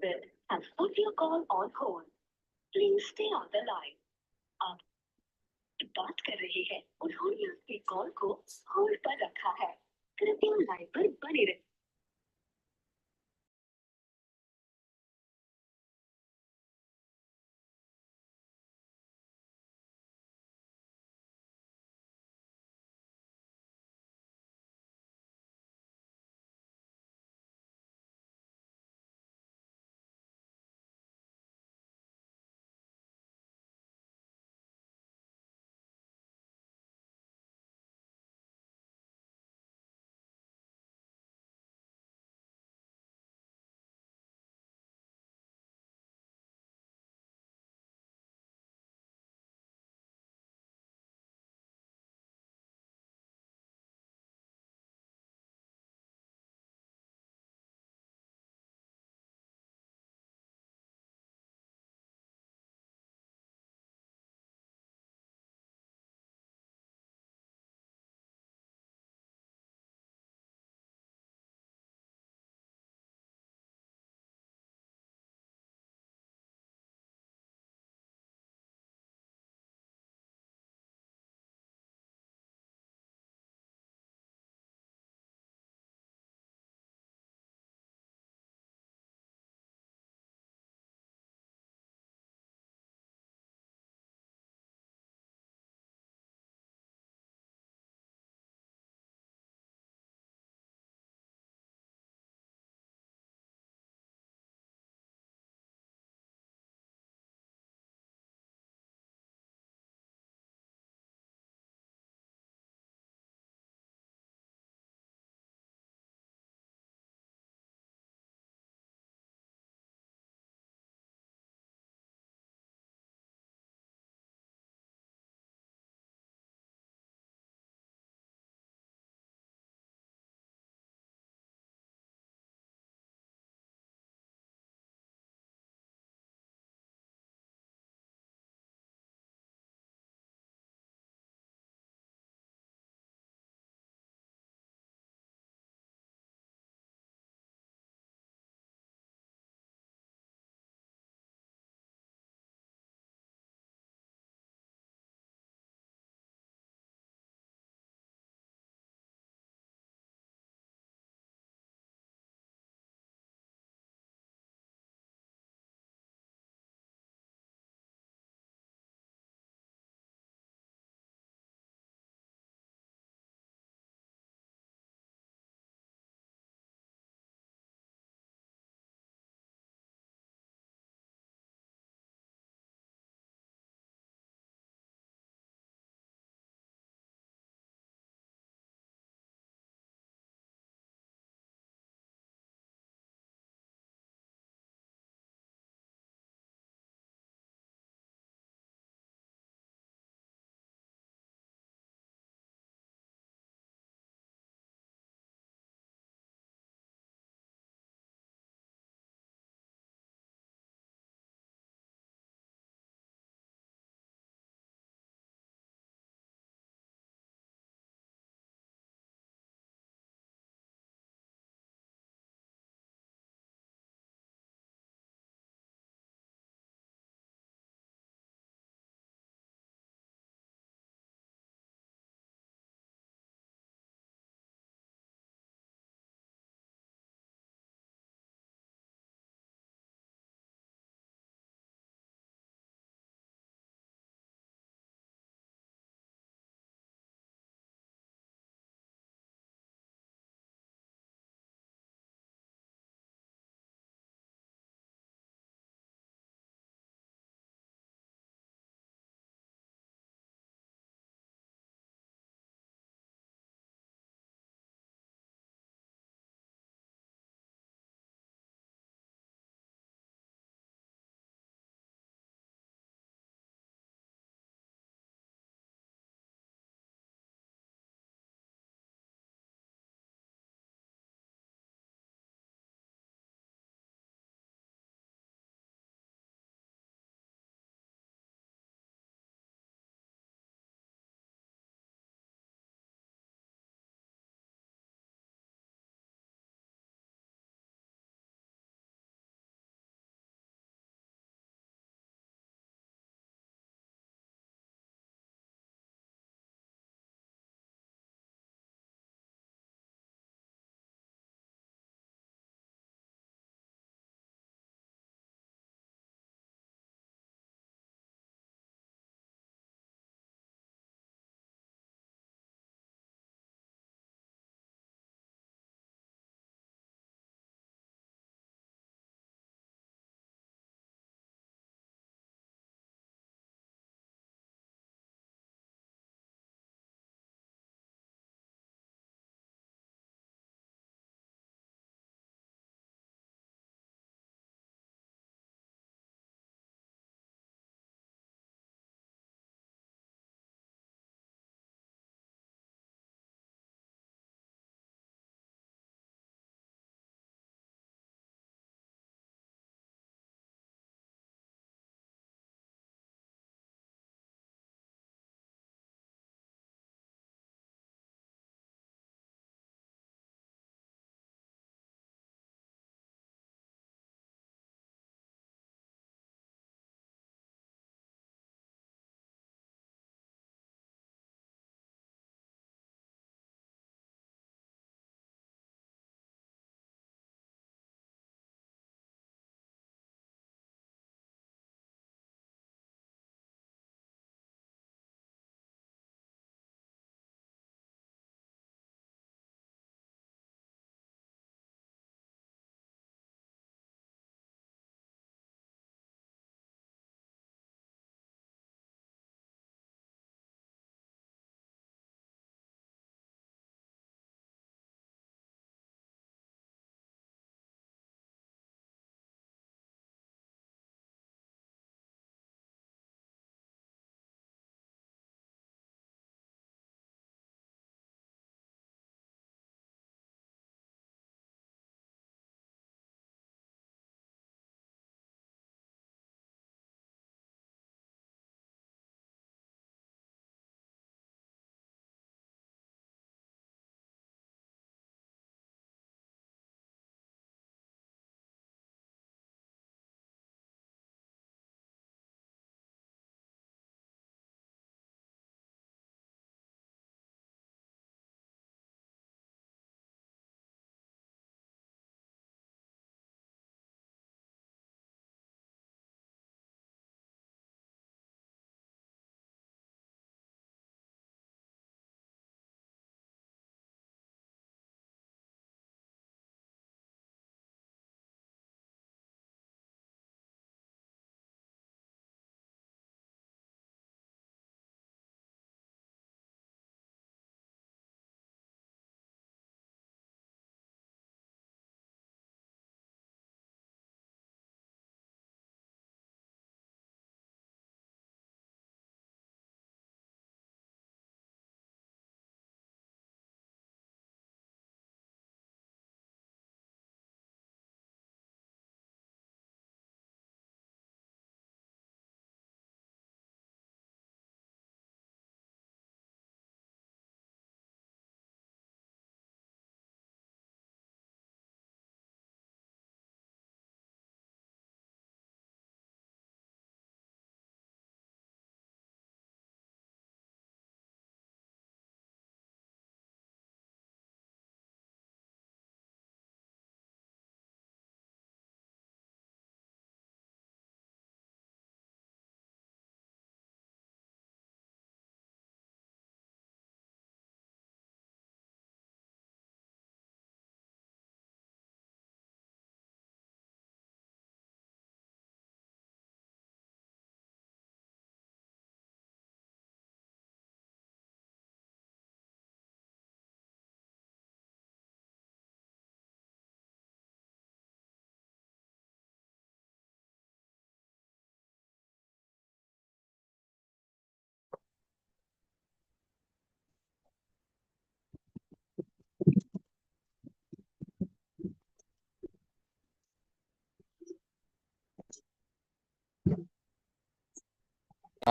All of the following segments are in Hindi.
Bill has put your call on hold. Please stay on the line. आप बात कर रहे हैं उन्होंने आपकी कॉल को होल्ड पर रखा है। कृपया लाइन पर बने रहें।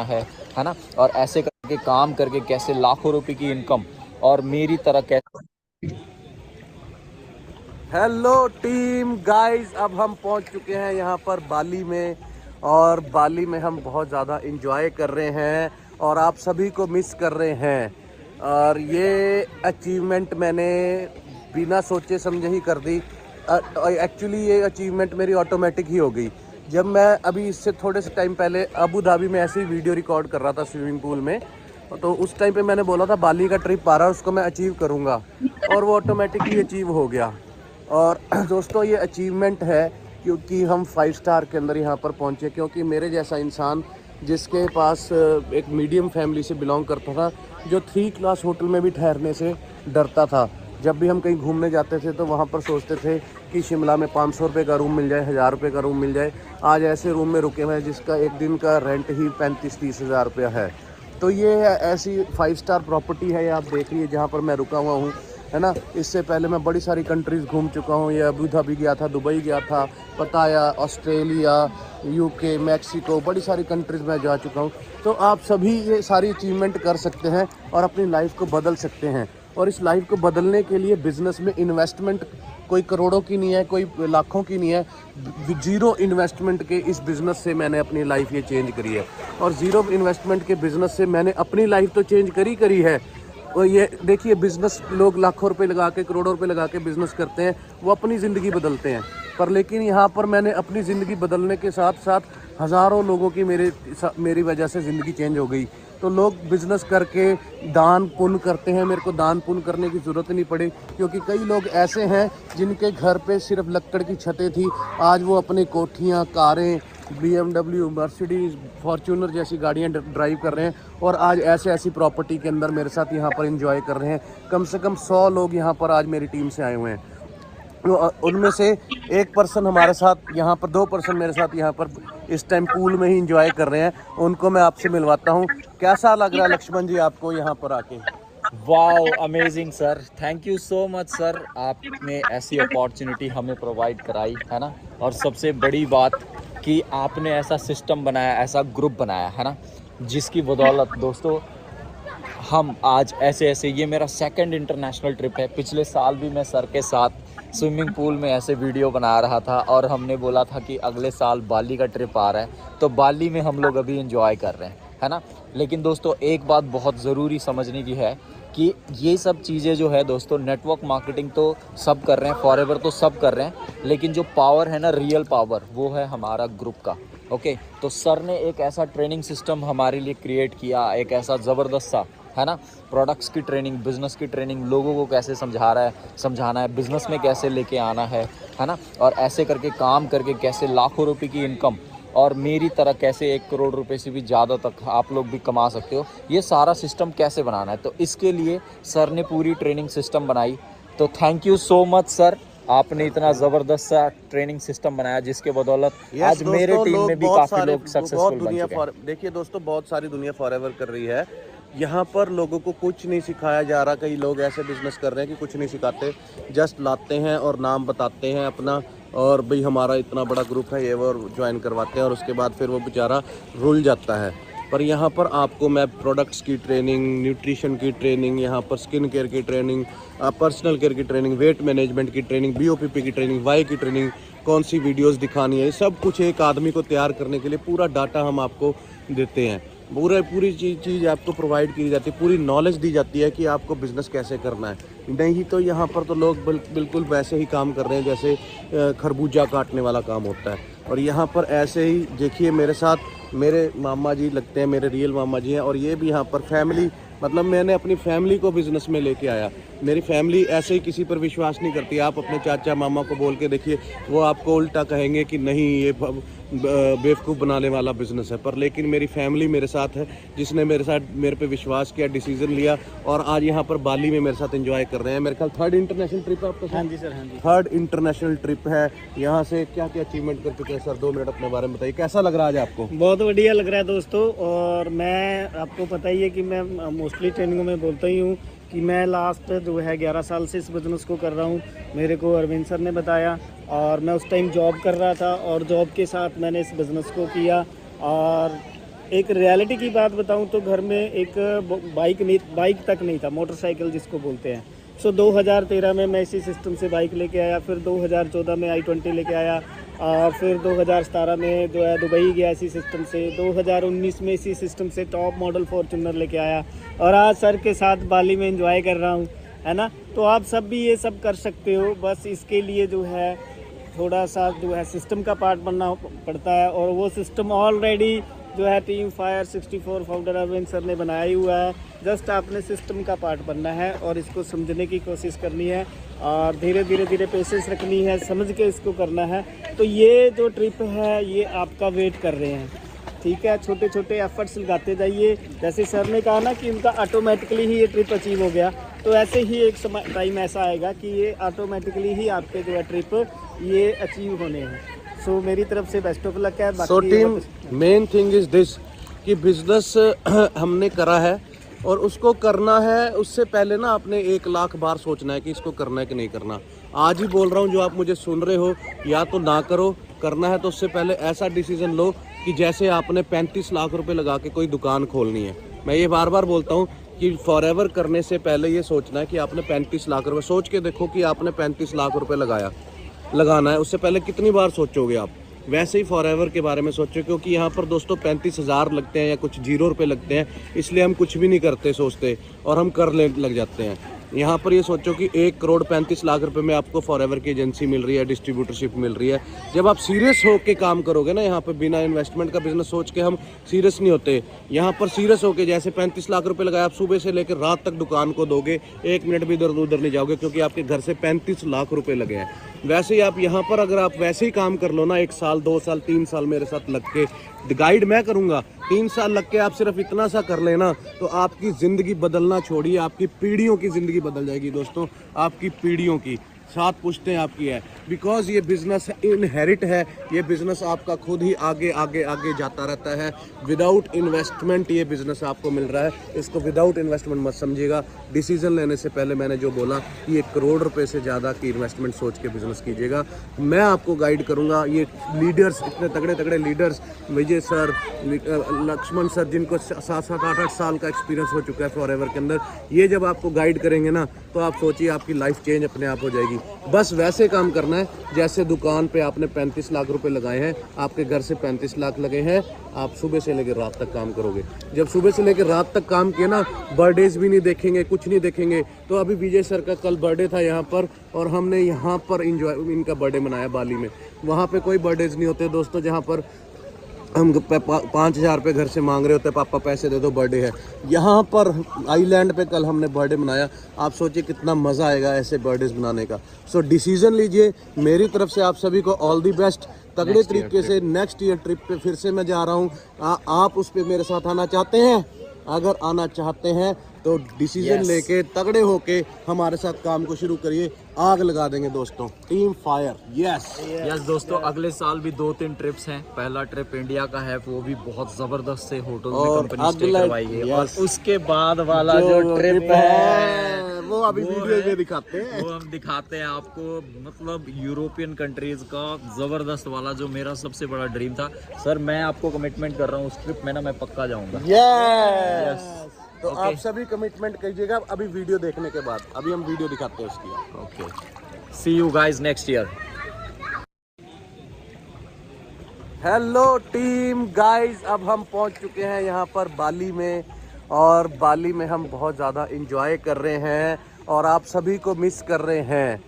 है ना। और ऐसे करके काम करके कैसे लाखों रुपए की इनकम और मेरी तरह कैसे। हेलो टीम गाइस, अब हम पहुंच चुके हैं यहाँ पर बाली में, और बाली में हम बहुत ज़्यादा इंजॉय कर रहे हैं और आप सभी को मिस कर रहे हैं। और ये अचीवमेंट मैंने बिना सोचे समझे ही कर दी। एक्चुअली ये अचीवमेंट मेरी ऑटोमेटिक ही हो गई। जब मैं अभी इससे थोड़े से टाइम पहले अबू धाबी में ऐसे ही वीडियो रिकॉर्ड कर रहा था स्विमिंग पूल में, तो उस टाइम पे मैंने बोला था बाली का ट्रिप आ रहा है, उसको मैं अचीव करूँगा, और वो ऑटोमेटिकली अचीव हो गया। और दोस्तों ये अचीवमेंट है क्योंकि हम 5 स्टार के अंदर यहाँ पर पहुँचे, क्योंकि मेरे जैसा इंसान जिसके पास एक मीडियम फैमिली से बिलोंग करता था, जो 3 क्लास होटल में भी ठहरने से डरता था। जब भी हम कहीं घूमने जाते थे तो वहाँ पर सोचते थे कि शिमला में 500 रुपये का रूम मिल जाए, 1000 रुपये का रूम मिल जाए। आज ऐसे रूम में रुके हुए हैं जिसका एक दिन का रेंट ही 35-30 हज़ार रुपया है। तो ये ऐसी 5 स्टार प्रॉपर्टी है, ये आप देख लीजिए जहाँ पर मैं रुका हुआ हूँ, है ना। इससे पहले मैं बड़ी सारी कंट्रीज़ घूम चुका हूँ। ये अबू धाबी गया था, दुबई गया था, पताया, ऑस्ट्रेलिया, यूके, मैक्सिको, बड़ी सारी कंट्रीज़ में जा चुका हूँ। तो आप सभी ये सारी अचीवमेंट कर सकते हैं और अपनी लाइफ को बदल सकते हैं। और इस लाइफ को बदलने के लिए बिज़नेस में इन्वेस्टमेंट कोई करोड़ों की नहीं है, कोई लाखों की नहीं है। ज़ीरो इन्वेस्टमेंट के इस बिज़नेस से मैंने अपनी लाइफ ये चेंज करी है। और ज़ीरो इन्वेस्टमेंट के बिज़नेस से मैंने अपनी लाइफ तो चेंज करी है। और ये देखिए, बिज़नेस लोग लाखों रुपए लगा के, करोड़ों रुपए लगा के बिज़नेस करते हैं, वो अपनी ज़िंदगी बदलते हैं। पर लेकिन यहाँ पर मैंने अपनी ज़िंदगी बदलने के साथ साथ हज़ारों लोगों की मेरी वजह से ज़िंदगी चेंज हो गई। तो लोग बिज़नेस करके दान पुण्य करते हैं। मेरे को दान पुण्य करने की ज़रूरत नहीं पड़ी, क्योंकि कई लोग ऐसे हैं जिनके घर पे सिर्फ लकड़ की छतें थी, आज वो अपनी कोठियाँ, कारें, BMW, मर्सिडीज़, फॉर्च्यूनर जैसी गाड़ियाँ ड्राइव कर रहे हैं, और आज ऐसी प्रॉपर्टी के अंदर मेरे साथ यहाँ पर एंजॉय कर रहे हैं। कम से कम 100 लोग यहाँ पर आज मेरी टीम से आए हुए हैं। तो उनमें से 1 पर्सन हमारे साथ यहाँ पर, 2 पर्सन मेरे साथ यहाँ पर इस टाइम पूल में ही एंजॉय कर रहे हैं। उनको मैं आपसे मिलवाता हूँ। कैसा लग रहा है लक्ष्मण जी आपको यहाँ पर आके? Wow, amazing sir, thank you so much sir, आपने ऐसी अपॉर्चुनिटी हमें प्रोवाइड कराई, है ना। और सबसे बड़ी बात कि आपने ऐसा सिस्टम बनाया, ऐसा ग्रुप बनाया, है ना, जिसकी बदौलत दोस्तों हम आज ऐसे ये मेरा 2nd इंटरनेशनल ट्रिप है। पिछले साल भी मैं सर के साथ स्विमिंग पूल में ऐसे वीडियो बना रहा था, और हमने बोला था कि अगले साल बाली का ट्रिप आ रहा है, तो बाली में हम लोग अभी एंजॉय कर रहे हैं, है ना। लेकिन दोस्तों एक बात बहुत ज़रूरी समझने की है कि ये सब चीज़ें जो है दोस्तों, नेटवर्क मार्केटिंग तो सब कर रहे हैं, फॉरएवर तो सब कर रहे हैं, लेकिन जो पावर है ना, रियल पावर, वो है हमारा ग्रुप का। ओके, तो सर ने एक ऐसा ट्रेनिंग सिस्टम हमारे लिए क्रिएट किया, एक ऐसा ज़बरदस्त सा, है ना, प्रोडक्ट्स की ट्रेनिंग, बिज़नेस की ट्रेनिंग, लोगों को कैसे समझाना है, बिज़नेस में कैसे लेके आना है ना, और ऐसे करके काम करके कैसे लाखों रुपए की इनकम और मेरी तरह कैसे 1 करोड़ रुपए से भी ज़्यादा तक आप लोग भी कमा सकते हो, ये सारा सिस्टम कैसे बनाना है। तो इसके लिए सर ने पूरी ट्रेनिंग सिस्टम बनाई। तो thank you so much sir, आपने इतना ज़बरदस्त सा ट्रेनिंग सिस्टम बनाया, जिसके बदौलत आज मेरे टीम में भी काफ़ी लोग सक्सेसफुल बन चुके हैं। देखिए दोस्तों, बहुत सारी दुनिया फॉरएवर कर रही है। यहाँ पर लोगों को कुछ नहीं सिखाया जा रहा। कई लोग ऐसे बिजनेस कर रहे हैं कि कुछ नहीं सिखाते, जस्ट लाते हैं और नाम बताते हैं अपना, और भाई हमारा इतना बड़ा ग्रुप है ये वो, ज्वाइन करवाते हैं, और उसके बाद फिर वो बेचारा रुल जाता है। पर यहाँ पर आपको मैं प्रोडक्ट्स की ट्रेनिंग, न्यूट्रिशन की ट्रेनिंग, यहाँ पर स्किन केयर की ट्रेनिंग, पर्सनल केयर की ट्रेनिंग, वेट मैनेजमेंट की ट्रेनिंग, BOPP की ट्रेनिंग, वाई की ट्रेनिंग, कौन सी वीडियोस दिखानी है, सब कुछ एक आदमी को तैयार करने के लिए पूरा डाटा हम आपको देते हैं। पूरी चीज़ आपको प्रोवाइड की जाती है, पूरी नॉलेज दी जाती है कि आपको बिज़नेस कैसे करना है। नहीं तो यहाँ पर तो लोग बिल्कुल वैसे ही काम कर रहे हैं जैसे खरबूजा काटने वाला काम होता है। और यहाँ पर ऐसे ही देखिए, मेरे साथ मेरे मामा जी लगते हैं, मेरे रियल मामा जी हैं, और ये भी यहाँ पर फैमिली, मतलब मैंने अपनी फैमिली को बिज़नेस में लेके आया। मेरी फैमिली ऐसे ही किसी पर विश्वास नहीं करती। आप अपने चाचा मामा को बोल के देखिए, वो आपको उल्टा कहेंगे कि नहीं ये बेवकूफ़ बनाने वाला बिज़नेस है। पर लेकिन मेरी फैमिली मेरे साथ है, जिसने मेरे पे विश्वास किया, डिसीज़न लिया, और आज यहाँ पर बाली में मेरे साथ एंजॉय कर रहे हैं। मेरे ख्याल 3rd इंटरनेशनल ट्रिप है आपका? हाँ जी सर, हाँ जी, 3rd इंटरनेशनल ट्रिप है। यहाँ से क्या क्या अचीवमेंट कर चुके हैं सर? 2 मिनट अपने बारे में बताइए, कैसा लग रहा है आज आपको? बहुत बढ़िया लग रहा है दोस्तों। और मैं, आपको पता ही है कि मैं मोस्टली ट्रेनिंगों में बोलता ही हूँ कि मैं लास्ट जो है 11 साल से इस बिज़नेस को कर रहा हूँ। मेरे को अरविंद सर ने बताया, और मैं उस टाइम जॉब कर रहा था, और जॉब के साथ मैंने इस बिज़नेस को किया, और एक रियलिटी की बात बताऊं तो घर में एक बाइक तक नहीं था, मोटरसाइकिल जिसको बोलते हैं। सो 2013 में मैं इसी सिस्टम से बाइक लेके आया, फिर 2014 में i20 लेके आया, और फिर 2017 में जो है दुबई गया इसी सिस्टम से, 2019 में इसी सिस्टम से टॉप मॉडल फॉर्च्यूनर लेके आया, और आज सर के साथ बाली में एंजॉय कर रहा हूँ, है ना। तो आप सब भी ये सब कर सकते हो, बस इसके लिए जो है थोड़ा सा जो है सिस्टम का पार्ट बनना पड़ता है, और वो सिस्टम ऑलरेडी जो है team fire 64 founder Arvind sir ने बनाया ही हुआ है। जस्ट आपने सिस्टम का पार्ट बनना है और इसको समझने की कोशिश करनी है, और धीरे धीरे पेशेंस रखनी है, समझ के इसको करना है। तो ये जो ट्रिप है ये आपका वेट कर रहे हैं, ठीक है। छोटे छोटे एफर्ट्स लगाते जाइए, जैसे सर ने कहा ना कि उनका ऑटोमेटिकली ही ये ट्रिप अचीव हो गया, तो ऐसे ही एक समय टाइम ऐसा आएगा कि ये ऑटोमेटिकली ही आपके जो है ट्रिप ये अचीव होने हैं। सो मेरी तरफ से बेस्ट ऑफ लक है। So team, main thing is this कि बिजनेस हमने करा है और उसको करना है, उससे पहले ना आपने 1 लाख बार सोचना है कि इसको करना है कि नहीं करना। आज ही बोल रहा हूँ, जो आप मुझे सुन रहे हो, या तो ना करो, करना है तो उससे पहले ऐसा डिसीजन लो कि जैसे आपने 35 लाख रुपए लगा के कोई दुकान खोलनी है। मैं ये बार बार बोलता हूँ कि फॉरएवर करने से पहले ये सोचना है कि आपने 35 लाख रुपए, सोच के देखो कि आपने 35 लाख रुपए लगाना है, उससे पहले कितनी बार सोचोगे आप। वैसे ही फॉरएवर के बारे में सोचो, क्योंकि यहाँ पर दोस्तों 35,000 लगते हैं या कुछ 0 रुपये लगते हैं, इसलिए हम कुछ भी नहीं करते सोचते, और हम कर ले लग जाते हैं। यहाँ पर ये सोचो कि 1 करोड़ 35 लाख रुपए में आपको फॉरएवर की एजेंसी मिल रही है, डिस्ट्रीब्यूटरशिप मिल रही है। जब आप सीरियस होके काम करोगे ना, यहाँ पर बिना इन्वेस्टमेंट का बिजनेस सोच के हम सीरियस नहीं होते। यहाँ पर सीरियस होके, जैसे 35 लाख रुपए लगाए, आप सुबह से लेकर रात तक दुकान को दोगे, 1 मिनट भी इधर उधर नहीं जाओगे, क्योंकि आपके घर से 35 लाख रुपए लगे हैं। वैसे ही आप यहाँ पर अगर आप वैसे ही काम कर लो ना, 1 साल 2 साल 3 साल मेरे साथ लग के, गाइड मैं करूँगा, 3 साल लग के आप सिर्फ इतना सा कर लेना, तो आपकी ज़िंदगी बदलना छोड़िए, आपकी पीढ़ियों की ज़िंदगी बदल जाएगी दोस्तों, आपकी पीढ़ियों की। 7 पुश्तें आपकी है, बिकॉज ये बिजनेस इनहेरिट है, ये बिजनेस आपका खुद ही आगे आगे आगे जाता रहता है। विदाउट इन्वेस्टमेंट ये बिजनेस आपको मिल रहा है, इसको विदाउट इन्वेस्टमेंट मत समझिएगा। डिसीजन लेने से पहले मैंने जो बोला कि 1 करोड़ रुपए से ज़्यादा की इन्वेस्टमेंट सोच के बिजनेस कीजिएगा। मैं आपको गाइड करूँगा, ये लीडर्स, इतने तगड़े तगड़े लीडर्स, विजय सर, लक्ष्मण सर, जिनको 7-7 8-8 साल का एक्सपीरियंस हो चुका है फॉरएवर के अंदर, ये जब आपको गाइड करेंगे ना, तो आप सोचिए आपकी लाइफ चेंज अपने आप हो जाएगी। बस वैसे काम करना है जैसे दुकान पे आपने 35 लाख रुपए लगाए हैं, आपके घर से 35 लाख लगे हैं, आप सुबह से लेकर रात तक काम करोगे। जब सुबह से लेकर रात तक काम किया ना, बर्थडेज भी नहीं देखेंगे, कुछ नहीं देखेंगे। तो अभी विजय सर का कल बर्थडे था यहाँ पर, और हमने यहाँ पर इनका बर्थडे मनाया बाली में। वहाँ पे कोई बर्थडेज नहीं होते दोस्तों, जहाँ पर हम 5,000 रुपये घर से मांग रहे होते, पापा पैसे दे दो, बर्थडे है। यहाँ पर आइलैंड पे कल हमने बर्थडे मनाया। आप सोचिए कितना मज़ा आएगा ऐसे बर्थडेज मनाने का। सो डिसीजन लीजिए, मेरी तरफ से आप सभी को ऑल दी बेस्ट। तगड़े तरीके से नेक्स्ट ईयर ट्रिप पे फिर से मैं जा रहा हूँ। आप उस पर मेरे साथ आना चाहते हैं? अगर आना चाहते हैं तो डिसीजन लेके तगड़े होके हमारे साथ काम को शुरू करिए, आग लगा देंगे दोस्तों। टीम फायर, यस दोस्तों, अगले साल भी 2-3 ट्रिप्स हैं। पहला ट्रिप इंडिया का है, वो भी बहुत जबरदस्त से होटल में कंपनी स्टे करवाएगी, और उसके बाद वाला जो ट्रिप है वो अभी वीडियो में दिखाते हैं, वो हम दिखाते हैं आपको। मतलब यूरोपियन कंट्रीज का जबरदस्त वाला, जो मेरा सबसे बड़ा ड्रीम था। सर मैं आपको कमिटमेंट कर रहा हूँ, उस ट्रिप में ना मैं पक्का जाऊंगा। तो आप सभी कमिटमेंट कीजिएगा अभी वीडियो देखने के बाद। अभी हम वीडियो दिखाते हैं उसकी। Okay, see you guys next year. Hello team guys, अब हम पहुंच चुके हैं यहाँ पर बाली में, और बाली में हम बहुत ज़्यादा इंजॉय कर रहे हैं और आप सभी को मिस कर रहे हैं।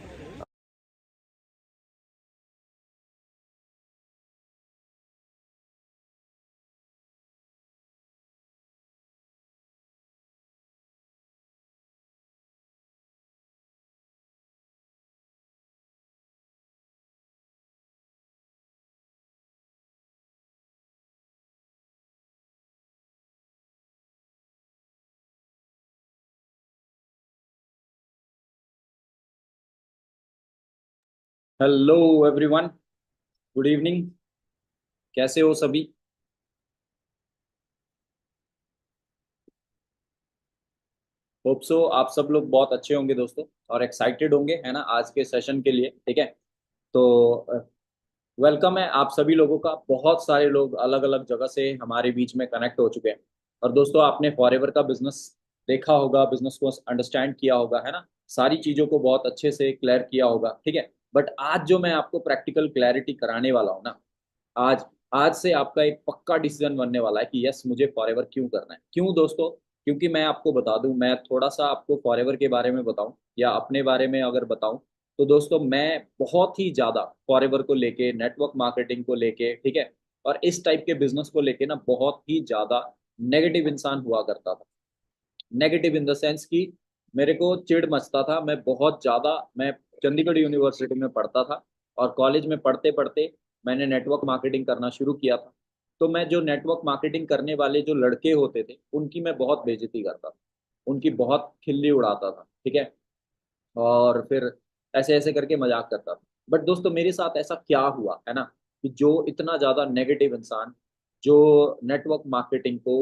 Hello everyone, good evening. कैसे हो सभी? होप सो आप सब लोग बहुत अच्छे होंगे दोस्तों, और एक्साइटेड होंगे, है ना, आज के सेशन के लिए। ठीक है, तो वेलकम है आप सभी लोगों का। बहुत सारे लोग अलग अलग जगह से हमारे बीच में कनेक्ट हो चुके हैं। और दोस्तों आपने फॉरएवर का बिजनेस देखा होगा, बिजनेस को अंडरस्टैंड किया होगा, है ना। सारी चीज़ों को बहुत अच्छे से क्लियर किया होगा, ठीक है। बट आज जो मैं आपको प्रैक्टिकल क्लैरिटी कराने वाला हूँ ना, आज आज से आपका एक पक्का डिसीजन बनने वाला है कि यस मुझे फॉरएवर क्यों करना है। क्यों दोस्तों? क्योंकि मैं आपको बता दूं, मैं थोड़ा सा आपको फॉरएवर के बारे में बताऊं या अपने बारे में अगर बताऊं, तो दोस्तों मैं बहुत ही ज़्यादा फॉरएवर को लेके, नेटवर्क मार्केटिंग को लेके, ठीक है, और इस टाइप के बिजनेस को लेके ना बहुत ही ज़्यादा नेगेटिव इंसान हुआ करता था। नेगेटिव इन द सेंस कि मेरे को चिढ़ मचता था। मैं चंडीगढ़ यूनिवर्सिटी में पढ़ता था और कॉलेज में पढ़ते पढ़ते मैंने नेटवर्क मार्केटिंग करना शुरू किया था। तो मैं जो नेटवर्क मार्केटिंग करने वाले जो लड़के होते थे उनकी मैं बहुत बेइज्जती करता था, उनकी बहुत खिल्ली उड़ाता था, ठीक है। और फिर ऐसे ऐसे करके मजाक करता था। बट दोस्तों मेरे साथ ऐसा क्या हुआ है ना, कि जो इतना ज़्यादा नेगेटिव इंसान, जो नेटवर्क मार्केटिंग को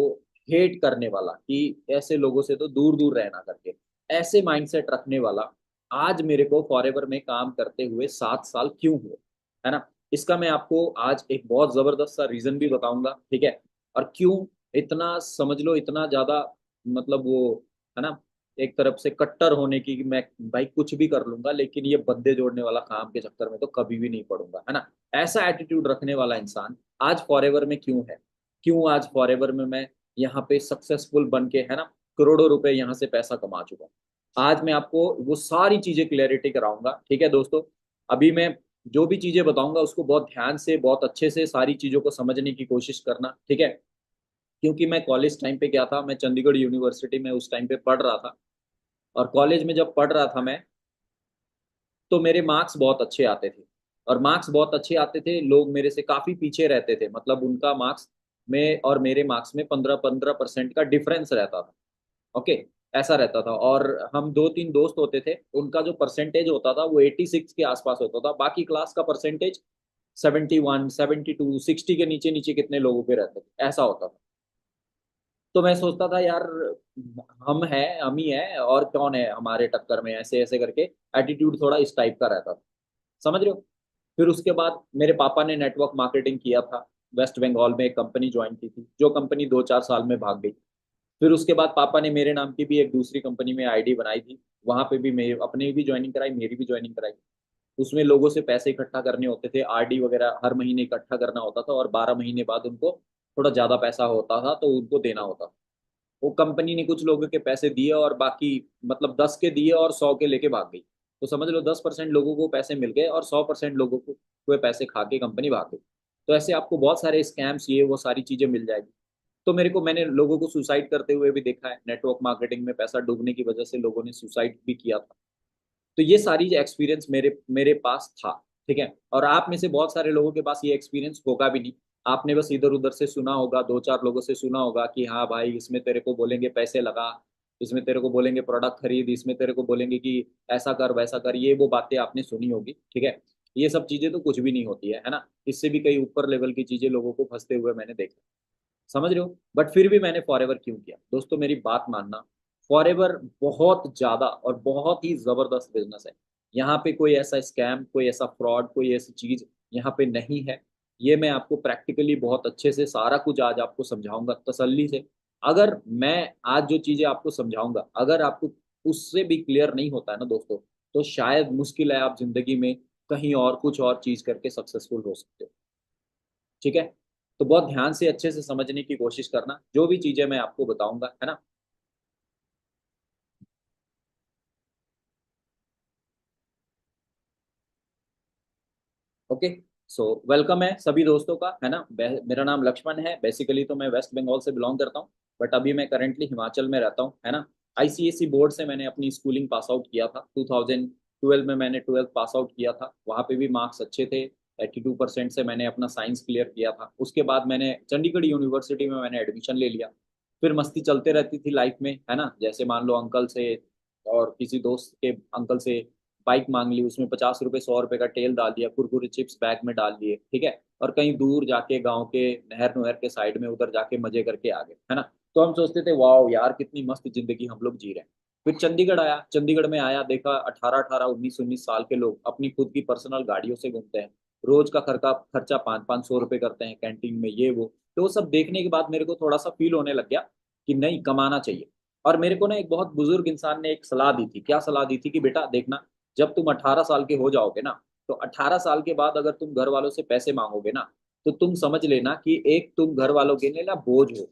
हेट करने वाला, कि ऐसे लोगों से तो दूर दूर रहना करके, ऐसे माइंडसेट रखने वाला, आज मेरे को फॉरएवर में काम करते हुए 7 साल क्यों हुए, है ना। इसका मैं आपको आज एक बहुत ज़बरदस्त सा रीज़न भी बताऊंगा, ठीक है। और क्यों इतना, समझ लो इतना ज़्यादा, मतलब वो, है ना, एक तरफ से कट्टर होने की, कि मैं भाई कुछ भी कर लूंगा लेकिन ये बंदे जोड़ने वाला काम के चक्कर में तो कभी भी नहीं पड़ूंगा, है ना। ऐसा एटीट्यूड रखने वाला इंसान आज फॉरएवर में क्यों है? क्यों आज फॉरएवर में मैं यहाँ पे सक्सेसफुल बन के, है ना, करोड़ों रुपए यहाँ से पैसा कमा चुका हूँ। आज मैं आपको वो सारी चीजें क्लैरिटी कराऊंगा, ठीक है दोस्तों। अभी मैं जो भी चीजें बताऊंगा उसको बहुत ध्यान से, बहुत अच्छे से सारी चीजों को समझने की कोशिश करना, ठीक है। क्योंकि मैं कॉलेज टाइम पे क्या था, मैं चंडीगढ़ यूनिवर्सिटी में उस टाइम पे पढ़ रहा था। और कॉलेज में जब पढ़ रहा था मैं, तो मेरे मार्क्स बहुत अच्छे आते थे। और मार्क्स बहुत अच्छे आते थे, लोग मेरे से काफ़ी पीछे रहते थे, मतलब उनका मार्क्स में और मेरे मार्क्स में 15-15% का डिफरेंस रहता था। ओके, ऐसा रहता था। और हम दो तीन दोस्त होते थे, उनका जो परसेंटेज होता था वो 86 के आसपास होता था, बाकी क्लास का परसेंटेज 71, 72, 60 के नीचे नीचे कितने लोगों के रहते थे, ऐसा होता था। तो मैं सोचता था यार, हम ही है और कौन है हमारे टक्कर में, ऐसे ऐसे करके एटीट्यूड थोड़ा इस टाइप का रहता था, समझ रहे हो। फिर उसके बाद मेरे पापा ने नेटवर्क मार्केटिंग किया था, वेस्ट बंगाल में एक कंपनी ज्वाइन की थी, जो कंपनी 2-4 साल में भाग गई। फिर उसके बाद पापा ने मेरे नाम की भी एक दूसरी कंपनी में आईडी बनाई थी, वहां पे भी मेरे अपने भी ज्वाइनिंग कराई, मेरी भी ज्वाइनिंग कराई। उसमें लोगों से पैसे इकट्ठा करने होते थे, आरडी वगैरह हर महीने इकट्ठा करना होता था, और 12 महीने बाद उनको थोड़ा ज्यादा पैसा होता था तो उनको देना होता था। वो कंपनी ने कुछ लोगों के पैसे दिए और बाकी, मतलब 10 के दिए और 100 के लेके भाग गई। तो समझ लो 10% लोगों को पैसे मिल गए और 100% लोगों को वे पैसे खा के कंपनी भाग गई। तो ऐसे आपको बहुत सारे स्कैम्स, ये वो सारी चीजें मिल जाएगी। तो मैंने लोगों को सुसाइड करते हुए भी देखा है, नेटवर्क मार्केटिंग में पैसा डूबने की वजह से लोगों ने सुसाइड भी किया था। तो ये सारी एक्सपीरियंस मेरे मेरे पास था, ठीक है। और आप में से बहुत सारे लोगों के पास ये एक्सपीरियंस होगा भी नहीं। आपने बस इधर उधर से सुना होगा, 2-4 लोगों से सुना होगा कि हाँ भाई इसमें तेरे को बोलेंगे पैसे लगा, इसमें तेरे को बोलेंगे प्रोडक्ट खरीद, इसमें तेरे को बोलेंगे कि ऐसा कर वैसा कर, ये वो बातें आपने सुनी होगी, ठीक है। ये सब चीजें तो कुछ भी नहीं होती है ना। इससे भी कई ऊपर लेवल की चीजें लोगों को फंसते हुए मैंने देखा, समझ रहे हो। बट फिर भी मैंने फॉरएवर क्यों किया दोस्तों, मेरी बात मानना। फॉरएवर बहुत ज्यादा और बहुत ही जबरदस्त बिजनेस है। यहाँ पे कोई ऐसा स्कैम, कोई ऐसा फ्रॉड, कोई ऐसी चीज यहाँ पे नहीं है। ये मैं आपको प्रैक्टिकली बहुत अच्छे से सारा कुछ आज आपको समझाऊंगा तसल्ली से। अगर मैं आज जो चीजें आपको समझाऊंगा, अगर आपको उससे भी क्लियर नहीं होता है ना दोस्तों, तो शायद मुश्किल है आप जिंदगी में कहीं और कुछ और चीज करके सक्सेसफुल हो सकते हो, ठीक है। तो बहुत ध्यान से अच्छे से समझने की कोशिश करना जो भी चीजें मैं आपको बताऊंगा, है ना। ओके, सो वेलकम है सभी दोस्तों का, है ना। मेरा नाम लक्ष्मण है, बेसिकली तो मैं वेस्ट बंगाल से बिलोंग करता हूँ, बट अभी मैं करेंटली हिमाचल में रहता हूँ, है ना। आईसीएसई बोर्ड से मैंने अपनी स्कूलिंग पास आउट किया था, 2012 में मैंने 12th पास आउट किया था, वहाँ पे भी मार्क्स अच्छे थे। 82% से मैंने अपना साइंस क्लियर किया था। उसके बाद मैंने चंडीगढ़ यूनिवर्सिटी में मैंने एडमिशन ले लिया। फिर मस्ती चलते रहती थी लाइफ में, है ना। जैसे मान लो अंकल से और किसी दोस्त के अंकल से बाइक मांग ली, उसमें 50 रुपए 100 रुपए का तेल डाल दिया, कुरकुरे चिप्स बैग में डाल दिए, ठीक है। और कहीं दूर जाके गाँव के नहर नहर के साइड में उधर जाके मजे करके आ गए, है ना। तो हम सोचते थे वाह यार कितनी मस्त जिंदगी हम लोग जी रहे हैं। फिर चंडीगढ़ आया, चंडीगढ़ में आया, देखा 18-18, 19-19 साल के लोग अपनी खुद की पर्सनल गाड़ियों से घूमते हैं, रोज का खर्चा खर्चा 500-500 रुपये करते हैं कैंटीन में, ये वो। तो वो सब देखने के बाद मेरे को थोड़ा सा फील होने लग गया कि नहीं, कमाना चाहिए। और मेरे को ना एक बहुत बुजुर्ग इंसान ने एक सलाह दी थी। क्या सलाह दी थी कि बेटा देखना, जब तुम 18 साल के हो जाओगे ना, तो 18 साल के बाद अगर तुम घर वालों से पैसे मांगोगे ना, तो तुम समझ लेना कि एक तुम घर वालों के लिए ना बोझ हो।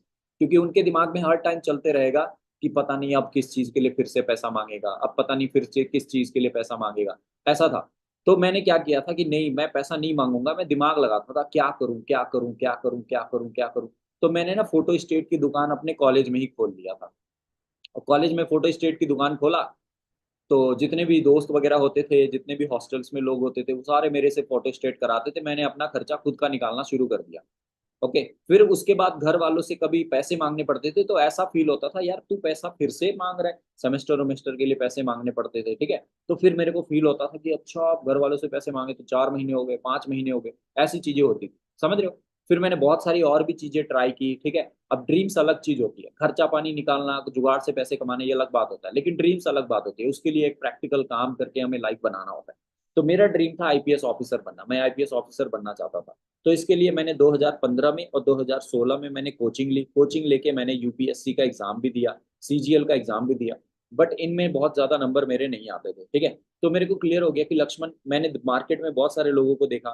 क्योंकि उनके दिमाग में हर टाइम चलते रहेगा कि पता नहीं अब किस चीज के लिए फिर से पैसा मांगेगा, अब पता नहीं फिर से किस चीज के लिए पैसा मांगेगा। ऐसा था। तो मैंने क्या किया था कि नहीं, मैं पैसा नहीं मांगूंगा। मैं दिमाग लगाता था क्या करूं क्या करूं क्या करूं क्या करूं क्या करूं। तो मैंने ना फोटो स्टेट की दुकान अपने कॉलेज में ही खोल लिया था। और कॉलेज में फोटो स्टेट की दुकान खोला, तो जितने भी दोस्त वगैरह होते थे, जितने भी हॉस्टल्स में लोग होते थे, वो सारे मेरे से फोटो स्टेट कराते थे। मैंने अपना खर्चा खुद का निकालना शुरू कर दिया। ओके। फिर उसके बाद घर वालों से कभी पैसे मांगने पड़ते थे तो ऐसा फील होता था, यार तू पैसा फिर से मांग रहा है, सेमेस्टर वेमेस्टर के लिए पैसे मांगने पड़ते थे, ठीक है। तो फिर मेरे को फील होता था कि अच्छा, आप घर वालों से पैसे मांगे तो 4 महीने हो गए, 5 महीने हो गए, ऐसी चीजें होती थी, समझ रहे हो। फिर मैंने बहुत सारी और भी चीजें ट्राई की, ठीक है। अब ड्रीम्स अलग चीज होती है, खर्चा पानी निकालना, जुगाड़ से पैसे कमाने, ये अलग बात होता है, लेकिन ड्रीम्स अलग बात होती है। उसके लिए एक प्रैक्टिकल काम करके हमें लाइफ बनाना होता है। तो मेरा ड्रीम था आईपीएस ऑफिसर बनना, मैं आईपीएस ऑफिसर बनना चाहता था। तो इसके लिए मैंने 2015 में और 2016 में मैंने कोचिंग ली। कोचिंग लेके मैंने यूपीएससी का एग्जाम भी दिया, सीजीएल का एग्जाम भी दिया। बट इनमें बहुत ज़्यादा नंबर मेरे नहीं आते थे, ठीक है। तो मेरे को क्लियर हो गया कि लक्ष्मण, मैंने मार्केट में बहुत सारे लोगों को देखा,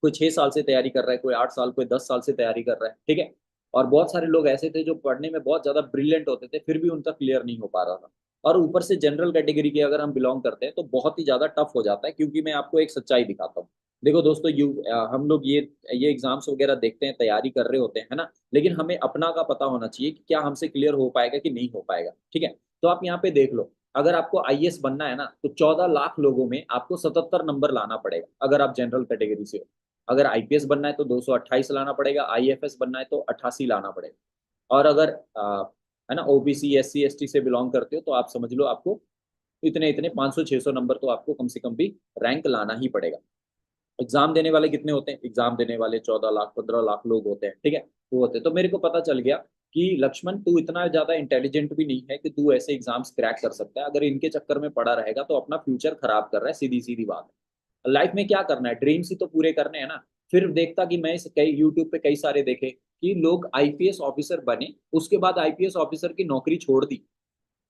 कोई 6 साल से तैयारी कर रहा है, कोई 8 साल, कोई 10 साल से तैयारी कर रहा है, ठीक है। और बहुत सारे लोग ऐसे थे जो पढ़ने में बहुत ज़्यादा ब्रिलियंट होते थे, फिर भी उनका क्लियर नहीं हो पा रहा था। और ऊपर से जनरल कैटेगरी के अगर हम बिलोंग करते हैं तो बहुत ही ज़्यादा टफ हो जाता है। क्योंकि मैं आपको एक सच्चाई दिखाता हूँ। देखो दोस्तों, हम लोग ये एग्जाम्स वगैरह देखते हैं, तैयारी कर रहे होते हैं, है ना। लेकिन हमें अपना का पता होना चाहिए कि क्या हमसे क्लियर हो पाएगा कि नहीं हो पाएगा, ठीक है। तो आप यहाँ पे देख लो, अगर आपको आईएएस बनना है ना, तो 14 लाख लोगों में आपको 77 नंबर लाना पड़ेगा अगर आप जनरल कैटेगरी से हो। अगर आईपीएस बनना है तो 228 लाना पड़ेगा, आईएफएस बनना है तो 88 लाना पड़ेगा। और अगर है ना, ओबीसी एससी एसटी से बिलोंग करते हो तो आप समझ लो आपको इतने इतने 500-600 नंबर तो आपको कम से कम भी रैंक लाना ही पड़ेगा। एग्जाम देने वाले कितने होते हैं? एग्जाम देने वाले 14 लाख 15 लाख लोग होते हैं, ठीक है। वो होते हैं। तो मेरे को पता चल गया कि लक्ष्मण, तू इतना ज्यादा इंटेलिजेंट भी नहीं है कि तू ऐसे एग्जाम्स क्रैक कर सकता है। अगर इनके चक्कर में पड़ा रहेगा तो अपना फ्यूचर खराब कर रहा है, सीधी सीधी बात है। लाइफ में क्या करना है, ड्रीम्स ही तो पूरे करने हैं ना। फिर देखता कि मैं इस कई यूट्यूब पे कई सारे देखे कि लोग आईपीएस ऑफिसर बने, उसके बाद आईपीएस ऑफिसर की नौकरी छोड़ दी,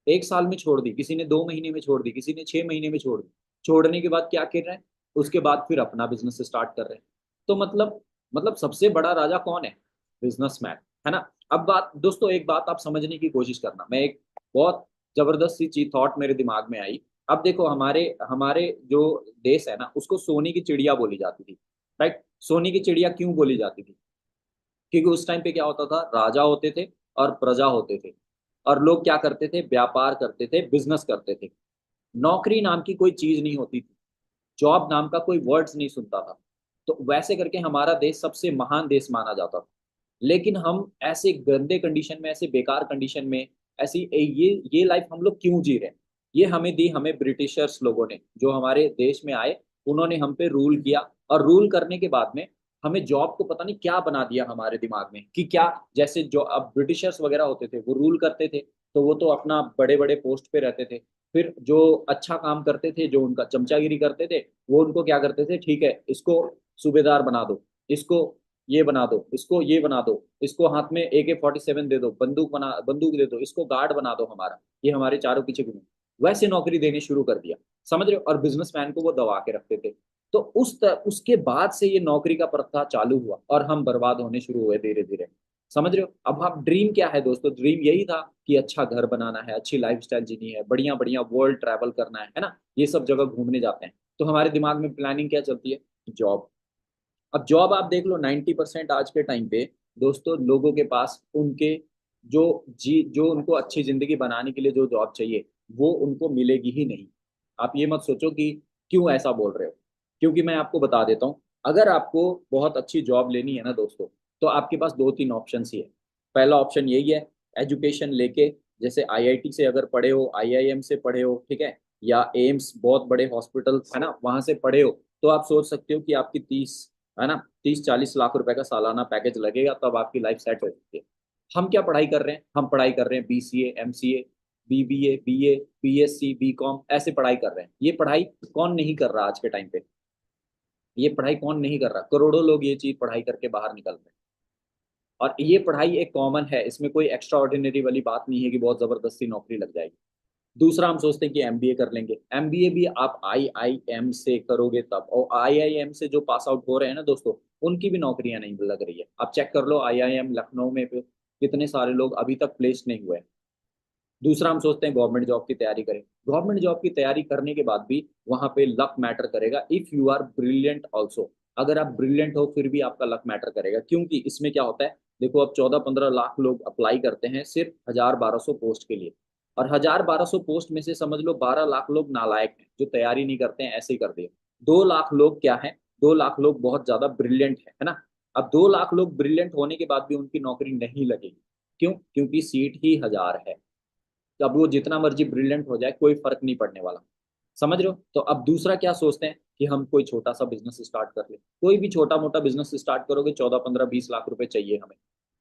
1 साल में छोड़ दी, किसी ने 2 महीने में छोड़ दी, किसी ने 6 महीने में छोड़ दी। छोड़ने के बाद क्या कर रहे हैं? उसके बाद फिर अपना बिजनेस स्टार्ट कर रहे हैं। तो मतलब सबसे बड़ा राजा कौन है? बिजनेसमैन, है ना। अब बात दोस्तों, एक बात आप समझने की कोशिश करना। मैं एक बहुत जबरदस्त सी चीज थॉट मेरे दिमाग में आई। अब देखो, हमारे हमारे जो देश है ना, उसको सोने की चिड़िया बोली जाती थी, राइट। सोने की चिड़िया क्यों बोली जाती थी? क्योंकि उस टाइम पे क्या होता था, राजा होते थे और प्रजा होते थे। और लोग क्या करते थे? व्यापार करते थे, बिजनेस करते थे। नौकरी नाम की कोई चीज नहीं होती थी, जॉब नाम का कोई वर्ड्स नहीं सुनता था। तो वैसे करके हमारा देश सबसे महान देश माना जाता था। लेकिन हम ऐसे गंदे कंडीशन में, ऐसे बेकार कंडीशन में, ऐसी ये लाइफ हम लोग क्यों जी रहे हैं? ये हमें दी, हमें ब्रिटिशर्स लोगों ने, जो हमारे देश में आए, उन्होंने हम पे रूल किया। और रूल करने के बाद में हमें जॉब को पता नहीं क्या बना दिया हमारे दिमाग में कि क्या, जैसे जो अब ब्रिटिशर्स वगैरह होते थे वो रूल करते थे, तो वो तो अपना बड़े बड़े पोस्ट पे रहते थे। फिर जो अच्छा काम करते थे, जो उनका चमचागिरी करते थे, वो उनको क्या करते थे, ठीक है इसको सूबेदार बना दो, इसको ये बना दो, इसको ये बना दो, इसको हाथ में AK-47 दे दो, बंदूक दे दो, इसको गार्ड बना दो हमारा, ये हमारे चारों पीछे घूमे। वैसे नौकरी देनी शुरू कर दिया, समझ रहे हो। और बिजनेसमैन को वो दबा के रखते थे। तो उसके बाद से ये नौकरी का प्रथा चालू हुआ और हम बर्बाद होने शुरू हुए धीरे धीरे, समझ रहे हो। अब आप, ड्रीम क्या है दोस्तों? ड्रीम यही था कि अच्छा घर बनाना है, अच्छी लाइफस्टाइल जीनी है, बढ़िया बढ़िया वर्ल्ड ट्रैवल करना है ना, ये सब जगह घूमने जाते हैं। तो हमारे दिमाग में प्लानिंग क्या चलती है? जॉब। अब जॉब आप देख लो, 90% आज के टाइम पे दोस्तों लोगों के पास उनके जो उनको अच्छी जिंदगी बनाने के लिए जो जॉब चाहिए, वो उनको मिलेगी ही नहीं। आप ये मत सोचो कि क्यों ऐसा बोल रहे हो, क्योंकि मैं आपको बता देता हूँ। अगर आपको बहुत अच्छी जॉब लेनी है ना दोस्तों, तो आपके पास 2-3 ऑप्शन ही है। पहला ऑप्शन यही है, एजुकेशन लेके, जैसे आईआईटी से अगर पढ़े हो, आईआईएम से पढ़े हो, ठीक है, या एम्स, बहुत बड़े हॉस्पिटल है ना, वहां से पढ़े हो, तो आप सोच सकते हो कि आपकी 30, है ना, 30-40 लाख रुपए का सालाना पैकेज लगेगा, तब आपकी लाइफ सेट हो सकती है। हम क्या पढ़ाई कर रहे हैं? हम पढ़ाई कर रहे हैं BCA, MCA, BBA, BA, PSC, BCom, ऐसे पढ़ाई कर रहे हैं। ये पढ़ाई कौन नहीं कर रहा आज के टाइम पे? ये पढ़ाई कौन नहीं कर रहा, करोड़ों लोग ये चीज पढ़ाई करके बाहर निकल रहे हैं। और ये पढ़ाई एक कॉमन है, इसमें कोई एक्स्ट्रा ऑर्डिनरी वाली बात नहीं है कि बहुत जबरदस्ती नौकरी लग जाएगी। दूसरा हम सोचते हैं कि एमबीए कर लेंगे, एमबीए भी आप आईआईएम से करोगे तब, और आईआईएम से जो पास आउट हो रहे हैं ना दोस्तों, उनकी भी नौकरियां नहीं लग रही है। आप चेक कर लो आईआईएम लखनऊ में पे कितने सारे लोग अभी तक प्लेस नहीं हुए हैं। दूसरा हम सोचते हैं गवर्नमेंट जॉब की तैयारी करें, गवर्नमेंट जॉब की तैयारी करने के बाद भी वहां पे लक मैटर करेगा, if you are brilliant also. अगर आप ब्रिलियंट हो फिर भी आपका लक मैटर करेगा, क्योंकि इसमें क्या होता है, देखो अब 14-15 लाख लोग अप्लाई करते हैं सिर्फ 1000-1200 पोस्ट के लिए, और 1000-1200 पोस्ट में से समझ लो 12 लाख लोग नालायक हैं जो तैयारी नहीं करते हैं, ऐसे ही कर दिए। 2 लाख लोग क्या है, 2 लाख लोग बहुत ज्यादा ब्रिलियंट है ना। अब 2 लाख लोग ब्रिलियंट होने के बाद भी उनकी नौकरी नहीं लगेगी, क्यों, क्योंकि सीट ही 1000 है। तो अब वो जितना मर्जी ब्रिलियंट हो जाए कोई फर्क नहीं पड़ने वाला, समझ रहे हो। तो अब दूसरा क्या सोचते हैं कि हम कोई छोटा सा बिजनेस स्टार्ट कर ले, कोई भी छोटा मोटा बिजनेस स्टार्ट करोगे 14-15-20 लाख रुपए चाहिए हमें,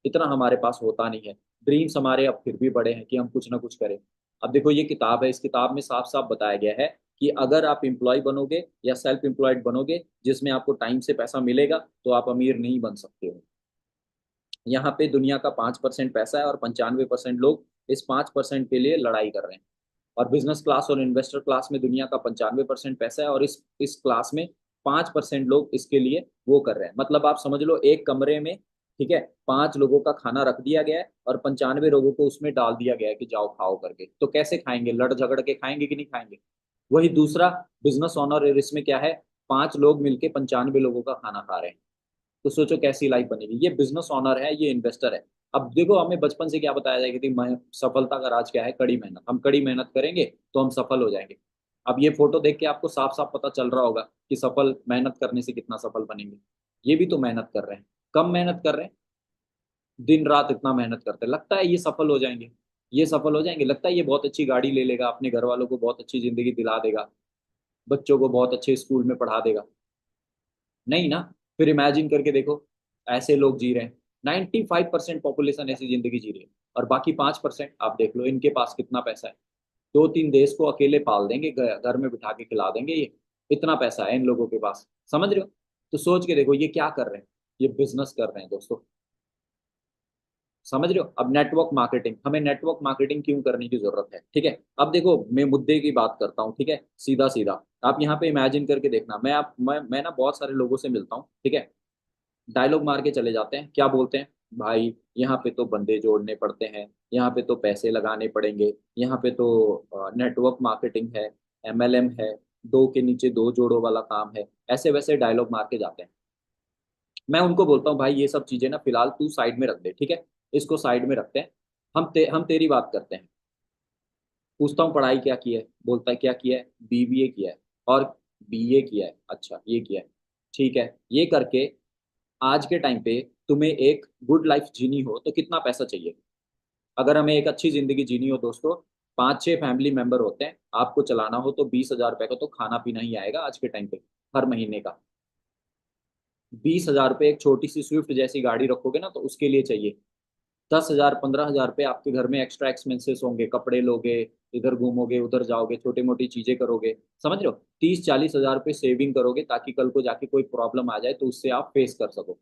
इतना हमारे पास होता नहीं है। ड्रीम्स हमारे अब फिर भी बड़े हैं कि हम कुछ ना कुछ करें। अब देखो ये किताब है, इस किताब में साफ साफ बताया गया है कि अगर आप एम्प्लॉय बनोगे या सेल्फ एम्प्लॉयड बनोगे जिसमें आपको टाइम से पैसा मिलेगा तो आप अमीर नहीं बन सकते हो। यहाँ पे दुनिया का 5% पैसा है और 95% लोग इस 5% के लिए लड़ाई कर रहे हैं। और बिजनेस क्लास और इन्वेस्टर क्लास में दुनिया का 95% पैसा है और इस क्लास में 5% लोग इसके लिए वो कर रहे हैं। मतलब आप समझ लो एक कमरे में, ठीक है, 5 लोगों का खाना रख दिया गया है और 95 लोगों को उसमें डाल दिया गया है कि जाओ खाओ करके। तो कैसे खाएंगे, लड़ झगड़ के खाएंगे कि नहीं खाएंगे। वही दूसरा बिजनेस ऑनर, इसमें क्या है, 5 लोग मिलके 95 लोगों का खाना खा रहे हैं। तो सोचो कैसी लाइफ बनेगी। ये बिजनेस ऑनर है, ये इन्वेस्टर है। अब देखो हमें बचपन से क्या बताया जाएगा कि सफलता का राज क्या है, कड़ी मेहनत। हम कड़ी मेहनत करेंगे तो हम सफल हो जाएंगे। अब ये फोटो देख के आपको साफ साफ पता चल रहा होगा कि सफल मेहनत करने से कितना सफल बनेंगे। ये भी तो मेहनत कर रहे हैं, कम मेहनत कर रहे हैं, दिन रात इतना मेहनत करते हैं, लगता है ये सफल हो जाएंगे। ये सफल हो जाएंगे, लगता है ये बहुत अच्छी गाड़ी ले लेगा, अपने घर वालों को बहुत अच्छी जिंदगी दिला देगा, बच्चों को बहुत अच्छे स्कूल में पढ़ा देगा। नहीं ना। फिर इमेजिन करके देखो, ऐसे लोग जी रहे हैं, 95% पॉपुलेशन ऐसी जिंदगी जी रही है, और बाकी 5% आप देख लो इनके पास कितना पैसा है। 2-3 देश को अकेले पाल देंगे, घर में बिठा के खिला देंगे, ये इतना पैसा है इन लोगों के पास, समझ रहे हो। तो सोच के देखो ये क्या कर रहे हैं, ये बिजनेस कर रहे हैं दोस्तों, समझ रहे हो। अब नेटवर्क मार्केटिंग, हमें नेटवर्क मार्केटिंग क्यों करने की जरूरत है, ठीक है। अब देखो मैं मुद्दे की बात करता हूँ, ठीक है, सीधा सीधा। आप यहाँ पे इमेजिन करके देखना, मैं ना बहुत सारे लोगों से मिलता हूँ, ठीक है, डायलॉग मार के चले जाते हैं, क्या बोलते हैं, भाई यहाँ पे तो बंदे जोड़ने पड़ते हैं, यहाँ पे तो पैसे लगाने पड़ेंगे, यहाँ पे तो नेटवर्क मार्केटिंग है, एमएलएम है, दो के नीचे दो जोड़ो वाला काम है, ऐसे वैसे डायलॉग मार के जाते हैं। मैं उनको बोलता हूँ भाई ये सब चीजें ना फिलहाल तू साइड में रख दे, ठीक है, इसको साइड में रखते हैं। हम तेरी बात करते हैं। पूछता हूँ पढ़ाई क्या की है, बोलता है क्या किया है, बीबीए किया है और बीए किया है, अच्छा ये किया है, ठीक है। ये करके आज के टाइम पे तुम्हें एक गुड लाइफ जीनी हो तो कितना पैसा चाहिए। अगर हमें एक अच्छी जिंदगी जीनी हो दोस्तों, 5-6 फैमिली मेंबर होते हैं, आपको चलाना हो तो 20,000 रुपए का तो खाना पीना ही आएगा आज के टाइम पे, हर महीने का। 20,000 रुपये एक छोटी सी स्विफ्ट जैसी गाड़ी रखोगे ना तो उसके लिए चाहिए। 10,000 15,000 रुपये आपके घर में एक्स्ट्रा एक्सपेंसेस होंगे, कपड़े लोगे, इधर घूमोगे उधर जाओगे, छोटी मोटी चीजें करोगे, समझ रहे हो। 30-40 हज़ार रुपये सेविंग करोगे ताकि कल को जाके कोई प्रॉब्लम आ जाए तो उससे आप फेस कर सको।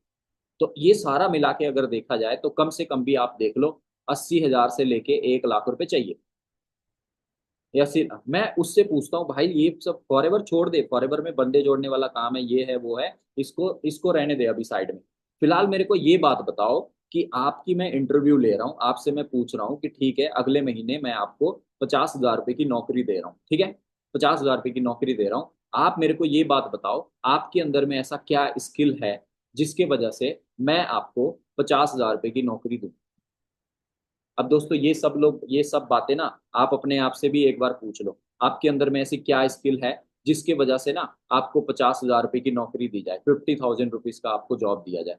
तो ये सारा मिला के अगर देखा जाए तो कम से कम भी आप देख लो 80,000 से लेके 1 लाख रुपए चाहिए। या फिर मैं उससे पूछता हूँ भाई ये सब फॉरएवर छोड़ दे, फॉरएवर में बंदे जोड़ने वाला काम है, ये है वो है, इसको इसको रहने दे अभी साइड में। फिलहाल मेरे को ये बात बताओ कि आपकी मैं इंटरव्यू ले रहा हूँ, आपसे मैं पूछ रहा हूँ कि ठीक है अगले महीने मैं आपको 50,000 रुपये की नौकरी दे रहा हूँ, ठीक है, 50,000 रुपये की नौकरी दे रहा हूँ। आप मेरे को ये बात बताओ आपके अंदर में ऐसा क्या स्किल है जिसके वजह से मैं आपको 50,000 रुपये की नौकरी दूं। अब दोस्तों ये सब लोग, ये सब बातें ना आप अपने आप से भी एक बार पूछ लो, आपके अंदर में ऐसी क्या स्किल है जिसके वजह से ना आपको 50,000 रुपये की नौकरी दी जाए, 50,000 रुपीज का आपको जॉब दिया जाए।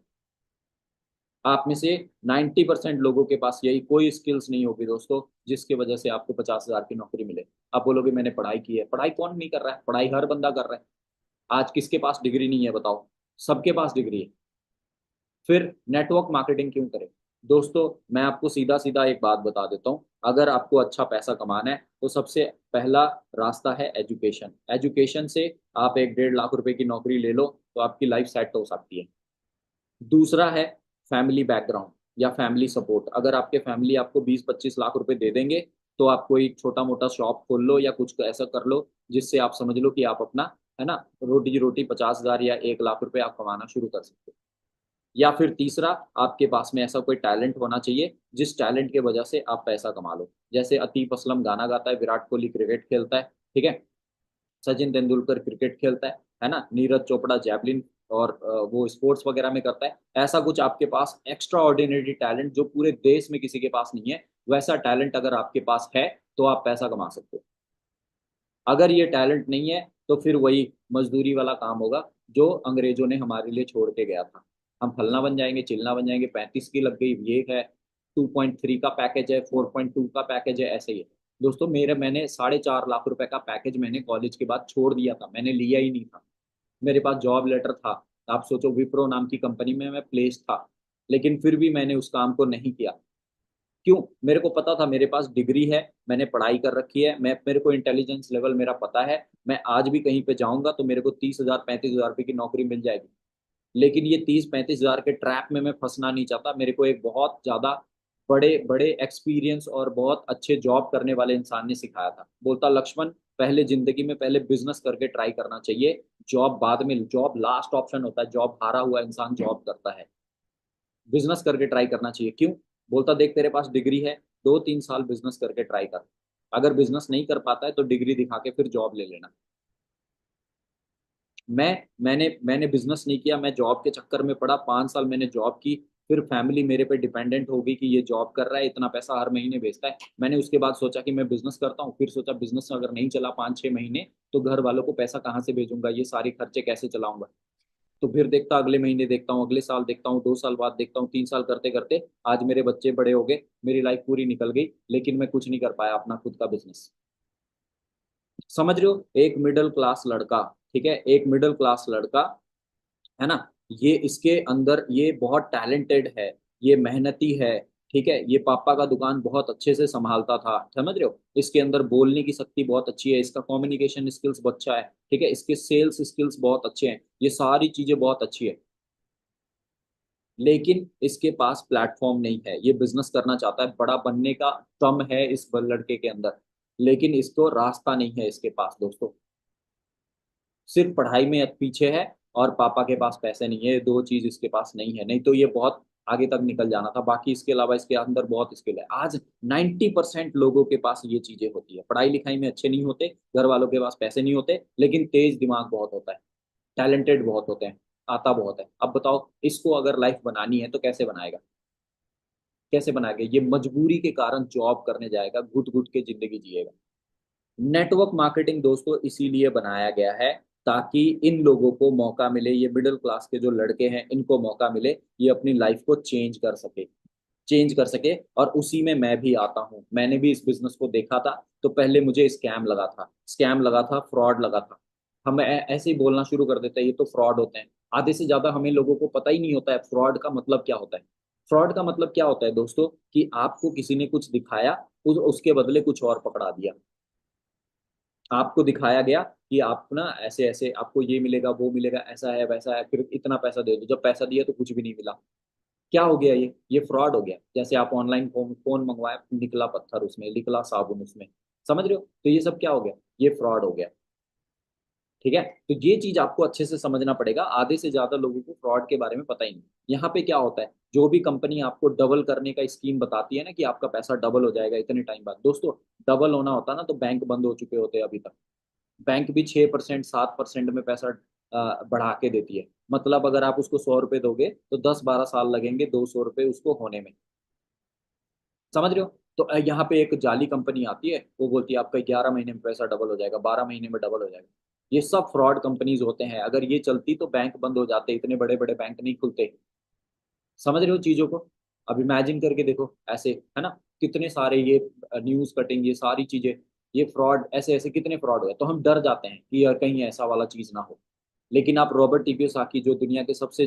आप में से 90% लोगों के पास यही कोई स्किल्स नहीं होगी दोस्तों जिसकी वजह से आपको 50,000 की नौकरी मिले। आप बोलोगे मैंने पढ़ाई की है, पढ़ाई कौन नहीं कर रहा है, पढ़ाई हर बंदा कर रहा है। आज किसके पास डिग्री नहीं है बताओ, सबके पास डिग्री है। फिर नेटवर्क मार्केटिंग क्यों करें, दोस्तों मैं आपको सीधा सीधा एक बात बता देता हूँ, अगर आपको अच्छा पैसा कमाना है तो सबसे पहला रास्ता है एजुकेशन। एजुकेशन से आप 1-1.5 लाख रुपए की नौकरी ले लो तो आपकी लाइफ सेट हो सकती है। दूसरा है फैमिली बैकग्राउंड या फैमिली सपोर्ट। अगर आपके फैमिली आपको 20-25 लाख रुपए दे देंगे तो आप कोई छोटा मोटा शॉप खोल लो या कुछ ऐसा कर लो जिससे आप समझ लो कि आप अपना, है ना, रोटी रोटी 50,000 या 1 लाख रुपए आप कमाना शुरू कर सकते हो। या फिर तीसरा, आपके पास में ऐसा कोई टैलेंट होना चाहिए जिस टैलेंट के वजह से आप पैसा कमा लो। जैसे अतीफ असलम गाना गाता है, विराट कोहली क्रिकेट खेलता है, ठीक है, सचिन तेंदुलकर क्रिकेट खेलता है ना, नीरज चोपड़ा जैवलिन और वो स्पोर्ट्स वगैरह में करता है। ऐसा कुछ आपके पास एक्स्ट्रा ऑर्डिनरी टैलेंट जो पूरे देश में किसी के पास नहीं है, वैसा टैलेंट अगर आपके पास है तो आप पैसा कमा सकते हो। अगर ये टैलेंट नहीं है तो फिर वही मजदूरी वाला काम होगा जो अंग्रेजों ने हमारे लिए छोड़ के गया था। हम फलना बन जाएंगे, चिलना बन जाएंगे, 35 की लग गई, ये है 2.3 का पैकेज है, 4.2 का पैकेज है, ऐसे ही है। दोस्तों मैंने 4.5 लाख रुपए का पैकेज मैंने कॉलेज के बाद छोड़ दिया था, मैंने लिया ही नहीं था। मेरे पास जॉब लेटर था, आप सोचो विप्रो नाम की कंपनी में मैं प्लेस था, लेकिन फिर भी मैंने उस काम को नहीं किया। क्यों? मेरे को पता था मेरे पास डिग्री है, मैंने पढ़ाई कर रखी है, मैं, मेरे को इंटेलिजेंस लेवल मेरा पता है, मैं आज भी कहीं पे जाऊंगा तो मेरे को 30,000 35,000 रुपये की नौकरी मिल जाएगी। लेकिन ये 30-35 हज़ार के ट्रैप में मैं फंसना नहीं चाहता। मेरे को एक बहुत ज्यादा बड़े बड़े एक्सपीरियंस और बहुत अच्छे जॉब करने वाले इंसान ने सिखाया था, बोलता लक्ष्मण पहले जिंदगी में पहले बिजनेस करके ट्राई करना चाहिए, जॉब बाद में, जॉब लास्ट ऑप्शन होता है, जॉब हारा हुआ इंसान जॉब करता है, बिजनेस करके ट्राई करना चाहिए। क्यों? बोलता देख तेरे पास डिग्री है, 2-3 साल बिजनेस करके ट्राई कर, अगर बिजनेस नहीं कर पाता है तो डिग्री दिखा के फिर जॉब ले लेना। मैंने बिजनेस नहीं किया, मैं जॉब के चक्कर में पड़ा, 5 साल मैंने जॉब की, फिर फैमिली मेरे पे डिपेंडेंट हो गई कि ये जॉब कर रहा है, इतना पैसा हर महीने भेजता है। मैंने उसके बाद सोचा कि मैं बिजनेस करता हूँ, फिर सोचा बिजनेस अगर नहीं चला 5-6 महीने तो घर वालों को पैसा कहाँ से भेजूंगा, ये सारे खर्चे कैसे चलाऊंगा। तो फिर देखता, अगले महीने देखता हूँ, अगले साल देखता हूँ, 2 साल बाद देखता हूँ, 3 साल करते करते आज मेरे बच्चे बड़े हो गए, मेरी लाइफ पूरी निकल गई, लेकिन मैं कुछ नहीं कर पाया अपना खुद का बिजनेस। समझ रहे हो? एक मिडिल क्लास लड़का, ठीक है, एक मिडिल क्लास लड़का, है ना, ये इसके अंदर ये बहुत टैलेंटेड है, ये मेहनती है, ठीक है, ये पापा का दुकान बहुत अच्छे से संभालता था, समझ रहे हो, इसके अंदर बोलने की शक्ति बहुत अच्छी है, इसका कम्युनिकेशन स्किल्स बहुत अच्छा है, ठीक है, इसके सेल्स स्किल्स बहुत अच्छे हैं, ये सारी चीजें बहुत अच्छी है, लेकिन इसके पास प्लेटफॉर्म नहीं है। ये बिजनेस करना चाहता है, बड़ा बनने का दम है इस लड़के के अंदर, लेकिन इसको रास्ता नहीं है इसके पास दोस्तों। सिर्फ पढ़ाई में पीछे है और पापा के पास पैसे नहीं है, दो चीज इसके पास नहीं है, नहीं तो ये बहुत आगे तक निकल जाना था। बाकी इसके अलावा इसके अंदर बहुत स्किल है। आज 90% लोगों के पास ये चीजें होती है, पढ़ाई लिखाई में अच्छे नहीं होते, घर वालों के पास पैसे नहीं होते, लेकिन तेज दिमाग बहुत होता है, टैलेंटेड बहुत होते हैं, आता बहुत है। अब बताओ इसको अगर लाइफ बनानी है तो कैसे बनाएगा, कैसे बनाएगा? ये मजबूरी के कारण जॉब करने जाएगा, घुट घुट के जिंदगी जिएगा। नेटवर्क मार्केटिंग दोस्तों इसीलिए बनाया गया है ताकि इन लोगों को मौका मिले, ये मिडिल क्लास के जो लड़के हैं इनको मौका मिले, ये अपनी लाइफ को चेंज कर सके, चेंज कर सके। और उसी में मैं भी आता हूँ, मैंने भी इस बिजनेस को देखा था, तो पहले मुझे स्कैम लगा था, स्कैम लगा था, फ्रॉड लगा था। हम ऐसे ही बोलना शुरू कर देते हैं ये तो फ्रॉड होते हैं, आधे से ज्यादा हमें लोगों को पता ही नहीं होता है फ्रॉड का मतलब क्या होता है। फ्रॉड का मतलब क्या होता है दोस्तों, कि आपको किसी ने कुछ दिखाया, उसके बदले कुछ और पकड़ा दिया। आपको दिखाया गया कि आप ना ऐसे ऐसे आपको ये मिलेगा, वो मिलेगा, ऐसा है वैसा है, फिर इतना पैसा दे दो, जब पैसा दिया तो कुछ भी नहीं मिला। क्या हो गया? ये फ्रॉड हो गया। जैसे आप ऑनलाइन फोन मंगवाए, निकला पत्थर उसमें, निकला साबुन उसमें, समझ रहे हो? तो ये सब क्या हो गया? ये फ्रॉड हो गया, ठीक है। तो ये चीज आपको अच्छे से समझना पड़ेगा, आधे से ज्यादा लोगों को फ्रॉड के बारे में पता ही नहीं। यहाँ पे क्या होता है, जो भी कंपनी आपको डबल करने का स्कीम बताती है ना कि आपका पैसा डबल हो जाएगा इतने टाइम बाद, दोस्तों डबल होना होता ना तो बैंक बंद हो चुके होते अभी तक। बैंक भी 6% 7% में पैसा बढ़ा के देती है। मतलब अगर आप उसको 100 रुपए दोगे तो 10-12 साल लगेंगे 200 रुपए उसको होने में, समझ रहे हो? तो यहाँ पे एक जाली कंपनी आती है, वो बोलती है आपका 11 महीने में पैसा डबल हो जाएगा, 12 महीने में डबल हो जाएगा। ये सब फ्रॉड कंपनीज होते हैं। अगर ये चलती तो बैंक बंद हो जाते, इतने बड़े बड़े बैंक नहीं खुलते। समझ रहे हो चीजों को? अब इमेजिन करके देखो, ऐसे है ना, कितने सारे ये न्यूज कटिंग, ये सारी चीजें, ये फ्रॉड, ऐसे ऐसे कितने फ्रॉड हुए, तो हम डर जाते हैं कि यार कहीं ऐसा वाला चीज ना हो। लेकिन आप रॉबर्ट टी साकी, जो दुनिया के सबसे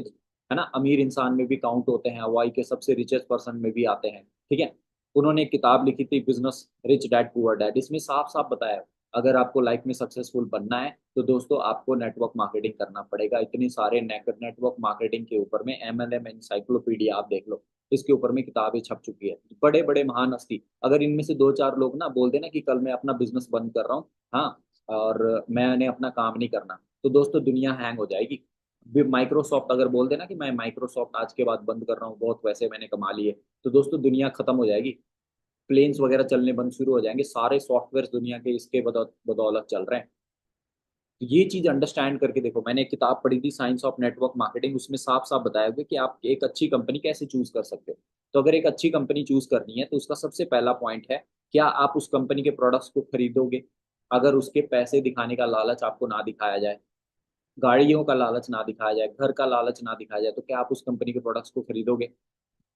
है ना, अमीर इंसान में भी काउंट होते हैं, हवाई के सबसे रिचेस्ट पर्सन में भी आते हैं, ठीक है। उन्होंने एक किताब लिखी थी business rich dad poor dad, इसमें साफ साफ बताया है, अगर आपको लाइफ में सक्सेसफुल बनना है तो दोस्तों आपको नेटवर्क मार्केटिंग करना पड़ेगा। इतनी सारे नेटवर्क मार्केटिंग के ऊपर में एमएलएम एनसाइक्लोपीडिया आप देख लो, इसके ऊपर में किताबें छप चुकी है। बड़े बड़े महान हस्ती, अगर इनमें से दो चार लोग ना बोल देना कि कल मैं अपना बिजनेस बंद कर रहा हूँ, हाँ, और मैंने अपना काम नहीं करना, तो दोस्तों दुनिया हैंग हो जाएगी। माइक्रोसॉफ्ट अगर बोल देना कि मैं माइक्रोसॉफ्ट आज के बाद बंद कर रहा हूँ, बहुत पैसे मैंने कमा लिए, तो दोस्तों दुनिया खत्म हो जाएगी। प्लेन्स वगैरह चलने बंद शुरू हो जाएंगे, सारे सॉफ्टवेयर दुनिया के इसके बदौलत चल रहे हैं। तो ये चीज अंडरस्टैंड करके देखो, मैंने एक किताब पढ़ी थी साइंस ऑफ नेटवर्क मार्केटिंग, उसमें साफ साफ बताया गया कि आप एक अच्छी कंपनी कैसे चूज कर सकते हो। तो अगर एक अच्छी कंपनी चूज करनी है तो उसका सबसे पहला पॉइंट है, क्या आप उस कंपनी के प्रोडक्ट्स को खरीदोगे। अगर उसके पैसे दिखाने का लालच आपको ना दिखाया जाए, गाड़ियों का लालच ना दिखाया जाए, घर का लालच ना दिखाया जाए, तो क्या आप उस कंपनी के प्रोडक्ट्स को खरीदोगे।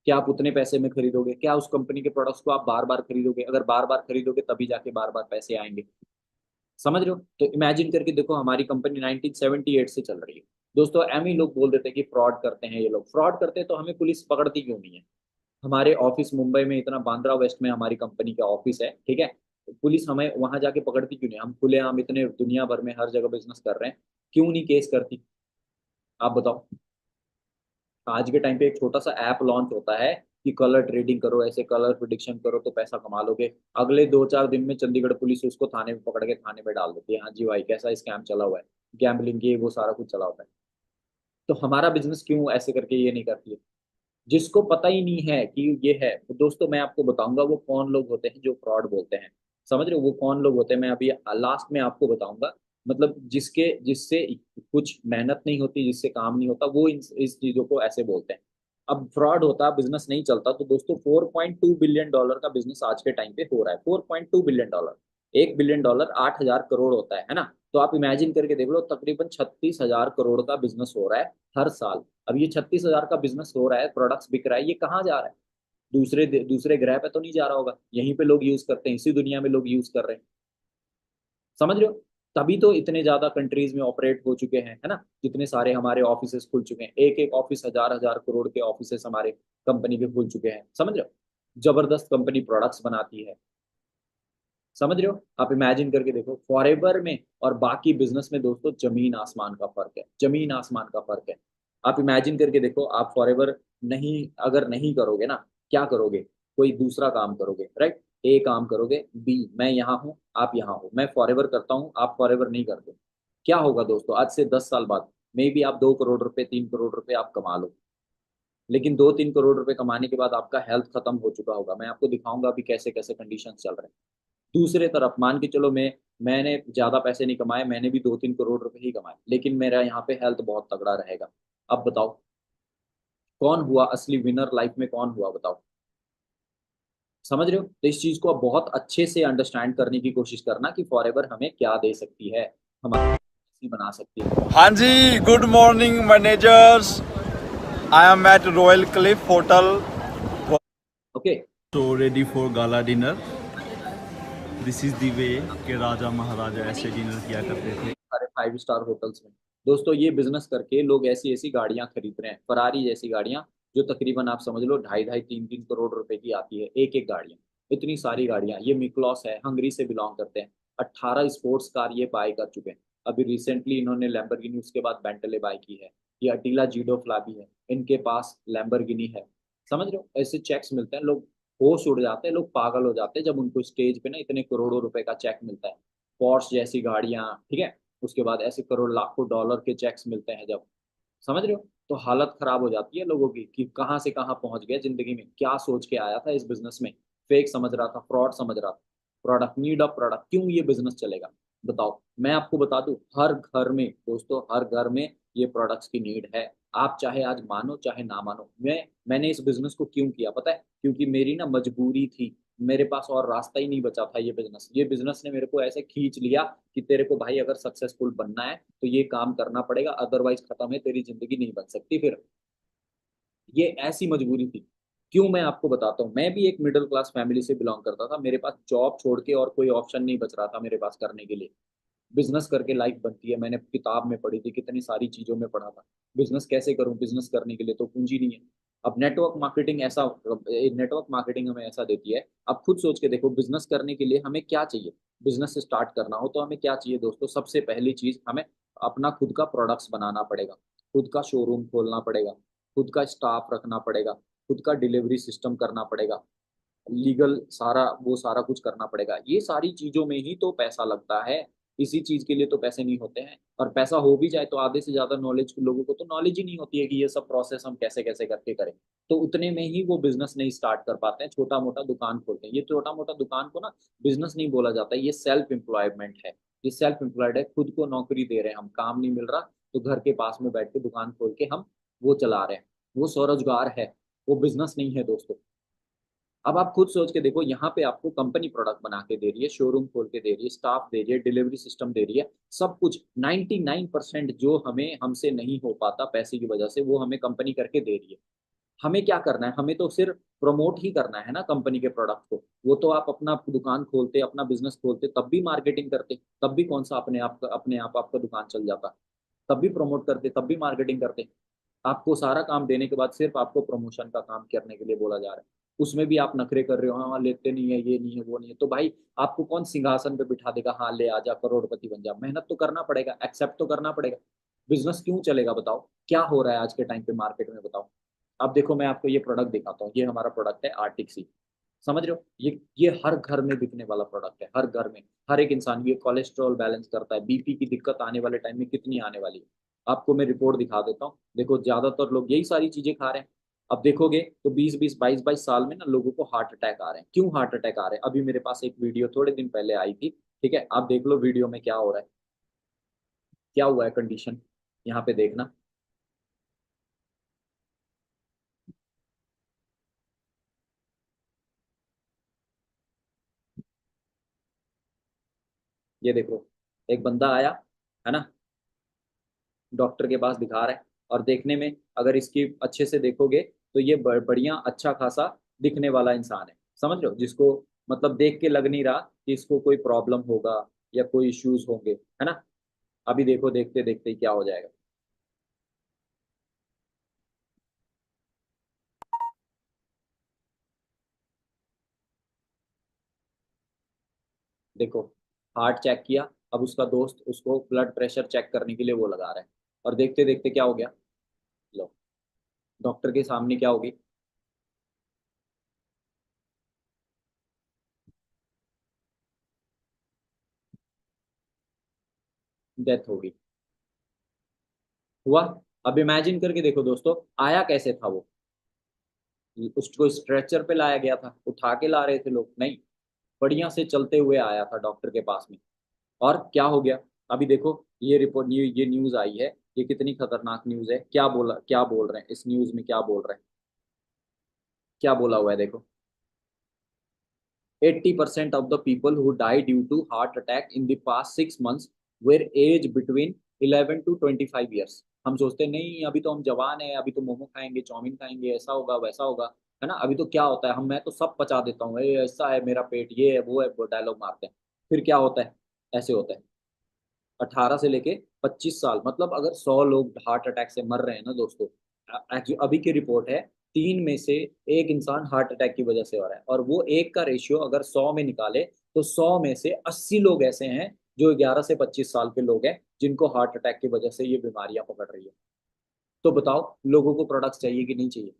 क्या आप उतने पैसे में खरीदोगे, क्या उस कंपनी के प्रोडक्ट्स को आप बार बार खरीदोगे, अगर बार बार खरीदोगे तभी जाके बार बार पैसे आएंगे। समझ रहे हो। तो इमेजिन करके देखो, हमारी कंपनी 1978 से चल रही है दोस्तों। एम ही लोग बोल देते हैं कि फ्रॉड करते हैं, ये लोग फ्रॉड करते हैं, तो हमें पुलिस पकड़ती क्यों नहीं है। हमारे ऑफिस मुंबई में, इतना बांद्रा वेस्ट में हमारी कंपनी का ऑफिस है, ठीक है, तो पुलिस हमें वहां जाके पकड़ती क्यों नहीं। हम खुलेआम इतने दुनिया भर में हर जगह बिजनेस कर रहे हैं, क्यों नहीं केस करती, आप बताओ। आज के टाइम पे एक छोटा सा ऐप लॉन्च होता है कि कलर ट्रेडिंग करो, ऐसे कलर प्रिडिक्शन करो तो पैसा कमा लोगे, अगले 2-4 दिन में चंडीगढ़ पुलिस उसको थाने में पकड़ के थाने में डाल देती है, हाँ जी भाई कैसा स्कैम चला हुआ है, गैम्बलिंग ये वो सारा कुछ चला होता है। तो हमारा बिजनेस क्यों ऐसे करके ये नहीं करती है। जिसको पता ही नहीं है कि ये है, तो दोस्तों मैं आपको बताऊंगा वो कौन लोग होते हैं जो फ्रॉड बोलते हैं। समझ रहे हो, वो कौन लोग होते हैं, मैं अभी लास्ट में आपको बताऊंगा। मतलब जिससे कुछ मेहनत नहीं होती, जिससे काम नहीं होता, वो इस चीजों को ऐसे बोलते हैं। अब फ्रॉड होता, बिजनेस नहीं चलता, तो दोस्तों $4.2 बिलियन का बिजनेस आज के टाइम पे हो रहा है। $4.2 बिलियन, $1 बिलियन 8,000 करोड़ होता है ना। तो आप इमेजिन करके देख लो, तकरीबन 36,000 करोड़ का बिजनेस हो रहा है हर साल। अब ये 36,000 का बिजनेस हो रहा है, प्रोडक्ट्स बिक रहा है, ये कहाँ जा रहा है। दूसरे ग्रह पे तो नहीं जा रहा होगा, यहीं पे लोग यूज करते हैं, इसी दुनिया में लोग यूज कर रहे हैं। समझ रहे हो। तभी तो इतने ज्यादा कंट्रीज में ऑपरेट हो चुके हैं, है ना, जितने सारे हमारे ऑफिसेस खुल चुके हैं, एक एक ऑफिस हजार हजार करोड़ के ऑफिसेस हमारे कंपनी के खुल चुके हैं। समझ रहे हो, जबरदस्त कंपनी प्रोडक्ट्स बनाती है। समझ रहे हो, आप इमेजिन करके देखो, फॉरएवर में और बाकी बिजनेस में दोस्तों जमीन आसमान का फर्क है, जमीन आसमान का फर्क है। आप इमेजिन करके देखो, आप फॉरएवर नहीं, अगर नहीं करोगे ना, क्या करोगे, कोई दूसरा काम करोगे, राइट। ए काम करोगे, बी, मैं यहाँ हूँ आप यहाँ हो, मैं फॉरएवर करता हूँ आप फॉरएवर नहीं करते, क्या होगा दोस्तों, आज से 10 साल बाद मे बी आप 2 करोड़ रुपए 3 करोड़ रुपए आप कमा लो। लेकिन 2-3 करोड़ रुपए कमाने के बाद आपका हेल्थ खत्म हो चुका होगा। मैं आपको दिखाऊंगा अभी कैसे कैसे कंडीशन चल रहे हैं। दूसरे तरफ मान के चलो, मैंने ज्यादा पैसे नहीं कमाए, मैंने भी 2-3 करोड़ रुपए ही कमाए, लेकिन मेरा यहाँ पे हेल्थ बहुत तगड़ा रहेगा। अब बताओ कौन हुआ असली विनर लाइफ में, कौन हुआ बताओ। समझ रहे हो, तो इस चीज को आप बहुत अच्छे से अंडरस्टैंड करने की कोशिश करना कि फॉरएवर हमें क्या दे सकती है, हमारी कैसी बना सकती है। हाँ जी, good morning managers. I am at Royal Cliff hotel, okay. so ready for gala dinner. This is the way कि राजा महाराजा ऐसे डिनर किया करते थे। सारे 5 स्टार होटल्स में दोस्तों ये बिजनेस करके लोग ऐसी ऐसी गाड़ियां खरीद रहे हैं, फरारी जैसी गाड़ियां, जो तकरीबन आप समझ लो 2.5-3 करोड़ रुपए की आती है एक एक गाड़ियां। इतनी सारी गाड़ियां, ये मिक्लॉस है, हंगरी से बिलोंग करते हैं। 18 स्पोर्ट्स कार ये बाय कर चुके हैं। अभी रिसेंटली इन्होंने लैम्बोर्गिनी, उसके बाद बेंटले बाय की है। ये अटीला जीडो फ्लाबी है, इनके पास लैम्बोर्गिनी है। समझ रहे हो, ऐसे चेक्स मिलते हैं, लोग होश उड़ जाते हैं, लोग पागल हो जाते हैं जब उनको स्टेज पे ना इतने करोड़ों रुपए का चेक मिलता है। पॉर्श जैसी गाड़ियां, ठीक है, उसके बाद ऐसे करोड़ लाखों डॉलर के चेक्स मिलते हैं जब, समझ रहे हो, तो हालत खराब हो जाती है लोगों की कि कहाँ से कहाँ पहुंच गया जिंदगी में, क्या सोच के आया था इस बिजनेस में, फेक समझ रहा था, फ्रॉड समझ रहा था। प्रोडक्ट, नीड ऑफ प्रोडक्ट, क्यों ये बिजनेस चलेगा बताओ। मैं आपको बता दूं, हर घर में दोस्तों, हर घर में ये प्रोडक्ट्स की नीड है। आप चाहे आज मानो चाहे ना मानो, मैंने इस बिजनेस को क्यों किया पता है, क्योंकि मेरी ना मजबूरी थी, मेरे पास और रास्ता ही नहीं बचा था। ये बिजनेस ने मेरे को ऐसे खींच लिया कि तेरे को भाई अगर सक्सेसफुल बनना है तो ये काम करना पड़ेगा, अदरवाइज खत्म है, तेरी जिंदगी नहीं बन सकती फिर। ये ऐसी मजबूरी थी। क्यों, मैं आपको बताता हूँ। मैं भी एक मिडिल क्लास फैमिली से बिलोंग करता था, मेरे पास जॉब छोड़ के और कोई ऑप्शन नहीं बच रहा था मेरे पास करने के लिए। बिजनेस करके लाइफ बनती है, मैंने किताब में पढ़ी थी, कितनी सारी चीजों में पढ़ा था। बिजनेस कैसे करूं, बिजनेस करने के लिए तो पूंजी नहीं है। अब नेटवर्क मार्केटिंग हमें ऐसा देती है। अब खुद सोच के देखो, बिजनेस करने के लिए हमें क्या चाहिए। बिजनेस स्टार्ट करना हो तो हमें क्या चाहिए दोस्तों, सबसे पहली चीज हमें अपना खुद का प्रोडक्ट्स बनाना पड़ेगा, खुद का शोरूम खोलना पड़ेगा, खुद का स्टाफ रखना पड़ेगा, खुद का डिलीवरी सिस्टम करना पड़ेगा, लीगल सारा वो सारा कुछ करना पड़ेगा। ये सारी चीजों में ही तो पैसा लगता है। इसी चीज के लिए तो पैसे नहीं होते हैं। और पैसा हो भी जाए तो आधे से ज्यादा नॉलेज लोगों को तो नॉलेज ही नहीं होती है कि ये सब प्रोसेस हम कैसे कैसे करके करें। तो उतने में ही वो बिजनेस नहीं स्टार्ट कर पाते हैं, छोटा मोटा दुकान खोलते हैं। ये छोटा मोटा दुकान को ना बिजनेस नहीं बोला जाता, ये सेल्फ एम्प्लॉयमेंट है। ये सेल्फ एम्प्लॉयड है, खुद को नौकरी दे रहे हैं हम, काम नहीं मिल रहा तो घर के पास में बैठ के दुकान खोल के हम वो चला रहे हैं। वो स्वरोजगार है, वो बिजनेस नहीं है दोस्तों। अब आप खुद सोच के देखो, यहाँ पे आपको कंपनी प्रोडक्ट बना के दे रही है, शोरूम खोल के दे रही है, स्टाफ दे रही है, डिलीवरी सिस्टम दे रही है, सब कुछ 99% जो हमें हमसे नहीं हो पाता पैसे की वजह से वो हमें कंपनी करके दे रही है। हमें क्या करना है, हमें तो सिर्फ प्रमोट ही करना है ना कंपनी के प्रोडक्ट को। वो तो आप अपना दुकान खोलते, अपना बिजनेस खोलते तब भी मार्केटिंग करते, तब भी कौन सा अपने आप आपका दुकान चल जाता, तब भी प्रमोट करते, तब भी मार्केटिंग करते। आपको सारा काम देने के बाद सिर्फ आपको प्रमोशन का काम करने के लिए बोला जा रहा है, उसमें भी आप नखरे कर रहे हो, हाँ लेते नहीं है, ये नहीं है, वो नहीं है। तो भाई आपको कौन सिंहासन पे बिठा देगा, हाँ ले आजा करोड़पति बन जा। मेहनत तो करना पड़ेगा, एक्सेप्ट तो करना पड़ेगा। बिजनेस क्यों चलेगा बताओ, क्या हो रहा है आज के टाइम पे मार्केट में बताओ। अब देखो मैं आपको ये प्रोडक्ट दिखाता हूँ, ये हमारा प्रोडक्ट है आर्टिक सी। समझ रहे हो, ये हर घर में बिकने वाला प्रोडक्ट है, हर घर में। हर एक इंसान, ये कोलेस्ट्रॉल बैलेंस करता है, बीपी की दिक्कत आने वाले टाइम में कितनी आने वाली है। आपको मैं रिपोर्ट दिखा देता हूँ, देखो ज्यादातर लोग यही सारी चीजें खा रहे हैं। अब देखोगे तो 20-20 22-22 साल में ना लोगों को हार्ट अटैक आ रहे हैं। क्यों हार्ट अटैक आ रहे हैं, अभी मेरे पास एक वीडियो थोड़े दिन पहले आई थी, ठीक है, आप देख लो वीडियो में क्या हो रहा है, क्या हुआ है कंडीशन, यहाँ पे देखना। ये देखो, एक बंदा आया, है ना, डॉक्टर के पास दिखा रहा है, और देखने में अगर इसकी अच्छे से देखोगे तो ये बढ़िया अच्छा खासा दिखने वाला इंसान है। समझ रहे हो, जिसको मतलब देख के लग नहीं रहा कि इसको कोई प्रॉब्लम होगा या कोई इश्यूज होंगे, है ना। अभी देखो देखते देखते ही क्या हो जाएगा। देखो, हार्ट चेक किया, अब उसका दोस्त उसको ब्लड प्रेशर चेक करने के लिए वो लगा रहा है, और देखते देखते क्या हो गया, लो, डॉक्टर के सामने क्या होगी, डेथ होगी। हुआ। अब इमेजिन करके देखो दोस्तों, आया कैसे था वो, उसको स्ट्रेचर पे लाया गया था, उठा के ला रहे थे लोग, नहीं, बढ़िया से चलते हुए आया था डॉक्टर के पास में। और क्या हो गया, अभी देखो, ये रिपोर्ट ये न्यूज आई है, ये कितनी खतरनाक न्यूज है, क्या बोल रहे हैं इस न्यूज में, क्या बोल रहे हैं, क्या बोला हुआ है देखो। 80% of the people who died due to heart attack in the past 6 months were age between 11 to 25 years। हम सोचते हैं, नहीं अभी तो हम जवान हैं, अभी तो मोमो खाएंगे, चाउमीन खाएंगे, ऐसा होगा वैसा होगा, है ना, अभी तो क्या होता है, हम मैं तो सब पचा देता हूँ, ये ऐसा है मेरा पेट, ये है वो है, वो डायलॉग मारते हैं। फिर क्या होता है, ऐसे होता है। 18 से लेके 25 साल, मतलब अगर 100 लोग हार्ट अटैक से मर रहे हैं ना दोस्तों, अभी की रिपोर्ट है, 3 में से एक इंसान हार्ट अटैक की वजह से हो रहा है। और वो एक का रेशियो अगर 100 में निकाले तो 100 में से 80 लोग ऐसे हैं जो 11 से 25 साल के लोग हैं जिनको हार्ट अटैक की वजह से ये बीमारियां पकड़ रही है। तो बताओ लोगों को प्रोडक्ट्स चाहिए कि नहीं चाहिए।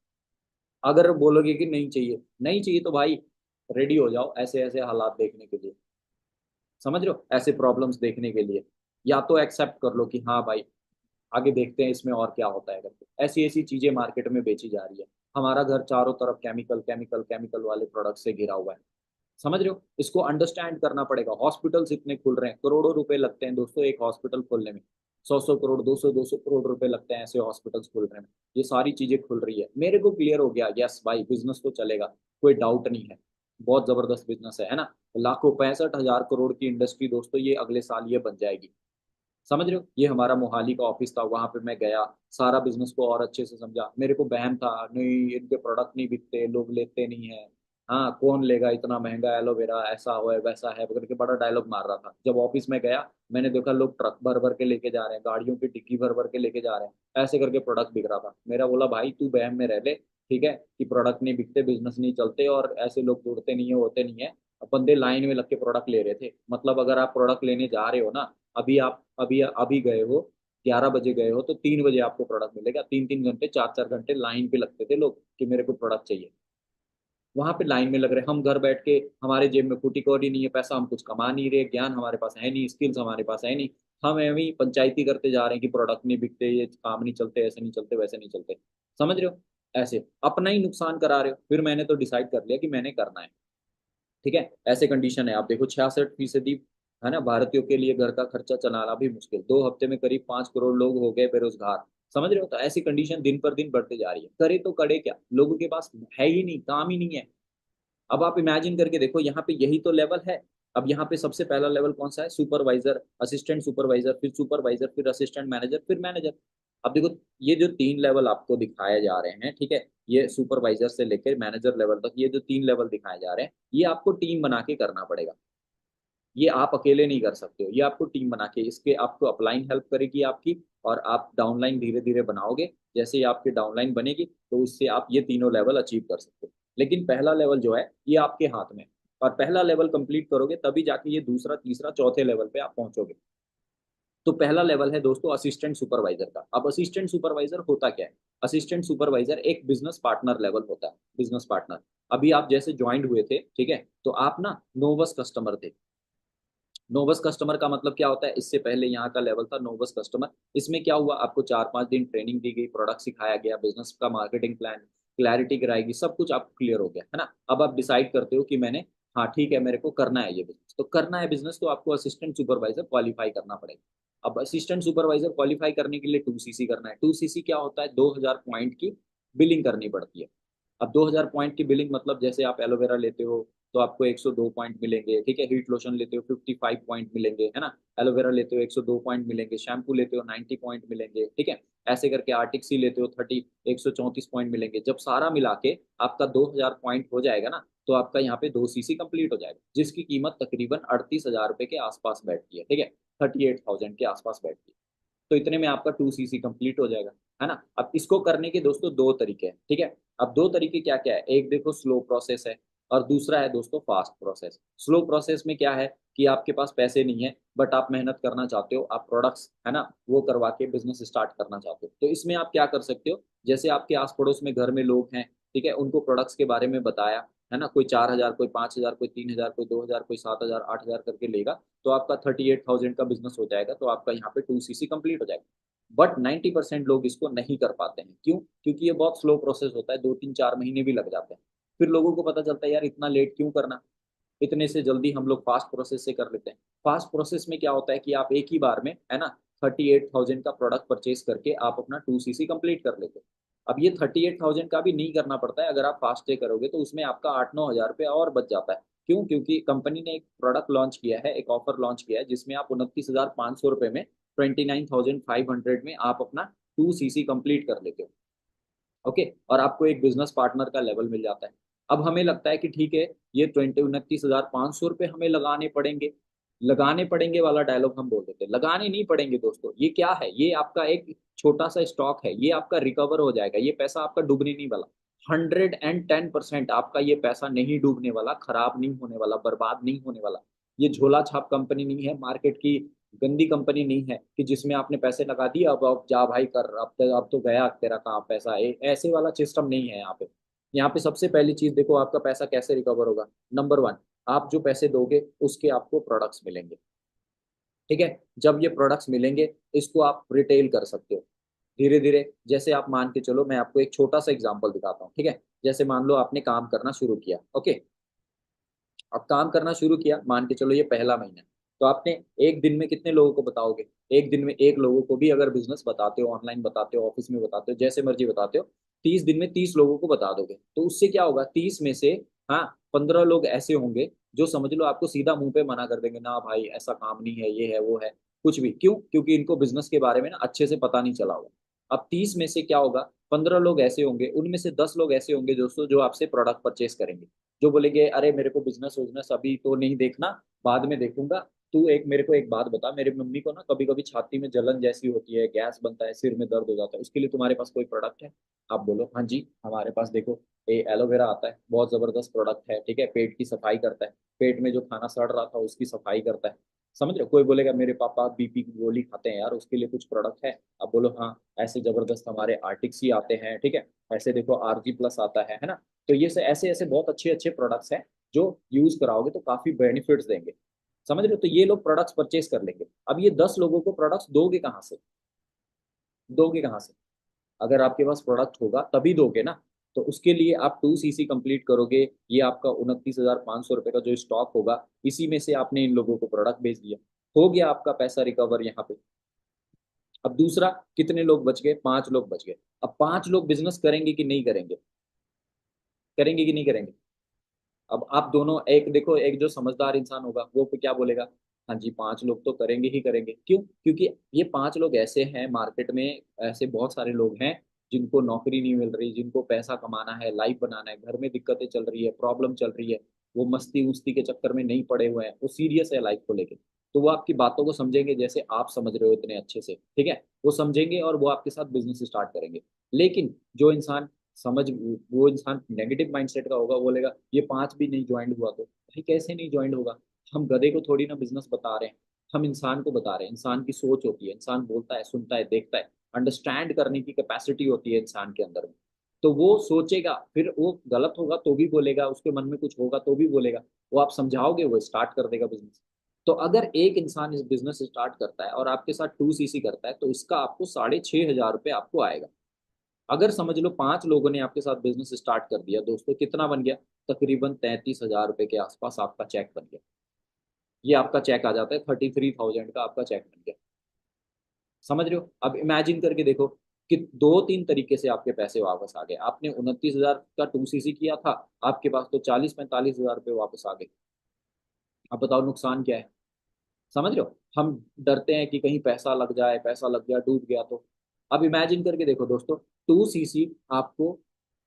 अगर बोलोगे कि नहीं चाहिए, नहीं चाहिए तो भाई रेडी हो जाओ ऐसे ऐसे हालात देखने के लिए। समझ रहे हो, ऐसे प्रॉब्लम्स देखने के लिए। या तो एक्सेप्ट कर लो कि हाँ भाई आगे देखते हैं इसमें और क्या होता है करके। ऐसी ऐसी चीजें मार्केट में बेची जा रही है। हमारा घर चारों तरफ केमिकल केमिकल केमिकल वाले प्रोडक्ट से घिरा हुआ है। समझ रहे हो, इसको अंडरस्टैंड करना पड़ेगा। हॉस्पिटल्स इतने खुल रहे हैं, करोड़ों रुपए लगते हैं दोस्तों एक हॉस्पिटल खोलने में। 100-100 करोड़, 200-200 करोड़ रुपए लगते हैं ऐसे हॉस्पिटल्स खुलने में। ये सारी चीजें खुल रही है, मेरे को क्लियर हो गया, यस भाई बिजनेस तो चलेगा, कोई डाउट नहीं है। बहुत जबरदस्त बिजनेस है ना। लाखों 65,000 करोड़ की इंडस्ट्री दोस्तों ये अगले साल ये बन जाएगी। समझ रहे हो, ये हमारा मोहाली का ऑफिस था, वहां पे मैं गया, सारा बिजनेस को और अच्छे से समझा। मेरे को बहम था, नहीं इनके प्रोडक्ट नहीं बिकते, लोग लेते नहीं है, हाँ कौन लेगा इतना महंगा एलोवेरा, ऐसा है वैसा है करके बड़ा डायलॉग मार रहा था। जब ऑफिस में गया मैंने देखा लोग ट्रक भर भर के लेके जा रहे हैं, गाड़ियों की डिक्की भर भर के लेके जा रहे हैं, ऐसे करके प्रोडक्ट बिक रहा था। मेरा बोला भाई तू वहम में रह ले, ठीक है, कि प्रोडक्ट नहीं बिकते, बिजनेस नहीं चलते और ऐसे लोग जुड़ते नहीं है, होते नहीं है। अब बंदे लाइन में लग के प्रोडक्ट ले रहे थे। मतलब अगर आप प्रोडक्ट लेने जा रहे हो ना, अभी आप अभी अभी गए हो, 11 बजे गए हो तो 3 बजे आपको प्रोडक्ट मिलेगा। 3 3 घंटे 4 4 घंटे लाइन पे लगते थे लोग कि मेरे को प्रोडक्ट चाहिए। वहां पे लाइन में लग रहे, हम घर बैठ के हमारे जेब में फूटी कौड़ी नहीं है, पैसा हम कुछ कमा नहीं रहे, ज्ञान हमारे पास है नहीं, स्किल्स हमारे पास है नहीं, हम एवं ही पंचायती करते जा रहे हैं कि प्रोडक्ट नहीं बिकते, ये काम नहीं चलते, ऐसे नहीं चलते, वैसे नहीं चलते। समझ रहे हो? ऐसे अपना ही नुकसान करा रहे हो। फिर मैंने तो डिसाइड कर लिया कि मैंने करना है। ठीक है, ऐसे कंडीशन है। आप देखो 66% है ना भारतीयों के लिए घर का खर्चा चलाना भी मुश्किल, 2 हफ्ते में करीब 5 करोड़ लोग हो गए बेरोजगार। समझ रहे हो? तो ऐसी कंडीशन दिन पर दिन बढ़ते जा रही है। करे तो करे क्या, लोगों के पास है ही नहीं, काम ही नहीं है। अब आप इमेजिन करके देखो, यहाँ पे यही तो लेवल है। अब यहाँ पे सबसे पहला लेवल कौन सा है? सुपरवाइजर, असिस्टेंट सुपरवाइजर, फिर सुपरवाइजर, फिर असिस्टेंट मैनेजर, फिर मैनेजर। अब देखो ये जो 3 लेवल आपको दिखाए जा रहे हैं, ठीक है, ये सुपरवाइजर से लेकर मैनेजर लेवल तक ये जो 3 लेवल दिखाए जा रहे हैं, ये आपको टीम बना के करना पड़ेगा। ये आप अकेले नहीं कर सकते हो, ये आपको टीम बना के, इसके आपको अपलाइन हेल्प करेगी आपकी, और आप डाउनलाइन धीरे धीरे बनाओगे। जैसे ही आपकी डाउनलाइन बनेगी तो उससे आप ये तीनों लेवल अचीव कर सकते हो। लेकिन पहला लेवल जो है ये आपके हाथ में है। और पहला लेवल कंप्लीट करोगे तभी जाके ये दूसरा तीसरा चौथे लेवल पे आप पहुंचोगे। तो पहला लेवल है दोस्तों असिस्टेंट सुपरवाइजर का। अब असिस्टेंट सुपरवाइजर होता क्या है? असिस्टेंट सुपरवाइजर एक बिजनेस पार्टनर लेवल होता है। बिजनेस पार्टनर, अभी आप जैसे ज्वाइंट हुए थे, ठीक है, तो आप ना नोवस कस्टमर थे। नोवस कस्टमर का मतलब क्या होता है? इससे पहले यहाँ का लेवल था नोवस कस्टमर। इसमें क्या हुआ, आपको 4 5 दिन ट्रेनिंग दी गई, प्रोडक्ट सिखाया गया, बिजनेस का मार्केटिंग प्लान, क्लैरिटी कराएगी, सब कुछ आपको क्लियर हो गया है ना। अब आप डिसाइड करते हो कि मैंने, हाँ ठीक है मेरे को करना है ये बिजनेस, तो करना है बिजनेस, तो आपको असिस्टेंट सुपरवाइजर क्वालिफाई करना पड़ेगा। अब असिस्टेंट सुपरवाइजर क्वालिफाई करने के लिए 2CC करना है। 2CC क्या होता है? 2000 पॉइंट की बिलिंग करनी पड़ती है। अब 2000 पॉइंट की बिलिंग मतलब जैसे आप एलोवेरा लेते हो तो आपको 102 पॉइंट मिलेंगे, ठीक है, हीट लोशन लेते हो 55 पॉइंट मिलेंगे, है ना, एलोवेरा लेते हो 102 पॉइंट मिलेंगे, शैम्पू लेते हो 90 पॉइंट मिलेंगे, ठीक है, ऐसे करके आर्टिक सी लेते हो 134 पॉइंट मिलेंगे। जब सारा मिला के आपका 2000 पॉइंट हो जाएगा ना, तो आपका यहाँ पे 2CC कंप्लीट हो जाएगा, जिसकी कीमत तकरीबन 38,000 रुपए के आसपास बैठती है, ठीक है, 38,000 के आसपास बैठती है। तो इतने में आपका 2CC कंप्लीट हो जाएगा, है ना। अब इसको करने के दोस्तों दो तरीके हैं, ठीक है। अब दो तरीके क्या क्या है? एक देखो स्लो प्रोसेस है, और दूसरा है दोस्तों फास्ट प्रोसेस। स्लो प्रोसेस में क्या है कि आपके पास पैसे नहीं है बट आप मेहनत करना चाहते हो, आप प्रोडक्ट्स है ना वो करवा के बिजनेस स्टार्ट करना चाहते हो, तो इसमें आप क्या कर सकते हो? जैसे आपके आस पड़ोस में घर में लोग हैं, ठीक है, उनको प्रोडक्ट्स के बारे में बताया, है ना, कोई 4,000, कोई 5,000, कोई 3,000, कोई 2,000, कोई 7,000, 8,000 करके लेगा, तो आपका 38,000 का बिजनेस हो जाएगा, तो आपका यहाँ पे 2CC कंप्लीट हो जाएगा। बट 90% लोग इसको नहीं कर पाते हैं। क्यों? क्योंकि ये बहुत स्लो प्रोसेस होता है, 2 3 4 महीने भी लग जाते हैं। फिर लोगों को पता चलता है यार इतना लेट क्यों करना, इतने से जल्दी हम लोग फास्ट प्रोसेस से कर लेते हैं। फास्ट प्रोसेस में क्या होता है कि आप एक ही बार में, है ना, 38,000 का प्रोडक्ट परचेज करके आप अपना 2CC कंप्लीट कर लेते हो। अब ये 38,000 का भी नहीं करना पड़ता है, अगर आप फास्ट से करोगे तो उसमें आपका 8 9 हज़ार रुपये और बच जाता है। क्यों? क्योंकि कंपनी ने एक प्रोडक्ट लॉन्च किया है, एक ऑफर लॉन्च किया है, जिसमें आप 29,500 रुपये में, 29,500 में आप अपना 2CC कंप्लीट कर लेते हो। ओके, और आपको एक बिजनेस पार्टनर का लेवल मिल जाता है। अब हमें लगता है कि ठीक है, ये 29,500 रुपये हमें लगाने पड़ेंगे। लगाने पड़ेंगे वाला डायलॉग हम बोल देते हैं, लगाने नहीं पड़ेंगे दोस्तों। ये क्या है? ये आपका एक छोटा सा स्टॉक है, ये आपका रिकवर हो जाएगा, ये पैसा आपका डूबने नहीं वाला। 110% आपका ये पैसा नहीं डूबने वाला, खराब नहीं होने वाला, बर्बाद नहीं होने वाला। ये झोला छाप कंपनी नहीं है, मार्केट की गंदी कंपनी नहीं है कि जिसमें आपने पैसे लगा दिए, अब जा भाई कर, अब तो गया तेरा कहाँ पैसा, ऐसे वाला सिस्टम नहीं है यहाँ पे। यहाँ पे सबसे पहली चीज देखो, आपका पैसा कैसे रिकवर होगा। नंबर 1, आप जो पैसे दोगे उसके आपको प्रोडक्ट्स मिलेंगे, ठीक है। जब ये प्रोडक्ट्स मिलेंगे, इसको आप रिटेल कर सकते हो धीरे धीरे। जैसे आप मान के चलो, मैं आपको एक छोटा सा एग्जांपल दिखाता हूँ, ठीक है। जैसे मान लो आपने काम करना शुरू किया, ओके, अब काम करना शुरू किया, मान के चलो ये पहला महीना है, तो आपने एक दिन में कितने लोगों को बताओगे? एक दिन में एक लोगों को भी अगर बिजनेस बताते हो, ऑनलाइन बताते हो, ऑफिस में बताते हो, जैसे मर्जी बताते हो, 30 दिन में 30 लोगों को बता दोगे, तो उससे क्या होगा? 30 में से, हाँ, 15 लोग ऐसे होंगे जो समझ लो आपको सीधा मुंह पे मना कर देंगे, ना भाई ऐसा काम नहीं है, ये है वो है, कुछ भी। क्यों? क्योंकि इनको बिजनेस के बारे में ना अच्छे से पता नहीं चला होगा। अब 30 में से क्या होगा? 15 लोग ऐसे होंगे, उनमें से 10 लोग ऐसे होंगे दोस्तों जो आपसे प्रोडक्ट परचेस करेंगे, जो बोलेंगे अरे मेरे को बिजनेस बिजनेस अभी तो नहीं देखना, बाद में देखूंगा। तू एक मेरे को एक बात बता, मेरी मम्मी को ना कभी कभी छाती में जलन जैसी होती है, गैस बनता है, सिर में दर्द हो जाता है, उसके लिए तुम्हारे पास कोई प्रोडक्ट है? आप बोलो हाँ जी हमारे पास देखो ये एलोवेरा आता है, बहुत जबरदस्त प्रोडक्ट है, ठीक है, पेट की सफाई करता है, पेट में जो खाना सड़ रहा था उसकी सफाई करता है। समझ रहे हो? कोई बोलेगा मेरे पापा बीपी की गोली खाते हैं यार, उसके लिए कुछ प्रोडक्ट है? आप बोलो हाँ। ऐसे जबरदस्त हमारे आर्टिक्स ही आते हैं, ठीक है, ऐसे देखो आरजी प्लस आता है ना। तो ये से ऐसे ऐसे बहुत अच्छे अच्छे प्रोडक्ट्स हैं जो यूज कराओगे तो काफी बेनिफिट्स देंगे। समझ रहे हो? तो ये लोग प्रोडक्ट्स परचेज कर लेंगे। अब ये 10 लोगों को प्रोडक्ट्स दोगे कहाँ से? दोगे कहाँ से? अगर आपके पास प्रोडक्ट होगा तभी दोगे ना। तो उसके लिए आप 2 सीसी कंप्लीट करोगे, ये आपका 29,500 रुपये का जो स्टॉक होगा, इसी में से आपने इन लोगों को प्रोडक्ट बेच दिया, हो गया आपका पैसा रिकवर यहाँ पे। अब दूसरा, कितने लोग बच गए? 5 लोग बच गए। अब 5 लोग बिजनेस करेंगे कि नहीं करेंगे? करेंगे कि नहीं करेंगे? अब आप दोनों, एक देखो, एक जो समझदार इंसान होगा वो क्या बोलेगा, हाँ जी 5 लोग तो करेंगे ही करेंगे। क्यों? क्योंकि ये 5 लोग ऐसे हैं मार्केट में, ऐसे बहुत सारे लोग हैं जिनको नौकरी नहीं मिल रही, जिनको पैसा कमाना है, लाइफ बनाना है, घर में दिक्कतें चल रही है, प्रॉब्लम चल रही है, वो मस्ती उस्ती के चक्कर में नहीं पड़े हुए हैं, वो सीरियस है लाइफ को लेके। तो वो आपकी बातों को समझेंगे जैसे आप समझ रहे हो इतने अच्छे से, ठीक है, वो समझेंगे और वो आपके साथ बिजनेस स्टार्ट करेंगे। लेकिन जो इंसान समझ, वो इंसान नेगेटिव माइंडसेट का होगा, वो बोलेगा ये 5 भी नहीं ज्वाइन हुआ तो भाई कैसे नहीं ज्वाइन होगा? हम गधे को थोड़ी ना बिजनेस बता रहे हैं, हम इंसान को बता रहे हैं। इंसान की सोच होती है, इंसान बोलता है, सुनता है, देखता है, अंडरस्टैंड करने की कैपेसिटी होती है इंसान के अंदर में। तो वो सोचेगा, फिर वो गलत होगा तो भी बोलेगा, उसके मन में कुछ होगा तो भी बोलेगा, वो आप समझाओगे वो स्टार्ट कर देगा बिजनेस। तो अगर एक इंसान इस बिजनेस स्टार्ट करता है और आपके साथ 2 सीसी करता है तो इसका आपको 6,500 रुपये आपको आएगा। अगर समझ लो 5 लोगों ने आपके साथ बिजनेस स्टार्ट कर दिया दोस्तों, कितना बन गया? तकरीबन 33,000 रुपये के आसपास आपका चेक बन गया। ये आपका चेक आ जाता है, 33,000 का आपका चेक बन गया। समझ रहे हो? अब इमेजिन करके देखो कि 2-3 तरीके से आपके पैसे वापस आ गए। आपने 29,000 का 2 सीसी किया था, आपके पास तो 40-45 हजार रुपये वापस आ गए। अब बताओ नुकसान क्या है? समझ रहे हो? हम डरते हैं कि कहीं पैसा लग जाए, पैसा लग गया, डूब गया तो। अब इमेजिन करके देखो दोस्तों, 2 सीसी आपको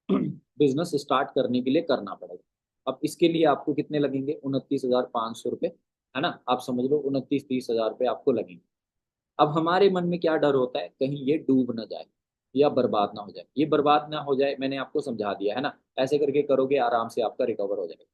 बिजनेस स्टार्ट करने के लिए करना पड़ेगा। अब इसके लिए आपको कितने लगेंगे? 29,500 रुपये, है ना? आप समझ लो 29-30 हजार रुपये आपको लगेंगे। अब हमारे मन में क्या डर होता है, कहीं ये डूब ना जाए या बर्बाद ना हो जाए। ये बर्बाद ना हो जाए, मैंने आपको समझा दिया है ना, ऐसे करके करोगे आराम से आपका रिकवर हो जाएगा।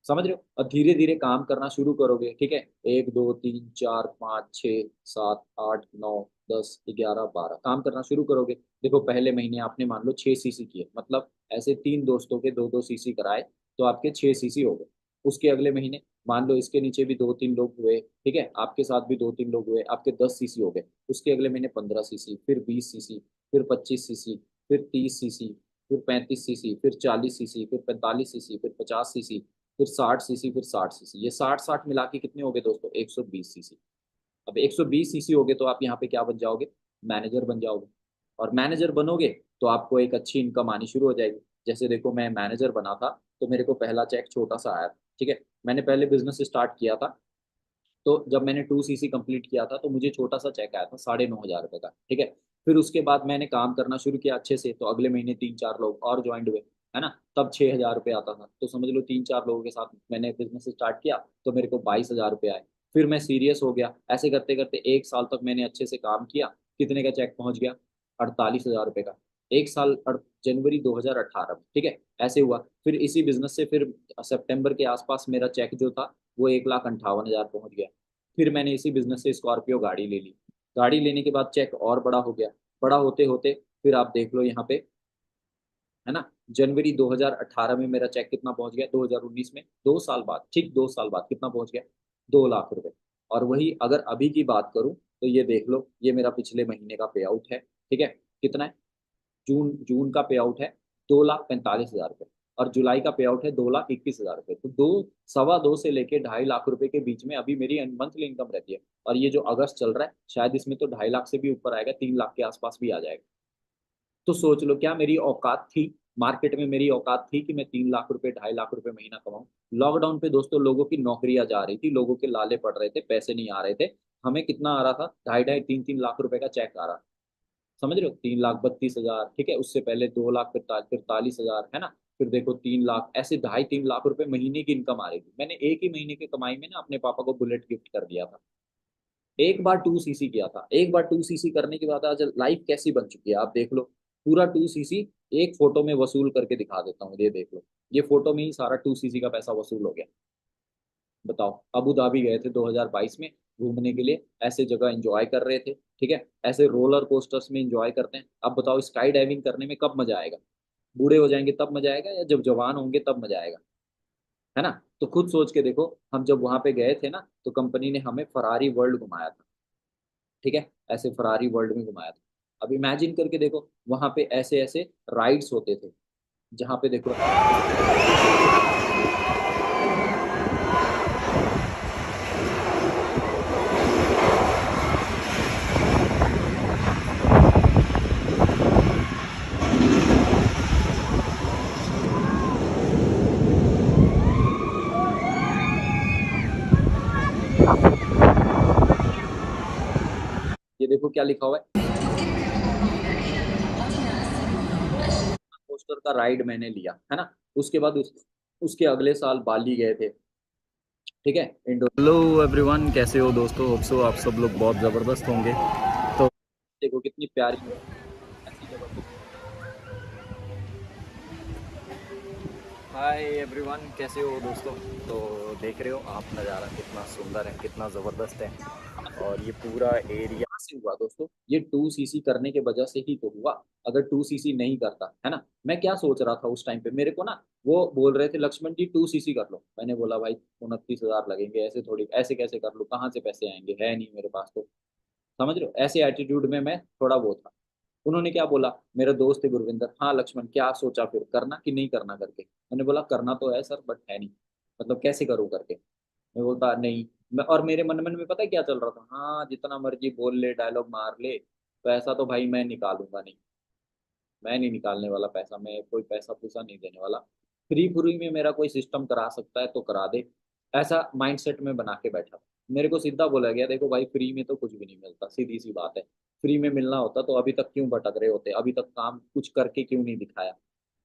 समझ रहे हो? और धीरे धीरे काम करना शुरू करोगे, ठीक है, 1 2 3 4 5 6 7 8 9 10 11 12 काम करना शुरू करोगे। देखो पहले महीने आपने मान लो 6 सीसी किए, मतलब ऐसे 3 दोस्तों के 2-2 सीसी कराए, तो आपके 6 सीसी हो गए। उसके अगले महीने मान लो इसके नीचे भी 2-3 लोग हुए, ठीक है, आपके साथ भी 2-3 लोग हुए, आपके 10 सीसी हो गए। उसके अगले महीने 15 सीसी, फिर 20 सीसी, फिर 25 सीसी, फिर 30 सीसी, फिर 35 सीसी, फिर 40 सीसी, फिर 45 सीसी, फिर 50 सीसी, फिर 60 सीसी, फिर 60 सीसी। ये 60-60 मिला के कितने हो गए दोस्तों? 120 सीसी। अब 120 सीसी हो गए तो आप यहाँ पे क्या बन जाओगे? मैनेजर बन जाओगे। और मैनेजर बनोगे तो आपको एक अच्छी इनकम आनी शुरू हो जाएगी। जैसे देखो मैं मैनेजर बना था तो मेरे को पहला चेक छोटा सा आया था, ठीक है, मैंने पहले बिजनेस स्टार्ट किया था। तो जब मैंने 2 सीसी कंप्लीट किया था तो मुझे छोटा सा चेक आया था 9,500 रुपये का, ठीक है। फिर उसके बाद मैंने काम करना शुरू किया अच्छे से, तो अगले महीने 3-4 लोग और ज्वाइन हुए, है ना, तब 6,000 रुपये आता था। तो समझ लो 3-4 लोगों के साथ मैंने बिजनेस स्टार्ट किया तो मेरे को 22,000 रुपये आए। फिर मैं सीरियस हो गया, ऐसे करते करते 1 साल तक मैंने अच्छे से काम किया। कितने का चेक पहुंच गया? 48,000 रुपये का। 1 साल, जनवरी 2018 में, ठीक है, ऐसे हुआ। फिर इसी बिजनेस से फिर सितंबर के आसपास मेरा चेक जो था वो 1,58,000 पहुंच गया। फिर मैंने इसी बिजनेस से स्कॉर्पियो गाड़ी ले ली। गाड़ी लेने के बाद चेक और बड़ा हो गया। बड़ा होते होते फिर आप देख लो यहाँ पे, है ना, जनवरी 2018 में मेरा चेक कितना पहुंच गया? 2019 में, 2 साल बाद, ठीक 2 साल बाद कितना पहुंच गया? 2 लाख रुपए। और वही अगर अभी की बात करूं तो ये देख लो, ये मेरा पिछले महीने का पे आउट है, ठीक है, कितना है? जून जून का पे आउट है 2,45,000 रुपये। और जुलाई का पे आउट है 2,21,000 रुपये। तो 2, 2.25 से लेके 2.5 लाख रुपए के बीच में अभी मेरी मंथली इनकम रहती है। और ये जो अगस्त चल रहा है शायद इसमें तो 2.5 लाख से भी ऊपर आएगा, 3 लाख के आसपास भी आ जाएगा। तो सोच लो क्या मेरी औकात थी, मार्केट में मेरी औकात थी कि मैं 3 लाख रुपए 2.5 लाख रुपए महीना कमाऊं? लॉकडाउन पे दोस्तों लोगों की नौकरियां जा रही थी, लोगों के लाले पड़ रहे थे, पैसे नहीं आ रहे थे। हमें कितना आ रहा था? 2.5-2.5 3-3 लाख रुपए का चेक आ रहा। समझ रहे हो? 3,32,000, ठीक है, उससे पहले 2,45,000, है ना। फिर देखो 3 लाख, ऐसे 2.5-3 लाख रुपए महीने की इनकम आ रही थी। मैंने एक ही महीने की कमाई में ना अपने पापा को बुलेट गिफ्ट कर दिया था। एक बार 2 सीसी किया था, एक बार 2 सीसी करने के बाद आज लाइफ कैसी बन चुकी है आप देख लो। पूरा 2 सीसी एक फोटो में वसूल करके दिखा देता हूँ, ये देख लो। ये फोटो में ही सारा 2 सीसी का पैसा वसूल हो गया। बताओ, अबू धाबी गए थे 2022 में घूमने के लिए, ऐसे जगह एंजॉय कर रहे थे, ठीक है, ऐसे रोलर कोस्टर्स में एंजॉय करते हैं। अब बताओ स्काई डाइविंग करने में कब मजा आएगा? बूढ़े हो जाएंगे तब मजा आएगा, या जब जवान होंगे तब मजा आएगा? है ना? तो खुद सोच के देखो, हम जब वहां पे गए थे ना, तो कंपनी ने हमें फरारी वर्ल्ड घुमाया था, ठीक है, ऐसे फरारी वर्ल्ड में घुमाया था। अब इमेजिन करके देखो, वहां पे ऐसे ऐसे राइड्स होते थे, जहाँ पे देखो, ये देखो क्या लिखा हुआ है, पोस्टर का राइड मैंने लिया है ना। उसके बाद उसके अगले साल बाली गए थे, ठीक है, इंडो। हेलो एवरीवन, कैसे हो दोस्तों? होप सो आप सब लोग बहुत ज़बरदस्त होंगे। तो देखो कितनी प्यारी ऐसी जगह पे। हाय एवरीवन, कैसे हो दोस्तों? तो देख रहे हो आप, नज़ारा कितना सुंदर है, कितना ज़बरदस्त है। और ये पूरा एरिया से हुआ दोस्तों, ये 2 सीसी करने के वजह से ही तो हुआ। अगर 2 सीसी नहीं करता, है ना, मैं क्या सोच रहा था उस टाइम पे, मेरे को ना वो बोल रहे थे लक्ष्मण जी 2 सीसी कर लो। मैंने बोला भाई 29,000 लगेंगे, ऐसे थोड़ी, ऐसे कैसे कर लूँ, कहाँ से पैसे आएंगे, है नहीं मेरे पास तो। समझ रहे हो, ऐसे एटीट्यूड में मैं थोड़ा वो था। उन्होंने क्या बोला, मेरा दोस्त है गुरविंदर, हाँ लक्ष्मण क्या सोचा फिर, करना कि नहीं करना करके। मैंने बोला करना तो है सर, बट है नहीं, मतलब कैसे करूँ करके। मैं बोलता नहीं, मैं, और मेरे मन मन में पता है क्या चल रहा था, हाँ जितना मर्जी बोल ले, डायलॉग मार ले, पैसा तो भाई मैं निकालूंगा नहीं, मैं नहीं निकालने वाला पैसा, मैं कोई पैसा पूसा नहीं देने वाला। फ्री फ्री में मेरा कोई सिस्टम करा सकता है तो करा दे, ऐसा माइंडसेट में बना के बैठा। मेरे को सीधा बोला गया, देखो भाई फ्री में तो कुछ भी नहीं मिलता, सीधी सी बात है। फ्री में मिलना होता तो अभी तक क्यों भटक रहे होते, अभी तक काम कुछ करके क्यों नहीं दिखाया?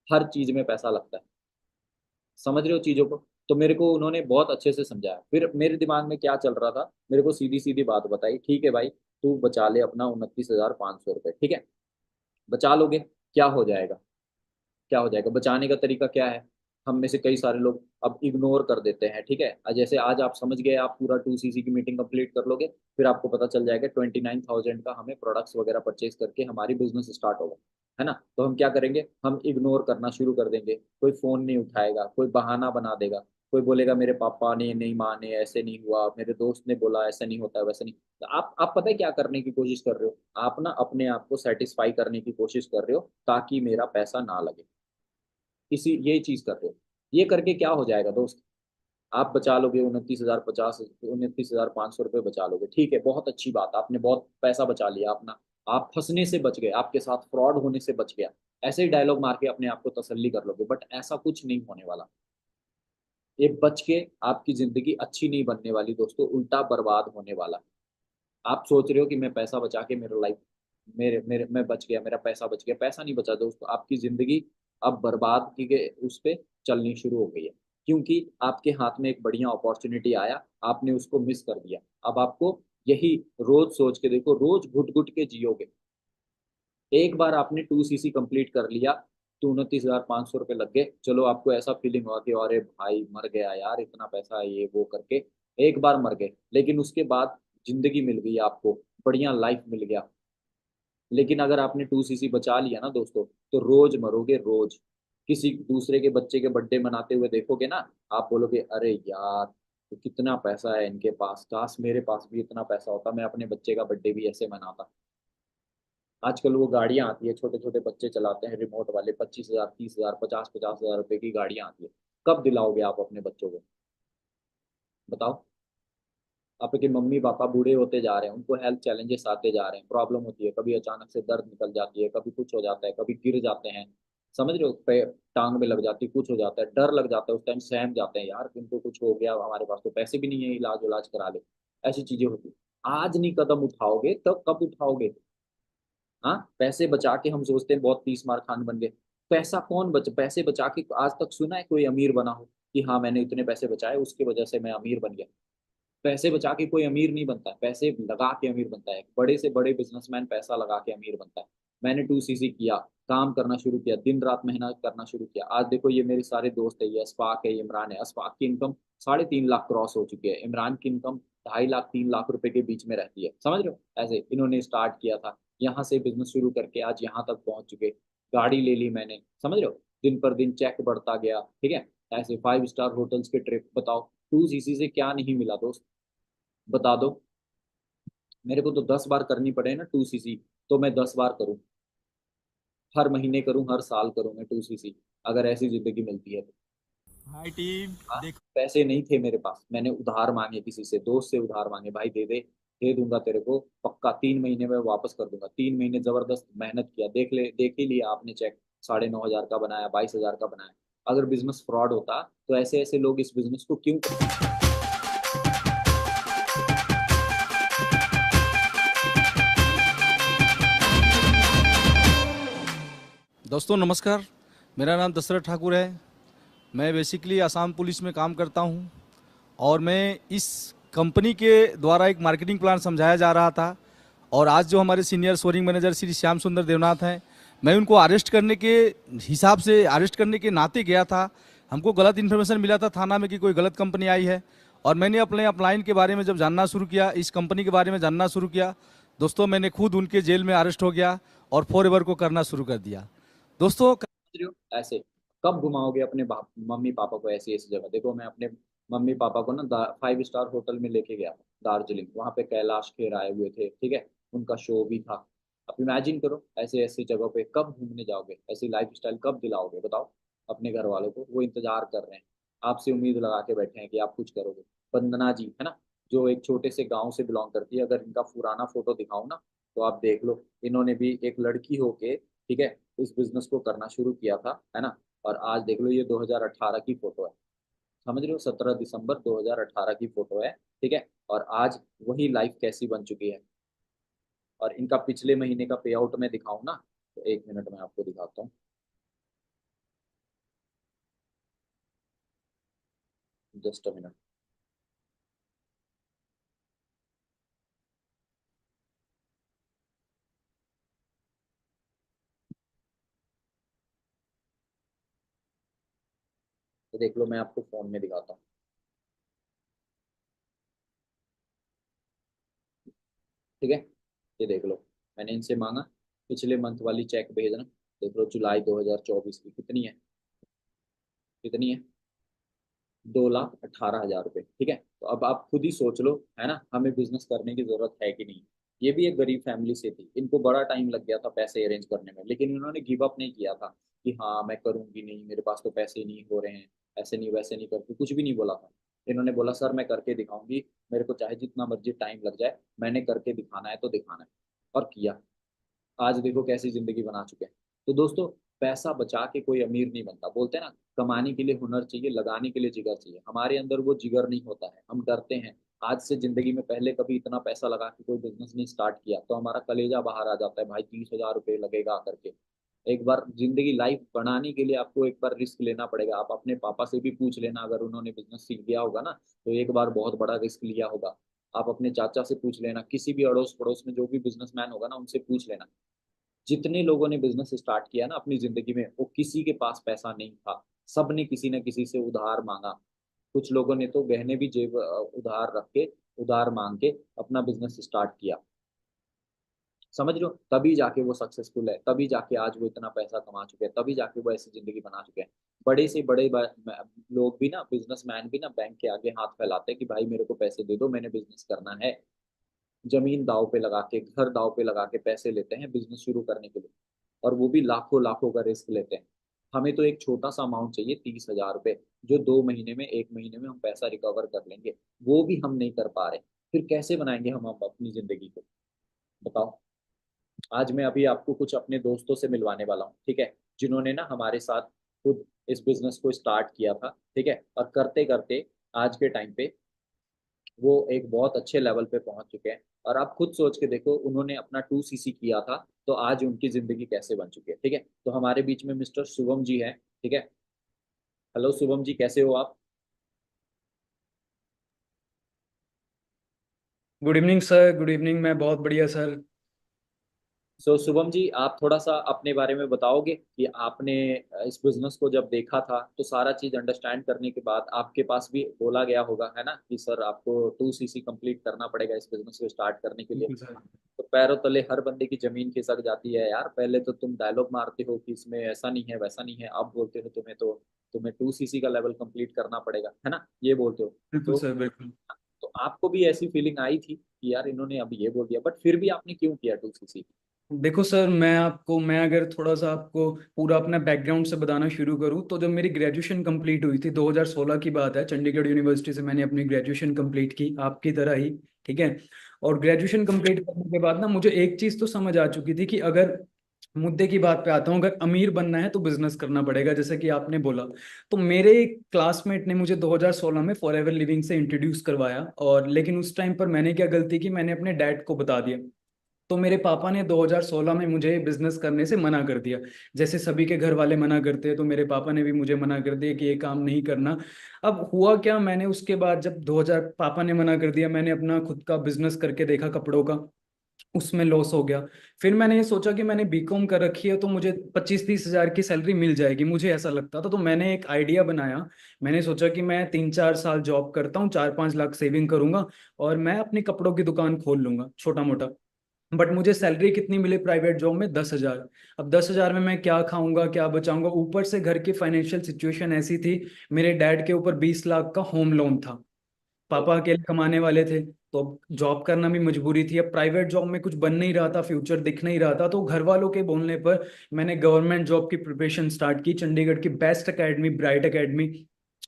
हर चीज में पैसा लगता है, समझ रहे हो चीजों को? तो मेरे को उन्होंने बहुत अच्छे से समझाया। फिर मेरे दिमाग में क्या चल रहा था, मेरे को सीधी सीधी बात बताई, ठीक है भाई तू बचा ले अपना 29,500 रुपये, ठीक है, बचा लोगे, क्या हो जाएगा? क्या हो जाएगा? बचाने का तरीका क्या है? हम में से कई सारे लोग अब इग्नोर कर देते हैं, ठीक है। जैसे आज आप समझ गए, आप पूरा 2 सीसी की मीटिंग कंप्लीट कर लोगे, फिर आपको पता चल जाएगा 29,000 का हमें प्रोडक्ट्स वगैरह परचेज करके हमारी बिजनेस स्टार्ट होगा, है ना। तो हम क्या करेंगे, हम इग्नोर करना शुरू कर देंगे, कोई फोन नहीं उठाएगा, कोई बहाना बना देगा, कोई बोलेगा मेरे पापा ने नहीं माने, ऐसे नहीं हुआ, मेरे दोस्त ने बोला ऐसा नहीं होता, वैसे नहीं। तो आप पता है क्या करने की कोशिश कर रहे हो? आप ना अपने आप को सेटिस्फाई करने की कोशिश कर रहे हो, ताकि मेरा पैसा ना लगे, इसी ये चीज कर रहे हो। ये करके क्या हो जाएगा दोस्त, आप बचा लोगे 29,500 रुपये बचा लोगे, ठीक है, बहुत अच्छी बात, आपने बहुत पैसा बचा लिया अपना, आप फंसने से बच गए, आपके साथ फ्रॉड होने से बच गया। ऐसे ही डायलॉग मार के अपने आप को तसल्ली कर लोगे, बट ऐसा कुछ नहीं होने वाला। ये बच के आपकी जिंदगी अच्छी नहीं बनने वाली दोस्तों, उल्टा बर्बाद होने वाला। आप सोच रहे हो कि मैं पैसा बचा के मेरा लाइफ, मेरे मेरे मैं बच गया, मेरा पैसा बच गया, पैसा नहीं बचा दोस्तों, आपकी जिंदगी अब बर्बाद की के उस पे चलनी शुरू हो गई है। क्योंकि आपके हाथ में एक बढ़िया अपॉर्चुनिटी आया, आपने उसको मिस कर दिया। अब आपको यही रोज सोच के देखो, रोज घुट घुट के जियोगे। एक बार आपने 2 सीसी कंप्लीट कर लिया, तो 29,500 रुपये लग गए, चलो आपको ऐसा फीलिंग हुआ कि अरे भाई मर गया यार, इतना पैसा है ये वो करके, एक बार मर गए। लेकिन उसके बाद जिंदगी मिल गई आपको, बढ़िया लाइफ मिल गया। लेकिन अगर आपने 2 सीसी बचा लिया ना दोस्तों, तो रोज मरोगे रोज। किसी दूसरे के बच्चे के बर्थडे मनाते हुए देखोगे ना, आप बोलोगे अरे यार, तो कितना पैसा है इनके पास, काश मेरे पास भी इतना पैसा होता, मैं अपने बच्चे का बर्थडे भी ऐसे मनाता। आजकल वो गाड़ियां आती है, छोटे छोटे बच्चे चलाते हैं रिमोट वाले, 25,000, 30,000, 50,000 रुपए की गाड़ियां आती है। कब दिलाओगे आप अपने बच्चों को? बताओ। आपके मम्मी पापा बूढ़े होते जा रहे हैं, उनको हेल्थ चैलेंजेस आते जा रहे हैं, प्रॉब्लम होती है, कभी अचानक से दर्द निकल जाती है, कभी कुछ हो जाता है, कभी गिर जाते हैं, समझ रहे हो, टांग में लग जाती है, कुछ हो जाता है, डर लग जाता है, उस टाइम सहम जाते हैं, यार इनको कुछ हो गया, हमारे पास तो पैसे भी नहीं है, इलाज उलाज करा ले। ऐसी चीजें होती हैं। आज नहीं कदम उठाओगे तब कब उठाओगे? हाँ, पैसे बचा के हम सोचते हैं बहुत तीस मार खान बन गए, पैसा पैसे बचा के आज तक सुना है कोई अमीर बना हो कि हाँ मैंने इतने पैसे बचाए उसकी वजह से मैं अमीर बन गया? पैसे बचा के कोई अमीर नहीं बनता है, पैसे लगा के अमीर बनता है। बड़े से बड़े बिजनेसमैन पैसा लगा के अमीर बनता है। मैंने 2CC किया, काम करना शुरू किया, दिन रात मेहनत करना शुरू किया। आज देखो ये मेरे सारे दोस्त है, ये अशफाक है, ये इमरान है। अशफाक की इनकम 3.5 लाख क्रॉस हो चुकी है, इमरान की इनकम 2.5 लाख 3 लाख रुपए के बीच में रहती है। समझ रहे हो? ऐसे इन्होंने स्टार्ट किया था, यहाँ से बिजनेस शुरू करके आज यहाँ तक पहुंच चुके। गाड़ी ले ली मैंने, समझ रहे हो? दिन पर दिन चेक बढ़ता गया, ठीक है। ऐसे 5 स्टार होटल्स के ट्रिप, बताओ 2CC से क्या नहीं मिला दोस्त? बता दो। मेरे को तो 10 बार करनी पड़े ना 2CC, तो मैं 10 बार करूँ, हर महीने करूँ, हर साल करूँ मैं 2CC, अगर ऐसी जिंदगी मिलती है तो। हाय टीम। हाँ, देखो पैसे नहीं थे मेरे पास, मैंने उधार मांगे, किसी से, दोस्त से उधार मांगे, भाई दे दे, दे दूंगा तेरे को पक्का, 3 महीने में वापस कर दूंगा। 3 महीने जबरदस्त मेहनत किया, देख ही लिया आपने चेक, 9,500 का बनाया, 22,000 का बनाया। अगर बिजनेस फ्रॉड होता तो ऐसे ऐसे लोग इस बिजनेस को क्यों दोस्तों नमस्कार, मेरा नाम दशरथ ठाकुर है। मैं बेसिकली आसाम पुलिस में काम करता हूं और मैं इस कंपनी के द्वारा एक मार्केटिंग प्लान समझाया जा रहा था। और आज जो हमारे senior sourcing manager Shri Shyam Sundar Devnath हैं, मैं उनको अरेस्ट करने के हिसाब से, अरेस्ट करने के नाते गया था। हमको गलत इन्फॉर्मेशन मिला था थाना में कि कोई गलत कंपनी आई है, और मैंने अपने अपलाइन के बारे में जब जानना शुरू किया, इस कंपनी के बारे में जानना शुरू किया, दोस्तों मैंने खुद उनके जेल में अरेस्ट हो गया और फॉरएवर को करना शुरू कर दिया। दोस्तों रहे हो? ऐसे कब घुमाओगे अपने बाप मम्मी पापा को ऐसी ऐसी जगह? देखो मैं अपने मम्मी पापा को ना 5 स्टार होटल में लेके गया था, दार्जिलिंग, वहां पे कैलाश खेर आए हुए थे, ठीक है, उनका शो भी था। अब इमेजिन करो, ऐसे ऐसी जगह पे कब घूमने जाओगे? ऐसी लाइफ स्टाइल कब दिलाओगे बताओ अपने घर वालों को? वो इंतजार कर रहे हैं, आपसे उम्मीद लगा के बैठे हैं कि आप कुछ करोगे। वंदना जी है ना, जो एक छोटे से गांव से बिलोंग करती है, अगर इनका पुराना फोटो दिखाऊं ना तो आप देख लो, इन्होंने भी एक लड़की होके, ठीक है, इस बिजनेस को करना शुरू किया था, है ना। और आज देख लो, ये 2018 की फोटो है, समझ रहे हो? 17 दिसंबर 2018 की फोटो है, ठीक है। और आज वही लाइफ कैसी बन चुकी है। और इनका पिछले महीने का पे आउट में दिखाऊं ना, तो 1 मिनट में आपको दिखाता हूँ, जस्ट अ मिनट। तो देख लो, मैं आपको फोन में दिखाता हूँ, ठीक है। ये देख लो, मैंने इनसे मांगा पिछले मंथ वाली चेक भेजना, देख लो जुलाई 2024 की कितनी है, कितनी है? 2,18,000 रुपये, ठीक है। तो अब आप खुद ही सोच लो, है ना, हमें बिजनेस करने की जरूरत है कि नहीं? ये भी एक गरीब फैमिली से थी, इनको बड़ा टाइम लग गया था पैसे अरेंज करने में, लेकिन इन्होंने गिव अप नहीं किया था कि हाँ मैं करूंगी नहीं, मेरे पास तो पैसे नहीं हो रहे हैं, ऐसे नहीं वैसे नहीं करके कुछ भी नहीं बोला था। इन्होंने बोला सर मैं करके दिखाऊंगी, मेरे को चाहे जितना मर्जी टाइम लग जाए, मैंने करके दिखाना है तो दिखाना है। और किया। आज देखो कैसी जिंदगी बना चुके हैं। तो दोस्तों, पैसा बचा के कोई अमीर नहीं बनता। बोलते हैं ना, कमाने के लिए हुनर चाहिए, लगाने के लिए जिगर चाहिए। हमारे अंदर वो जिगर नहीं होता है, हम डरते हैं। आज से जिंदगी में पहले कभी इतना पैसा लगा के कोई बिजनेस नहीं स्टार्ट किया तो हमारा कलेजा बाहर आ जाता है, भाई 30,000 रुपये लगेगा करके। एक बार जिंदगी लाइफ बनाने के लिए आपको एक बार रिस्क लेना पड़ेगा। आप अपने पापा से भी पूछ लेना, अगर उन्होंने बिजनेस सीख गया होगा ना, तो एक बार बहुत बड़ा रिस्क लिया होगा। आप अपने चाचा से पूछ लेना, किसी भी अड़ोस पड़ोस में जो भी बिजनेसमैन होगा ना, उनसे पूछ लेना। जितने लोगों ने बिजनेस स्टार्ट किया ना अपनी जिंदगी में, वो किसी के पास पैसा नहीं था, सबने किसी न किसी से उधार मांगा। कुछ लोगों ने तो गहने भी जेब उधार रख के, उधार मांग के अपना बिजनेस स्टार्ट किया। समझ लो, तभी जाके वो सक्सेसफुल है, तभी जाके आज वो इतना पैसा कमा चुके हैं, तभी जाके वो ऐसी जिंदगी बना चुके हैं। बड़े से बड़े लोग भी ना, बिजनेसमैन भी ना, बैंक के आगे हाथ फैलाते हैं कि भाई मेरे को पैसे दे दो, मैंने बिजनेस करना है। जमीन दाव पे लगा के, घर दाव पे लगा के पैसे लेते हैं बिजनेस शुरू करने के लिए, और वो भी लाखों लाखों का रिस्क लेते हैं। हमें तो एक छोटा सा अमाउंट चाहिए, 30,000 रुपये, जो 2 महीने में, 1 महीने में हम पैसा रिकवर कर लेंगे। वो भी हम नहीं कर पा रहे, फिर कैसे बनाएंगे हम अपनी जिंदगी को? बताओ। आज मैं अभी आपको कुछ अपने दोस्तों से मिलवाने वाला हूँ, ठीक है, जिन्होंने ना हमारे साथ खुद इस बिजनेस को स्टार्ट किया था, ठीक है, और करते करते आज के टाइम पे वो एक बहुत अच्छे लेवल पे पहुंच चुके हैं। और आप खुद सोच के देखो, उन्होंने अपना 2cc किया था तो आज उनकी जिंदगी कैसे बन चुकी है। ठीक है, तो हमारे बीच में मिस्टर शुभम जी हैं। ठीक है, हेलो शुभम जी, कैसे हो आप? Good evening sir, good evening. मैं बहुत बढ़िया सर। सो शुभम जी, आप थोड़ा सा अपने बारे में बताओगे कि आपने इस बिजनेस को जब देखा था तो सारा चीज अंडरस्टैंड करने के बाद आपके पास भी बोला गया होगा, है ना, कि सर आपको 2cc कंप्लीट करना पड़ेगा इस बिजनेस को स्टार्ट करने के लिए। बिल्कुल सर। तो पैरों तले हर बंदे की जमीन खिसक जाती है यार। पहले तो तुम डायलॉग मारते हो कि इसमें ऐसा नहीं है वैसा नहीं है, अब बोलते हो तुम्हें 2cc का लेवल कंप्लीट करना पड़ेगा, है ना, ये बोलते हो। बिल्कुल तो सर, बिल्कुल। तो आपको भी ऐसी फीलिंग आई थी कि यार इन्होंने अभी ये बोल दिया, बट फिर भी आपने क्यों किया 2cc? देखो सर, मैं अगर थोड़ा सा आपको पूरा अपना बैकग्राउंड से बताना शुरू करूँ, तो जब मेरी ग्रेजुएशन कंप्लीट हुई थी, 2016 की बात है, चंडीगढ़ यूनिवर्सिटी से मैंने अपनी ग्रेजुएशन कंप्लीट की, आपकी तरह ही। ठीक है। और ग्रेजुएशन कंप्लीट करने के बाद ना मुझे एक चीज़ तो समझ आ चुकी थी कि अगर मुद्दे की बात पे आता हूँ, अगर अमीर बनना है तो बिजनेस करना पड़ेगा, जैसे कि आपने बोला। तो मेरे एक क्लासमेट ने मुझे 2016 में फॉरएवर लिविंग से इंट्रोड्यूस करवाया, और लेकिन उस टाइम पर मैंने क्या गलती की, मैंने अपने डैड को बता दिया। तो मेरे पापा ने 2016 में मुझे बिजनेस करने से मना कर दिया। जैसे सभी के घर वाले मना करते हैं, तो मेरे पापा ने भी मुझे मना कर दिया कि ये काम नहीं करना। अब हुआ क्या, मैंने उसके बाद जब 2000 पापा ने मना कर दिया, मैंने अपना खुद का बिजनेस करके देखा कपड़ों का, उसमें लॉस हो गया। फिर मैंने ये सोचा कि मैंने बीकॉम कर रखी है तो मुझे 25-30 हज़ार की सैलरी मिल जाएगी, मुझे ऐसा लगता था। तो मैंने एक आइडिया बनाया। मैंने सोचा कि मैं 3-4 साल जॉब करता हूँ, 4-5 लाख सेविंग करूंगा, और मैं अपनी कपड़ों की दुकान खोल लूंगा छोटा मोटा। बट मुझे सैलरी कितनी मिले प्राइवेट जॉब में? 10 हज़ार। अब 10 हज़ार में मैं क्या खाऊंगा, क्या बचाऊंगा? ऊपर से घर की फाइनेंशियल सिचुएशन ऐसी थी, मेरे डैड के ऊपर 20 लाख का होम लोन था। पापा अकेले कमाने वाले थे, तो अब जॉब करना भी मजबूरी थी। अब प्राइवेट जॉब में कुछ बन नहीं रहा था, फ्यूचर दिख नहीं रहा था। तो घर वालों के बोलने पर मैंने गवर्नमेंट जॉब की प्रिपरेशन स्टार्ट की, चंडीगढ़ की बेस्ट एकेडमी, ब्राइट एकेडमी।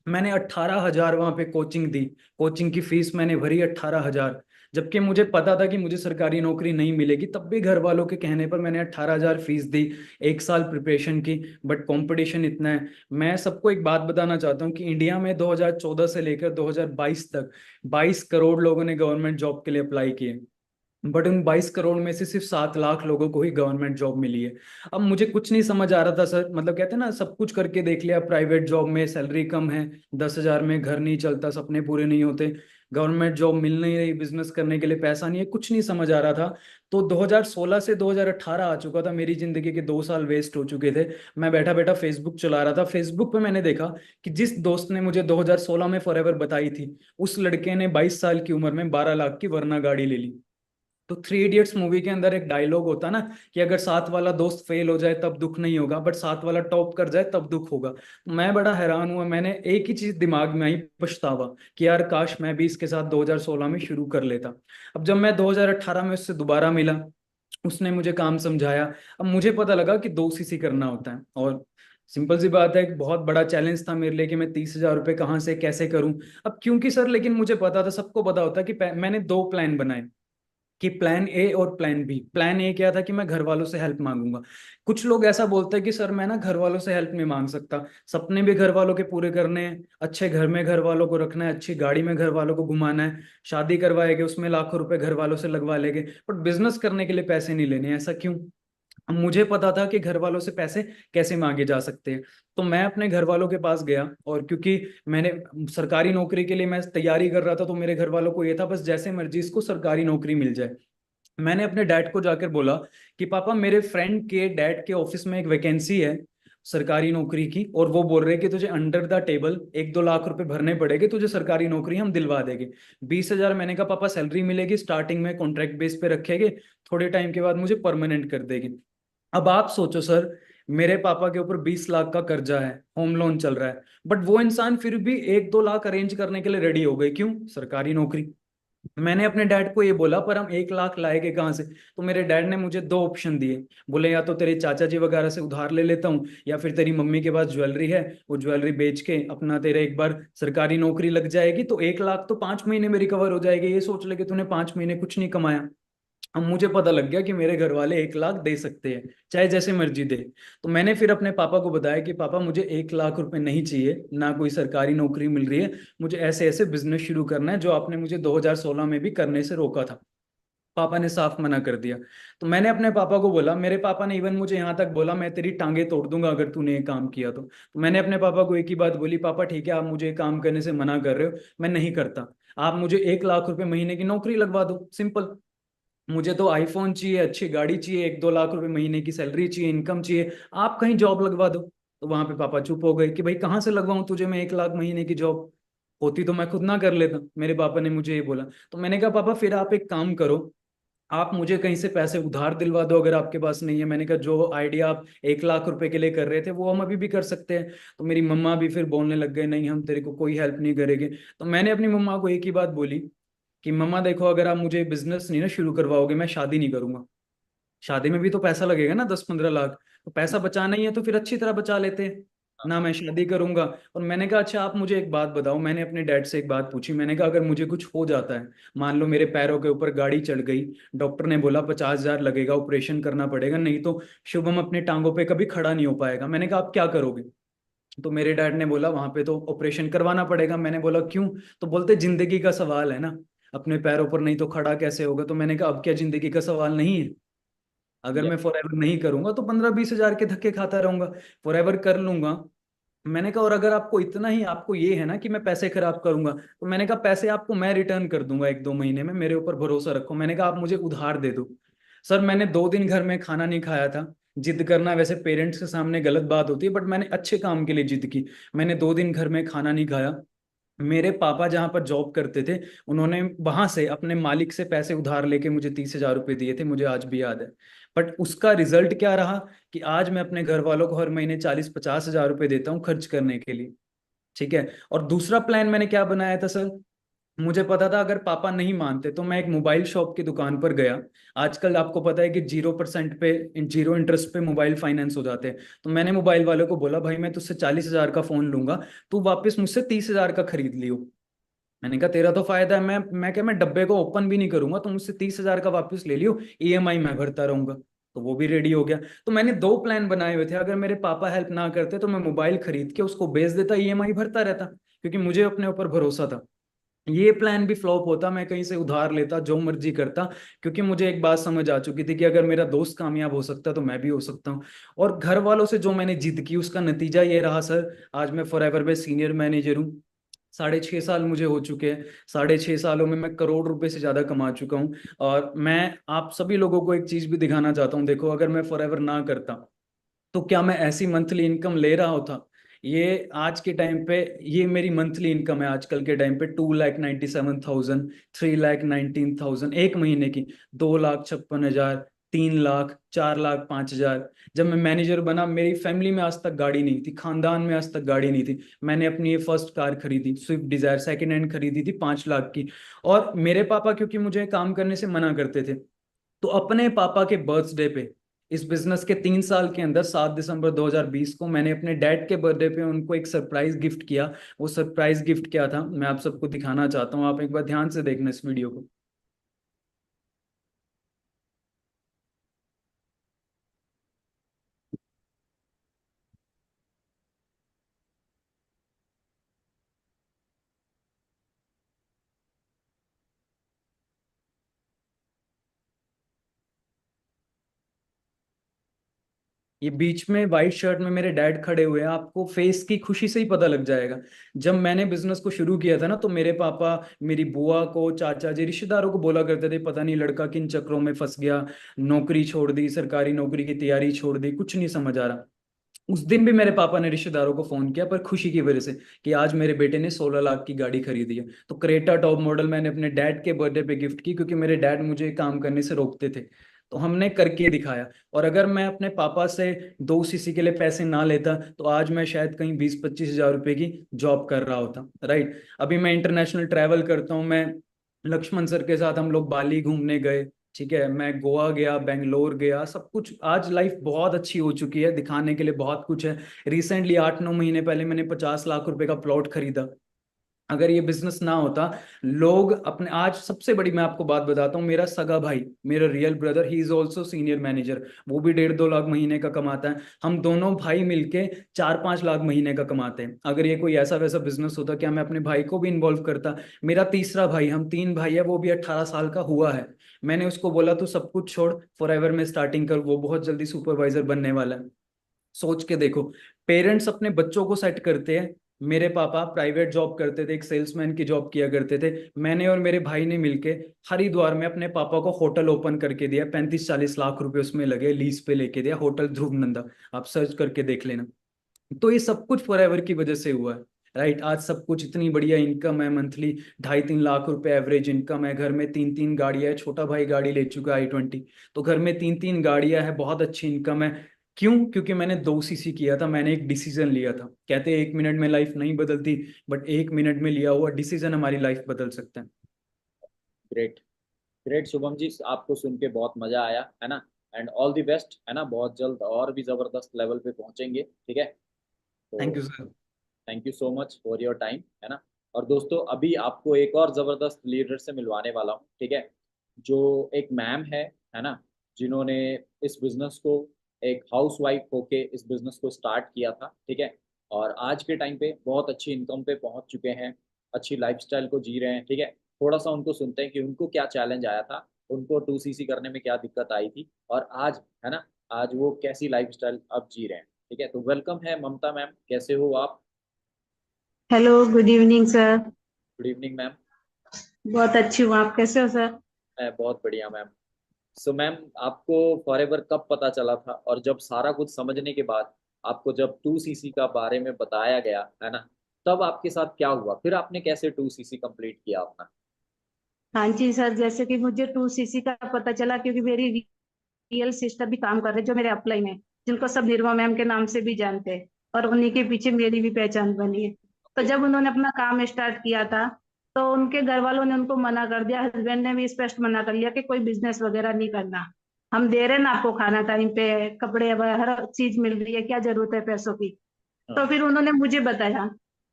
मैंने 18 हज़ार वहां पे कोचिंग दी। कोचिंग की फीस मैंने भरी 18 हज़ार, जबकि मुझे पता था कि मुझे सरकारी नौकरी नहीं मिलेगी। तब भी घर वालों के कहने पर मैंने 18 हज़ार फीस दी, 1 साल प्रिपरेशन की। बट कंपटीशन इतना है। मैं सबको एक बात बताना चाहता हूँ कि इंडिया में 2014 से लेकर 2022 तक 22 करोड़ लोगों ने गवर्नमेंट जॉब के लिए अप्लाई किए। बट उन 22 करोड़ में से सिर्फ 7 लाख लोगों को ही गवर्नमेंट जॉब मिली है। अब मुझे कुछ नहीं समझ आ रहा था सर, मतलब कहते हैं ना, सब कुछ करके देख लिया, प्राइवेट जॉब में सैलरी कम है, 10 हज़ार में घर नहीं चलता, सपने पूरे नहीं होते, गवर्नमेंट जॉब मिल नहीं रही, बिजनेस करने के लिए पैसा नहीं है, कुछ नहीं समझ आ रहा था। तो 2016 से 2018 आ चुका था, मेरी जिंदगी के 2 साल वेस्ट हो चुके थे। मैं बैठा बैठा फेसबुक चला रहा था, फेसबुक पे मैंने देखा कि जिस दोस्त ने मुझे 2016 में फॉरएवर बताई थी, उस लड़के ने 22 साल की उम्र में 12 लाख की वरना गाड़ी ले ली। तो 3 इडियट्स मूवी के अंदर एक डायलॉग होता ना, कि अगर साथ वाला दोस्त फेल हो जाए तब दुख नहीं होगा, बट साथ वाला टॉप कर जाए तब दुख होगा। मैं बड़ा हैरान हुआ, मैंने एक ही चीज दिमाग में आई, पछतावा, कि यार काश मैं भी इसके साथ 2016 में शुरू कर लेता। अब जब मैं 2018 में उससे दोबारा मिला, उसने मुझे काम समझाया। अब मुझे पता लगा कि 2cc करना होता है, और सिंपल सी बात है, एक बहुत बड़ा चैलेंज था मेरे लिए कि मैं 30 हज़ार रुपये कहाँ से कैसे करूं। अब क्योंकि सर, लेकिन मुझे पता था, सबको पता होता कि मैंने दो प्लान बनाए, कि प्लान ए और प्लान बी। प्लान ए क्या था कि मैं घर वालों से हेल्प मांगूंगा। कुछ लोग ऐसा बोलते हैं कि सर मैं ना घर वालों से हेल्प नहीं मांग सकता, सपने भी घर वालों के पूरे करने हैं, अच्छे घर में घर वालों को रखना है, अच्छी गाड़ी में घर वालों को घुमाना है, शादी करवाएंगे उसमें लाखों रुपए घर वालों से लगवा लेंगे, बट बिजनेस करने के लिए पैसे नहीं लेने, ऐसा क्यों? अब मुझे पता था कि घर वालों से पैसे कैसे मांगे जा सकते हैं। तो मैं अपने घर वालों के पास गया, और क्योंकि मैंने सरकारी नौकरी के लिए मैं तैयारी कर रहा था, तो मेरे घर वालों को ये था बस जैसे मर्जी इसको सरकारी नौकरी मिल जाए। मैंने अपने डैड को जाकर बोला कि पापा, मेरे फ्रेंड के डैड के ऑफिस में एक वैकेंसी है सरकारी नौकरी की, और वो बोल रहे कि तुझे अंडर द टेबल 1-2 लाख रुपए भरने पड़ेंगे, तुझे सरकारी नौकरी हम दिलवा देंगे। 20 हज़ार। मैंने कहा पापा, सैलरी मिलेगी, स्टार्टिंग में कॉन्ट्रैक्ट बेस पे रखेंगे, थोड़े टाइम के बाद मुझे परमानेंट कर देगी। अब आप सोचो सर, मेरे पापा के ऊपर 20 लाख का कर्जा है, होम लोन चल रहा है, बट वो इंसान फिर भी 1-2 लाख अरेंज करने के लिए रेडी हो गए, क्यों? सरकारी नौकरी। मैंने अपने डैड को ये बोला, पर हम 1 लाख लाएंगे कहाँ से? तो मेरे डैड ने मुझे दो ऑप्शन दिए। बोले या तो तेरे चाचा जी वगैरह से उधार ले लेता हूँ, या फिर तेरी मम्मी के पास ज्वेलरी है, वो ज्वेलरी बेच के अपना तेरे एक बार सरकारी नौकरी लग जाएगी, तो 1 लाख तो 5 महीने में रिकवर हो जाएगी। ये सोच ले कि तूने 5 महीने कुछ नहीं कमाया। अब मुझे पता लग गया कि मेरे घर वाले 1 लाख दे सकते हैं, चाहे जैसे मर्जी दे। तो मैंने फिर अपने पापा को बताया कि पापा, मुझे 1 लाख रुपए नहीं चाहिए, ना कोई सरकारी नौकरी मिल रही है, मुझे ऐसे ऐसे बिजनेस शुरू करना है, जो आपने मुझे 2016 में भी करने से रोका था। पापा ने साफ मना कर दिया। तो मैंने अपने पापा को बोला, मेरे पापा ने इवन मुझे यहाँ तक बोला मैं तेरी टांगे तोड़ दूंगा अगर तूने ये काम किया तो मैंने अपने पापा को एक ही बात बोली, पापा ठीक है आप मुझे ये काम करने से मना कर रहे हो, मैं नहीं करता। आप मुझे 1 लाख रुपए महीने की नौकरी लगवा दो, सिंपल। मुझे तो आईफोन चाहिए, अच्छी गाड़ी चाहिए, 1-2 लाख रुपए महीने की सैलरी चाहिए, इनकम चाहिए, आप कहीं जॉब लगवा दो। तो वहां पे पापा चुप हो गए कि भाई कहाँ से लगवाऊं तुझे मैं 1 लाख महीने की जॉब, होती तो मैं खुद ना कर लेता। मेरे पापा ने मुझे ये बोला। तो मैंने कहा पापा फिर आप एक काम करो, आप मुझे कहीं से पैसे उधार दिलवा दो अगर आपके पास नहीं है। मैंने कहा जो आइडिया आप 1 लाख रुपए के लिए कर रहे थे वो हम अभी भी कर सकते हैं। तो मेरी मम्मा भी फिर बोलने लग गए, नहीं हम तेरे को कोई हेल्प नहीं करेंगे। तो मैंने अपनी मम्मा को एक ही बात बोली कि मम्मा देखो अगर आप मुझे बिजनेस नहीं ना शुरू करवाओगे मैं शादी नहीं करूंगा। शादी में भी तो पैसा लगेगा ना, 10-15 लाख। तो पैसा बचाना ही है तो फिर अच्छी तरह बचा लेते हैं ना, मैं शादी करूंगा। और मैंने कहा अच्छा आप मुझे एक बात बताओ, मैंने अपने डैड से एक बात पूछी, मैंने कहा अगर मुझे कुछ हो जाता है, मान लो मेरे पैरों के ऊपर गाड़ी चढ़ गई, डॉक्टर ने बोला 50,000 लगेगा, ऑपरेशन करना पड़ेगा, नहीं तो शुभम अपने टांगों पे कभी खड़ा नहीं हो पाएगा, मैंने कहा आप क्या करोगे? तो मेरे डैड ने बोला वहां पे तो ऑपरेशन करवाना पड़ेगा। मैंने बोला क्यों? तो बोलते जिंदगी का सवाल है ना, अपने पैरों पर नहीं तो खड़ा कैसे होगा? तो मैंने कहा अब क्या जिंदगी का सवाल नहीं है? अगर मैं फॉर एवर नहीं करूंगा तो 15-20 हजार के धक्के खाता रहूंगा, फॉर एवर कर लूंगा। मैंने कहा और अगर आपको इतना ही आपको ये है ना कि मैं पैसे खराब करूंगा, तो मैंने कहा पैसे आपको मैं रिटर्न कर दूंगा 1-2 महीने में, मेरे ऊपर भरोसा रखो। मैंने कहा आप मुझे उधार दे दो। सर मैंने 2 दिन घर में खाना नहीं खाया था। जिद करना वैसे पेरेंट्स के सामने गलत बात होती है, बट मैंने अच्छे काम के लिए जिद की। मैंने 2 दिन घर में खाना नहीं खाया। मेरे पापा जहां पर जॉब करते थे, उन्होंने वहां से अपने मालिक से पैसे उधार लेके मुझे 30,000 रुपये दिए थे, मुझे आज भी याद है। बट उसका रिजल्ट क्या रहा कि आज मैं अपने घर वालों को हर महीने 40-50 हजार रुपये देता हूँ खर्च करने के लिए। ठीक है। और दूसरा प्लान मैंने क्या बनाया था सर, मुझे पता था अगर पापा नहीं मानते तो मैं एक मोबाइल शॉप की दुकान पर गया। आजकल आपको पता है कि 0% पे, 0 इंटरेस्ट पे मोबाइल फाइनेंस हो जाते हैं। तो मैंने मोबाइल वाले को बोला भाई मैं तुझसे 40,000 का फोन लूंगा, तू वापस मुझसे 30,000 का खरीद लियो। मैंने कहा तेरा तो फायदा है, मैं क्या मैं डब्बे को ओपन भी नहीं करूंगा, तो मुझसे 30,000 का वापस ले लियो, ईएमआई मैं भरता रहूंगा। तो वो भी रेडी हो गया। तो मैंने 2 प्लान बनाए हुए थे, अगर मेरे पापा हेल्प ना करते तो मैं मोबाइल खरीद के उसको बेच देता, ईएमआई भरता रहता, क्योंकि मुझे अपने ऊपर भरोसा था। ये प्लान भी फ्लॉप होता, मैं कहीं से उधार लेता, जो मर्जी करता, क्योंकि मुझे एक बात समझ आ चुकी थी कि अगर मेरा दोस्त कामयाब हो सकता है तो मैं भी हो सकता हूँ। और घर वालों से जो मैंने जिद की उसका नतीजा ये रहा सर, आज मैं फॉरएवर में सीनियर मैनेजर हूँ। 6.5 साल मुझे हो चुके हैं। 6.5 सालों में मैं करोड़ रुपए से ज्यादा कमा चुका हूँ। और मैं आप सभी लोगों को एक चीज भी दिखाना चाहता हूँ, देखो अगर मैं फॉरएवर ना करता तो क्या मैं ऐसी मंथली इनकम ले रहा होता? ये आज के टाइम पे ये मेरी मंथली इनकम है आजकल के टाइम पे 2,97,000, 3,19,000 एक महीने की, 2,56,000, 3 लाख, 4,05,000। जब मैं मैनेजर बना मेरी फैमिली में आज तक गाड़ी नहीं थी, खानदान में आज तक गाड़ी नहीं थी। मैंने अपनी ये फर्स्ट कार खरीदी, स्विफ्ट डिजायर, सेकेंड हैंड खरीदी थी 5 लाख की। और मेरे पापा क्योंकि मुझे काम करने से मना करते थे, तो अपने पापा के बर्थडे पे, इस बिजनेस के 3 साल के अंदर 7 दिसंबर 2020 को मैंने अपने डैड के बर्थडे पे उनको एक सरप्राइज गिफ्ट किया। वो सरप्राइज गिफ्ट क्या था मैं आप सबको दिखाना चाहता हूँ, आप एक बार ध्यान से देखना इस वीडियो को। ये बीच में व्हाइट शर्ट में मेरे डैड खड़े हुए हैं, आपको फेस की खुशी से ही पता लग जाएगा। जब मैंने बिजनेस को शुरू किया था ना, तो मेरे पापा मेरी बुआ को, चाचा जी, रिश्तेदारों को बोला करते थे पता नहीं लड़का किन चक्रों में फंस गया, नौकरी छोड़ दी, सरकारी नौकरी की तैयारी छोड़ दी, कुछ नहीं समझ आ रहा। उस दिन भी मेरे पापा ने रिश्तेदारों को फोन किया, पर खुशी की वजह से, कि आज मेरे बेटे ने 16 लाख की गाड़ी खरीदी है। तो क्रेटा टॉप मॉडल मैंने अपने डैड के बर्थडे पे गिफ्ट की, क्योंकि मेरे डैड मुझे काम करने से रोकते थे। तो हमने करके दिखाया। और अगर मैं अपने पापा से 2 सीसी के लिए पैसे ना लेता तो आज मैं शायद कहीं 20-25 हजार रुपए की जॉब कर रहा होता, राइट। अभी मैं इंटरनेशनल ट्रैवल करता हूँ, मैं लक्ष्मण सर के साथ हम लोग बाली घूमने गए। ठीक है, मैं गोवा गया, बेंगलोर गया, सब कुछ। आज लाइफ बहुत अच्छी हो चुकी है, दिखाने के लिए बहुत कुछ है। रिसेंटली 8-9 महीने पहले मैंने 50 लाख रुपए का प्लॉट खरीदा। अगर ये बिजनेस ना होता, लोग अपने, आज सबसे बड़ी मैं आपको बात बताता हूँ, मेरा सगा भाई, मेरा real brother, he is also senior manager, वो भी 1.5-2 लाख महीने का कमाता है। हम दोनों भाई मिलके 4-5 लाख महीने का कमाते हैं। अगर ये कोई ऐसा वैसा बिजनेस होता, क्या मैं अपने भाई को भी इन्वॉल्व करता? मेरा तीसरा भाई, हम 3 भाई है, वो भी 18 साल का हुआ है। मैंने उसको बोला तू सब कुछ छोड़, फॉरएवर में स्टार्टिंग कर, वो बहुत जल्दी सुपरवाइजर बनने वाला है। सोच के देखो, पेरेंट्स अपने बच्चों को सेट करते हैं। मेरे पापा प्राइवेट जॉब करते थे, एक सेल्समैन की जॉब किया करते थे। मैंने और मेरे भाई ने मिलके हरिद्वार में अपने पापा को होटल ओपन करके दिया, 35-40 लाख रुपए उसमें लगे, लीज पे लेके दिया, होटल ध्रुव नंदा, आप सर्च करके देख लेना। तो ये सब कुछ फॉरएवर की वजह से हुआ है, राइट। आज सब कुछ इतनी बढ़िया इनकम है, मंथली 2.5-3 लाख रुपए एवरेज इनकम है, घर में 3-3 गाड़ियां है, छोटा भाई गाड़ी ले चुका है i20, तो घर में 3-3 गाड़ियां है, बहुत अच्छी इनकम है। क्यों? क्योंकि मैंने 2 सीसी किया था, मैंने एक डिसीजन लिया था। कहते हैं 1 मिनट में लाइफ नहीं बदलती, बट 1 मिनट में लिया हुआ डिसीजन हमारी लाइफ बदल सकता है। ग्रेट, ग्रेट शुभम जी, आपको सुन के बहुत मजा आया, है ना। एंड ऑल द बेस्ट, है ना, बहुत जल्द और भी जबरदस्त लेवल पे पहुंचेंगे, ठीक है। थैंक तो you sir. Thank you so much for your time, है ना। और दोस्तों, अभी आपको एक और जबरदस्त लीडर से मिलवाने वाला हूँ, ठीक है। जो एक मैम है ना, जिन्होंने इस बिजनेस को एक हाउस वाइफ होके इस बिजनेस को स्टार्ट किया था, ठीक है। और आज के टाइम पे बहुत अच्छी इनकम पे पहुंच चुके हैं, अच्छी लाइफस्टाइल को जी रहे हैं, ठीक है। थोड़ा सा उनको सुनते हैं कि उनको क्या चैलेंज आया था, उनको 2 सीसी करने में क्या दिक्कत आई थी, और आज, है ना, आज वो कैसी लाइफस्टाइल अब जी रहे हैं, ठीक है। तो वेलकम है ममता मैम, कैसे हो आप? Hello, good evening sir. Good evening ma'am. बहुत अच्छी हूँ, आप कैसे हो सर? मैं बहुत बढ़िया मैम। सो मैम, आपको फॉरएवर कब पता चला था, और जब सारा कुछ समझने के बाद आपको जब 2 सीसी का बारे में बताया गया, है ना, तब आपके साथ क्या हुआ, फिर आपने कैसे 2 सीसी कंप्लीट किया अपना? हाँ जी सर, जैसे कि मुझे 2 सीसी का पता चला क्योंकि मेरी रियल सिस्टर भी काम कर रहे हैं जो मेरे अपलाइन है, जिनको सब निर्मा मैम के नाम से भी जानते हैं, और उन्हीं के पीछे मेरी भी पहचान बनी है। तो ओके। जब उन्होंने अपना काम स्टार्ट किया था तो उनके घर वालों ने उनको मना कर दिया, हस्बैंड ने भी स्पष्ट मना कर लिया कि कोई बिजनेस वगैरह नहीं करना। हम दे रहे हैं ना आपको खाना टाइम पे, कपड़े वगैरह हर चीज मिल रही है, क्या जरूरत है पैसों की। तो हाँ। फिर उन्होंने मुझे बताया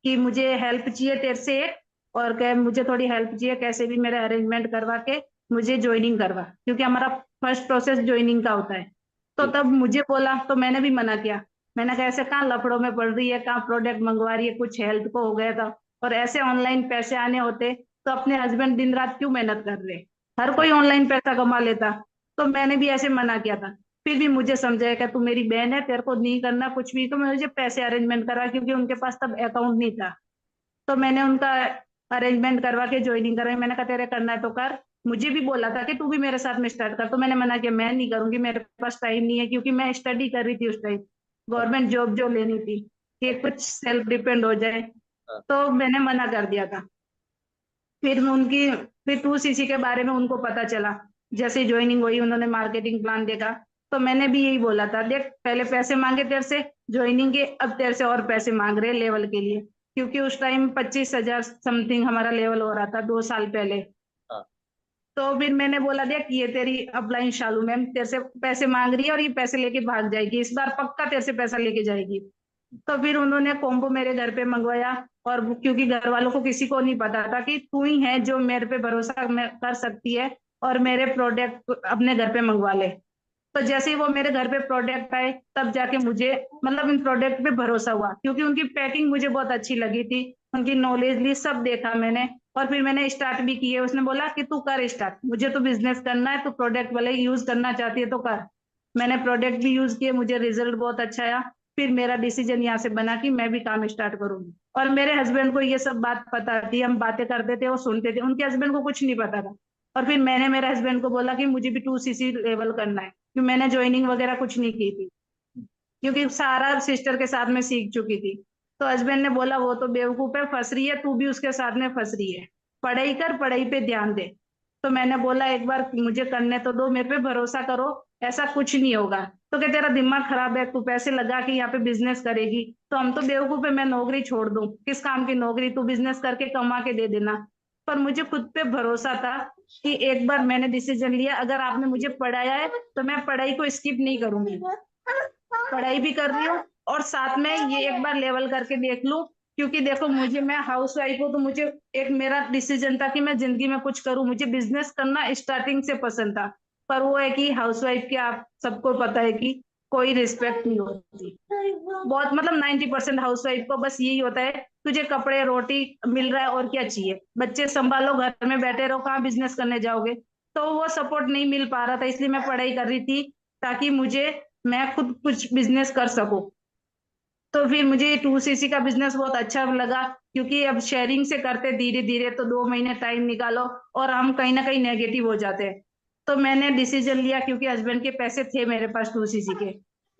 कि मुझे हेल्प चाहिए तेरे से एक, और क्या मुझे थोड़ी हेल्प चाहिए, कैसे भी मेरा अरेंजमेंट करवा के मुझे ज्वाइनिंग करवा, क्योंकि हमारा फर्स्ट प्रोसेस ज्वाइनिंग का होता है। तो जी। तब मुझे बोला तो मैंने भी मना किया। मैंने कहा ऐसे कहाँ लफड़ों में पड़ रही है, कहाँ प्रोडक्ट मंगवा रही है, कुछ हेल्थ को हो गया था, और ऐसे ऑनलाइन पैसे आने होते तो अपने हस्बैंड दिन रात क्यों मेहनत कर रहे, हर कोई ऑनलाइन पैसा कमा लेता। तो मैंने भी ऐसे मना किया था। फिर भी मुझे समझाया कि तू मेरी बहन है, तेरे को नहीं करना कुछ भी, तो मुझे पैसे अरेंजमेंट करा, क्योंकि उनके पास तब अकाउंट नहीं था। तो मैंने उनका अरेंजमेंट करवा के ज्वाइनिंग करवाई। मैंने कहा तेरे करना है तो कर। मुझे भी बोला था कि तू भी मेरे साथ में स्टार्ट कर, तो मैंने मना किया, मैं नहीं करूंगी, मेरे पास टाइम नहीं है, क्योंकि मैं स्टडी कर रही थी उस टाइम, गवर्नमेंट जॉब जो लेनी थी, कि कुछ सेल्फ डिपेंड हो जाए। हाँ। तो मैंने मना कर दिया था। फिर मैं उनकी फिर 2 सीसी के बारे में उनको पता चला, जैसे ज्वाइनिंग हुई उन्होंने मार्केटिंग प्लान देखा। तो मैंने भी यही बोला था, देख पहले पैसे मांगे तेरे से ज्वाइनिंग के, अब तेरे से और पैसे मांग रहे लेवल के लिए, क्योंकि उस टाइम 25,000 समथिंग हमारा लेवल हो रहा था 2 साल पहले। हाँ। तो फिर मैंने बोला देख ये तेरी अपलाइन शालू मैम तेरे से पैसे मांग रही है, और ये पैसे लेके भाग जाएगी, इस बार पक्का तेरे से पैसा लेके जाएगी। तो फिर उन्होंने कॉम्बो मेरे घर पे मंगवाया, और क्योंकि घर वालों को किसी को नहीं पता था कि तू ही है जो मेरे पे भरोसा कर सकती है और मेरे प्रोडक्ट अपने घर पे मंगवा ले। तो जैसे ही वो मेरे घर पे प्रोडक्ट आए तब जाके मुझे मतलब इन प्रोडक्ट पे भरोसा हुआ, क्योंकि उनकी पैकिंग मुझे बहुत अच्छी लगी थी, उनकी नॉलेज ली, सब देखा मैंने। और फिर मैंने स्टार्ट भी किए, उसने बोला कि तू कर स्टार्ट, मुझे तो बिजनेस करना है, तू प्रोडक्ट वाले यूज करना चाहती है तो कर। मैंने प्रोडक्ट भी यूज किए, मुझे रिजल्ट बहुत अच्छा आया। फिर मेरा डिसीजन यहाँ से बना कि मैं भी काम स्टार्ट करूंगी। और मेरे हस्बैंड को ये सब बात पता थी, हम बातें करते थे वो सुनते थे, उनके हस्बैंड को कुछ नहीं पता था। और फिर मैंने मेरे हस्बैंड को बोला कि मुझे भी 2 सीसी लेवल करना है, क्योंकि मैंने ज्वाइनिंग वगैरह कुछ नहीं की थी, क्योंकि सारा सिस्टर के साथ में सीख चुकी थी। तो हस्बैंड ने बोला वो तो बेवकूफ है, फंस रही है, तू भी उसके साथ में फंस रही है, पढ़ाई कर, पढ़ाई पे ध्यान दे। तो मैंने बोला एक बार मुझे करने तो दो, मेरे पे भरोसा करो, ऐसा कुछ नहीं होगा। तो क्या तेरा दिमाग खराब है, तू पैसे लगा के यहाँ पे बिजनेस करेगी? तो हम तो बेवकूफ है, मैं नौकरी छोड़ दूं, किस काम की नौकरी, तू बिजनेस करके कमा के दे देना। पर मुझे खुद पे भरोसा था कि एक बार मैंने डिसीजन लिया, अगर आपने मुझे पढ़ाया है तो मैं पढ़ाई को स्किप नहीं करूंगी, पढ़ाई भी कर रही हूँ और साथ में ये एक बार लेवल करके देख लूं। क्योंकि देखो मुझे, मैं हाउस वाइफ हूँ, तो मुझे एक मेरा डिसीजन था कि मैं जिंदगी में कुछ करूं, मुझे बिजनेस करना स्टार्टिंग से पसंद था। पर वो है कि हाउस वाइफ के आप सबको पता है कि कोई रिस्पेक्ट नहीं होती, बहुत मतलब 90% हाउस वाइफ को बस यही होता है, तुझे कपड़े रोटी मिल रहा है और क्या चाहिए, बच्चे संभालो, घर में बैठे रहो, कहाँ बिजनेस करने जाओगे। तो वो सपोर्ट नहीं मिल पा रहा था, इसलिए मैं पढ़ाई कर रही थी ताकि मैं खुद कुछ बिजनेस कर सकूं। तो फिर मुझे 2cc का बिजनेस बहुत अच्छा लगा, क्योंकि अब शेयरिंग से करते धीरे धीरे तो 2 महीने टाइम निकालो और हम कहीं ना कहीं नेगेटिव हो जाते हैं। तो मैंने डिसीजन लिया, क्योंकि हस्बैंड के पैसे थे मेरे पास 2cc के,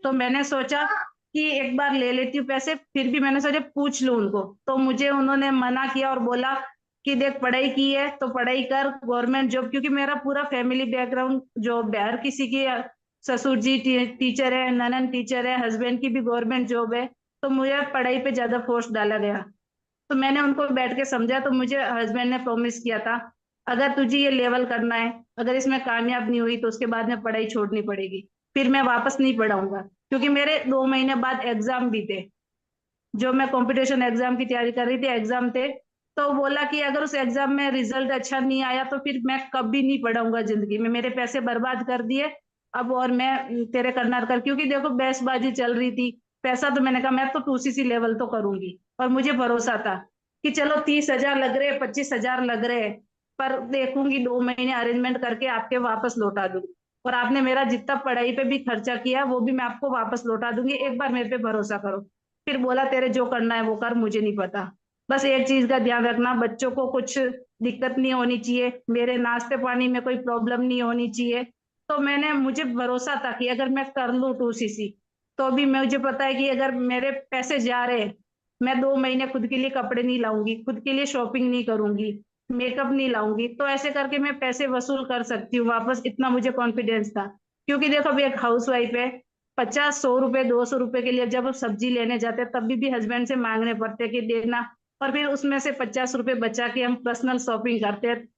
तो मैंने सोचा कि एक बार ले लेती हूँ पैसे, फिर भी मैंने सोचा पूछ लूं उनको। तो मुझे उन्होंने मना किया और बोला कि देख, पढ़ाई की है तो पढ़ाई कर, गवर्नमेंट जॉब, क्योंकि मेरा पूरा फैमिली बैकग्राउंड जॉब है, हर किसी की, ससुर जी टीचर है, ननन टीचर है, हस्बैंड की भी गवर्नमेंट जॉब है। तो मुझे पढ़ाई पे ज्यादा फोर्स डाला गया। तो मैंने उनको बैठ के समझा, तो मुझे हस्बैंड ने प्रॉमिस किया था, अगर तुझे ये लेवल करना है, अगर इसमें कामयाब नहीं हुई तो उसके बाद में पढ़ाई छोड़नी पड़ेगी, फिर मैं वापस नहीं पढ़ाऊंगा। क्योंकि मेरे 2 महीने बाद एग्जाम भी थे, जो मैं कंपटीशन एग्जाम की तैयारी कर रही थी, एग्जाम थे। तो बोला कि अगर उस एग्जाम में रिजल्ट अच्छा नहीं आया तो फिर मैं कभी नहीं पढ़ाऊंगा जिंदगी में, मेरे पैसे बर्बाद कर दिए अब, और मैं तेरे करना कर, क्योंकि देखो बहसबाजी चल रही थी। पैसा तो मैंने कहा मैं तो 2cc लेवल तो करूंगी, और मुझे भरोसा था कि चलो 30,000 लग रहे, 25,000 लग रहे, पर देखूंगी 2 महीने अरेंजमेंट करके आपके वापस लौटा दूंगी, और आपने मेरा जितना पढ़ाई पे भी खर्चा किया वो भी मैं आपको वापस लौटा दूंगी, एक बार मेरे पे भरोसा करो। फिर बोला तेरे जो करना है वो कर, मुझे नहीं पता, बस एक चीज का ध्यान रखना, बच्चों को कुछ दिक्कत नहीं होनी चाहिए, मेरे नाश्ते पानी में कोई प्रॉब्लम नहीं होनी चाहिए। तो मुझे भरोसा था कि अगर मैं कर लूं 2cc, तो भी मुझे पता है कि अगर मेरे पैसे जा रहे हैं, मैं 2 महीने खुद के लिए कपड़े नहीं लाऊंगी, खुद के लिए शॉपिंग नहीं करूंगी, मेकअप नहीं लाऊंगी, तो ऐसे करके मैं पैसे वसूल कर सकती हूँ वापस, इतना मुझे कॉन्फिडेंस था। क्योंकि देखो अभी एक हाउस वाइफ है, 50-100 रुपए 200 रुपए के लिए जब सब्जी लेने जाते हैं तब भी हस्बैंड से मांगने पड़ते हैं कि देना, और फिर उसमें से 50 रुपए बचा के हम पर्सनल शॉपिंग करते हैं।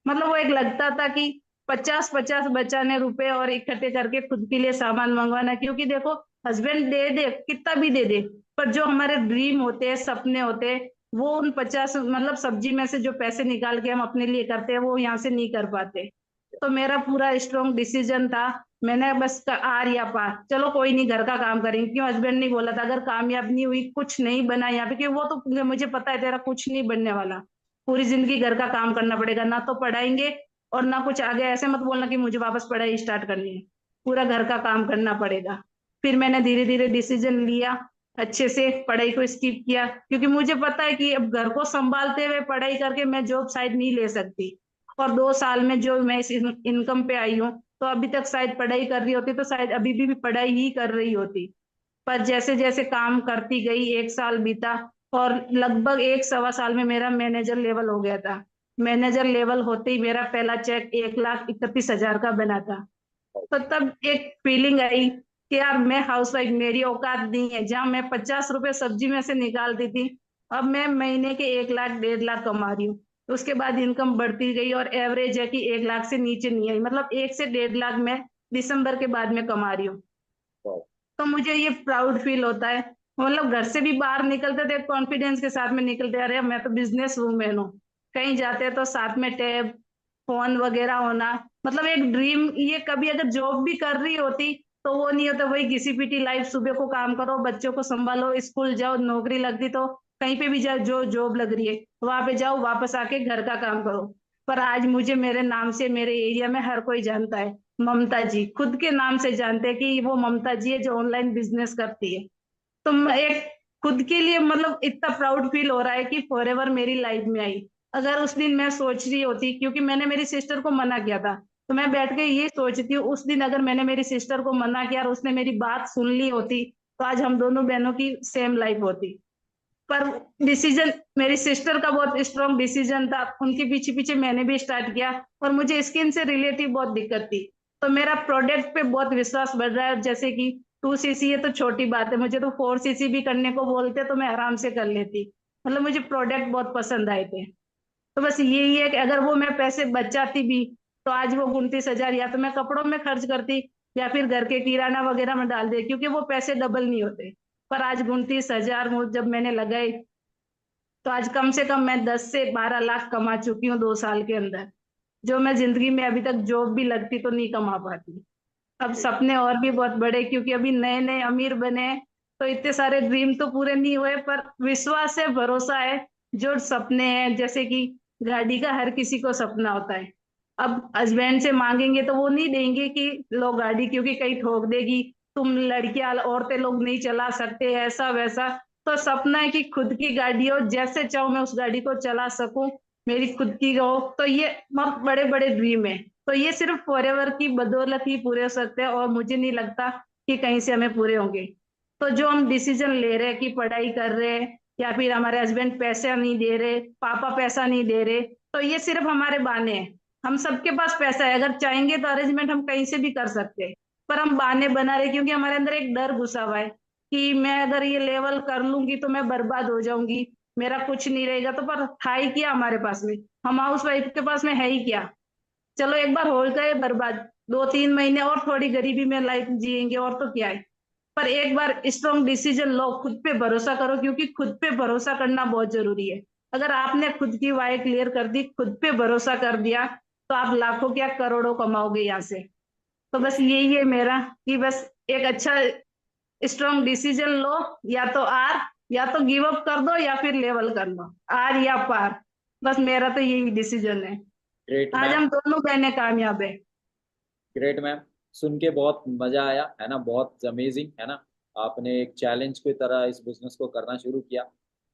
मतलब वो एक लगता था कि 50-50 बचाने रुपए और इकट्ठे करके खुद के लिए सामान मंगवाना, क्योंकि देखो हस्बैंड दे दे कितना भी दे दे, पर जो हमारे ड्रीम होते हैं, सपने होते हैं, वो उन 50 मतलब सब्जी में से जो पैसे निकाल के हम अपने लिए करते हैं वो यहाँ से नहीं कर पाते। तो मेरा पूरा स्ट्रॉन्ग डिसीजन था, मैंने बस आर या पार, चलो कोई नहीं, घर का काम करेंगे, क्यों हस्बैंड ने बोला था अगर कामयाब नहीं हुई, कुछ नहीं बना यहाँ पे, क्योंकि वो तो मुझे पता है तेरा कुछ नहीं बनने वाला, पूरी जिंदगी घर का काम करना पड़ेगा, ना तो पढ़ाएंगे और ना कुछ आगे, ऐसे मत बोलना कि मुझे वापस पढ़ाई स्टार्ट करनी है, पूरा घर का काम करना पड़ेगा। फिर मैंने धीरे धीरे डिसीजन लिया, अच्छे से पढ़ाई को स्किप किया, क्योंकि मुझे पता है कि अब घर को संभालते हुए पढ़ाई करके मैं जॉब शायद नहीं ले सकती, और 2 साल में जो मैं इस इनकम पे आई हूँ, तो अभी तक शायद पढ़ाई कर रही होती तो शायद अभी भी पढ़ाई ही कर रही होती। पर जैसे जैसे काम करती गई, 1 साल बीता, और लगभग 1 सवा साल में मेरा मैनेजर लेवल हो गया था। मैनेजर लेवल होते ही मेरा पहला चेक 1,31,000 का बना था। तो तब एक फीलिंग आई कि यार मैं हाउस वाइफ, मेरी औकात नहीं है, जहां मैं 50 रुपए सब्जी में से निकालती थी, अब मैं महीने के 1 लाख 1.5 लाख कमा रही हूँ। उसके बाद इनकम बढ़ती गई और एवरेज है कि 1 लाख से नीचे नहीं आई, मतलब 1 से 1.5 लाख मैं दिसंबर के बाद में कमा रही हूँ। तो मुझे ये प्राउड फील होता है, मतलब घर से भी बाहर निकलते थे कॉन्फिडेंस के साथ में निकलते, अरे मैं तो बिजनेस वूमेन हूँ, कहीं जाते तो साथ में टैब फोन वगैरह होना, मतलब एक ड्रीम। ये कभी अगर जॉब भी कर रही होती तो वो नहीं होता, वही घिसी पिटी लाइफ, सुबह को काम करो, बच्चों को संभालो, स्कूल जाओ, नौकरी लगती तो कहीं पे भी जाओ, जो जॉब लग रही है वहां पे जाओ, वापस आके घर का काम करो। पर आज मुझे मेरे नाम से मेरे एरिया में हर कोई जानता है, ममता जी, खुद के नाम से जानते हैं कि वो ममता जी है जो ऑनलाइन बिजनेस करती है। तो एक खुद के लिए मतलब इतना प्राउड फील हो रहा है कि फॉरएवर मेरी लाइफ में आई। अगर उस दिन मैं सोच रही होती, क्योंकि मैंने मेरी सिस्टर को मना किया था, तो मैं बैठ के ये सोचती हूँ उस दिन अगर मैंने मेरी सिस्टर को मना किया और उसने मेरी बात सुन ली होती, तो आज हम दोनों बहनों की सेम लाइफ होती। पर डिसीजन मेरी सिस्टर का बहुत स्ट्रॉन्ग डिसीजन था, उनके पीछे पीछे मैंने भी स्टार्ट किया, और मुझे स्किन से रिलेटिव बहुत दिक्कत थी, तो मेरा प्रोडक्ट पे बहुत विश्वास बढ़ रहा है। जैसे कि 2cc है तो छोटी बात है, मुझे तो 4cc भी करने को बोलते तो मैं आराम से कर लेती, मतलब मुझे प्रोडक्ट बहुत पसंद आए थे। तो बस यही है कि अगर वो मैं पैसे बचाती भी, तो आज वो 29,000 या तो मैं कपड़ों में खर्च करती, या फिर घर के किराना वगैरह में डाल दे, क्योंकि वो पैसे डबल नहीं होते। पर आज 29,000 जब मैंने लगाए, तो आज कम से कम मैं 10 से 12 लाख कमा चुकी हूँ 2 साल के अंदर, जो मैं जिंदगी में अभी तक जॉब भी लगती तो नहीं कमा पाती। अब सपने और भी बहुत बड़े, क्योंकि अभी नए नए अमीर बने हैं, तो इतने सारे ड्रीम तो पूरे नहीं हुए, पर विश्वास है, भरोसा है, जो सपने हैं, जैसे कि गाड़ी का हर किसी को सपना होता है, अब हस्बैंड से मांगेंगे तो वो नहीं देंगे कि लो गाड़ी, क्योंकि कहीं ठोक देगी, तुम लड़कियां औरतें लोग नहीं चला सकते, ऐसा वैसा। तो सपना है कि खुद की गाड़ी हो, जैसे चाहो मैं उस गाड़ी को चला सकूं, मेरी खुद की हो। तो ये बहुत बड़े बड़े ड्रीम है। तो ये सिर्फ फॉरएवर की बदौलत ही पूरे हो सकते हैं, और मुझे नहीं लगता कि कहीं से हमें पूरे होंगे। तो जो हम डिसीजन ले रहे हैं कि पढ़ाई कर रहे हैं, या फिर हमारे हस्बैंड पैसा नहीं दे रहे, पापा पैसा नहीं दे रहे, तो ये सिर्फ हमारे बहाने हैं। हम सबके पास पैसा है, अगर चाहेंगे तो अरेंजमेंट हम कहीं से भी कर सकते हैं, पर हम बहाने बना रहे, क्योंकि हमारे अंदर एक डर घुसा हुआ है कि मैं अगर ये लेवल कर लूंगी तो मैं बर्बाद हो जाऊंगी, मेरा कुछ नहीं रहेगा। तो पर था ही क्या हमारे पास में, हम हाउस वाइफ के पास में है ही क्या। चलो एक बार हो गए बर्बाद, 2-3 महीने और थोड़ी गरीबी में लाइफ जिएंगे, और तो क्या है। पर एक बार स्ट्रॉन्ग डिसीजन लो, खुद पे भरोसा करो, क्योंकि खुद पे भरोसा करना बहुत जरूरी है। अगर आपने खुद की वाई क्लियर कर दी, खुद पे भरोसा कर दिया, तो आप लाखों क्या करोड़ों कमाओगे यहाँ से। तो बस यही है मेरा, कि बस एक अच्छा स्ट्रॉन्ग डिसीजन लो, या तो आर, या तो गिव अप कर दो, या फिर लेवल कर लो, आर या पार। बस मेरा तो यही डिसीजन है। ग्रेट आज मैम, हम दोनों बहनें कामयाब है। Great ma'am. सुन के बहुत मजा आया है ना, बहुत अमेजिंग है ना। आपने एक चैलेंज की तरह इस बिजनेस को करना शुरू किया,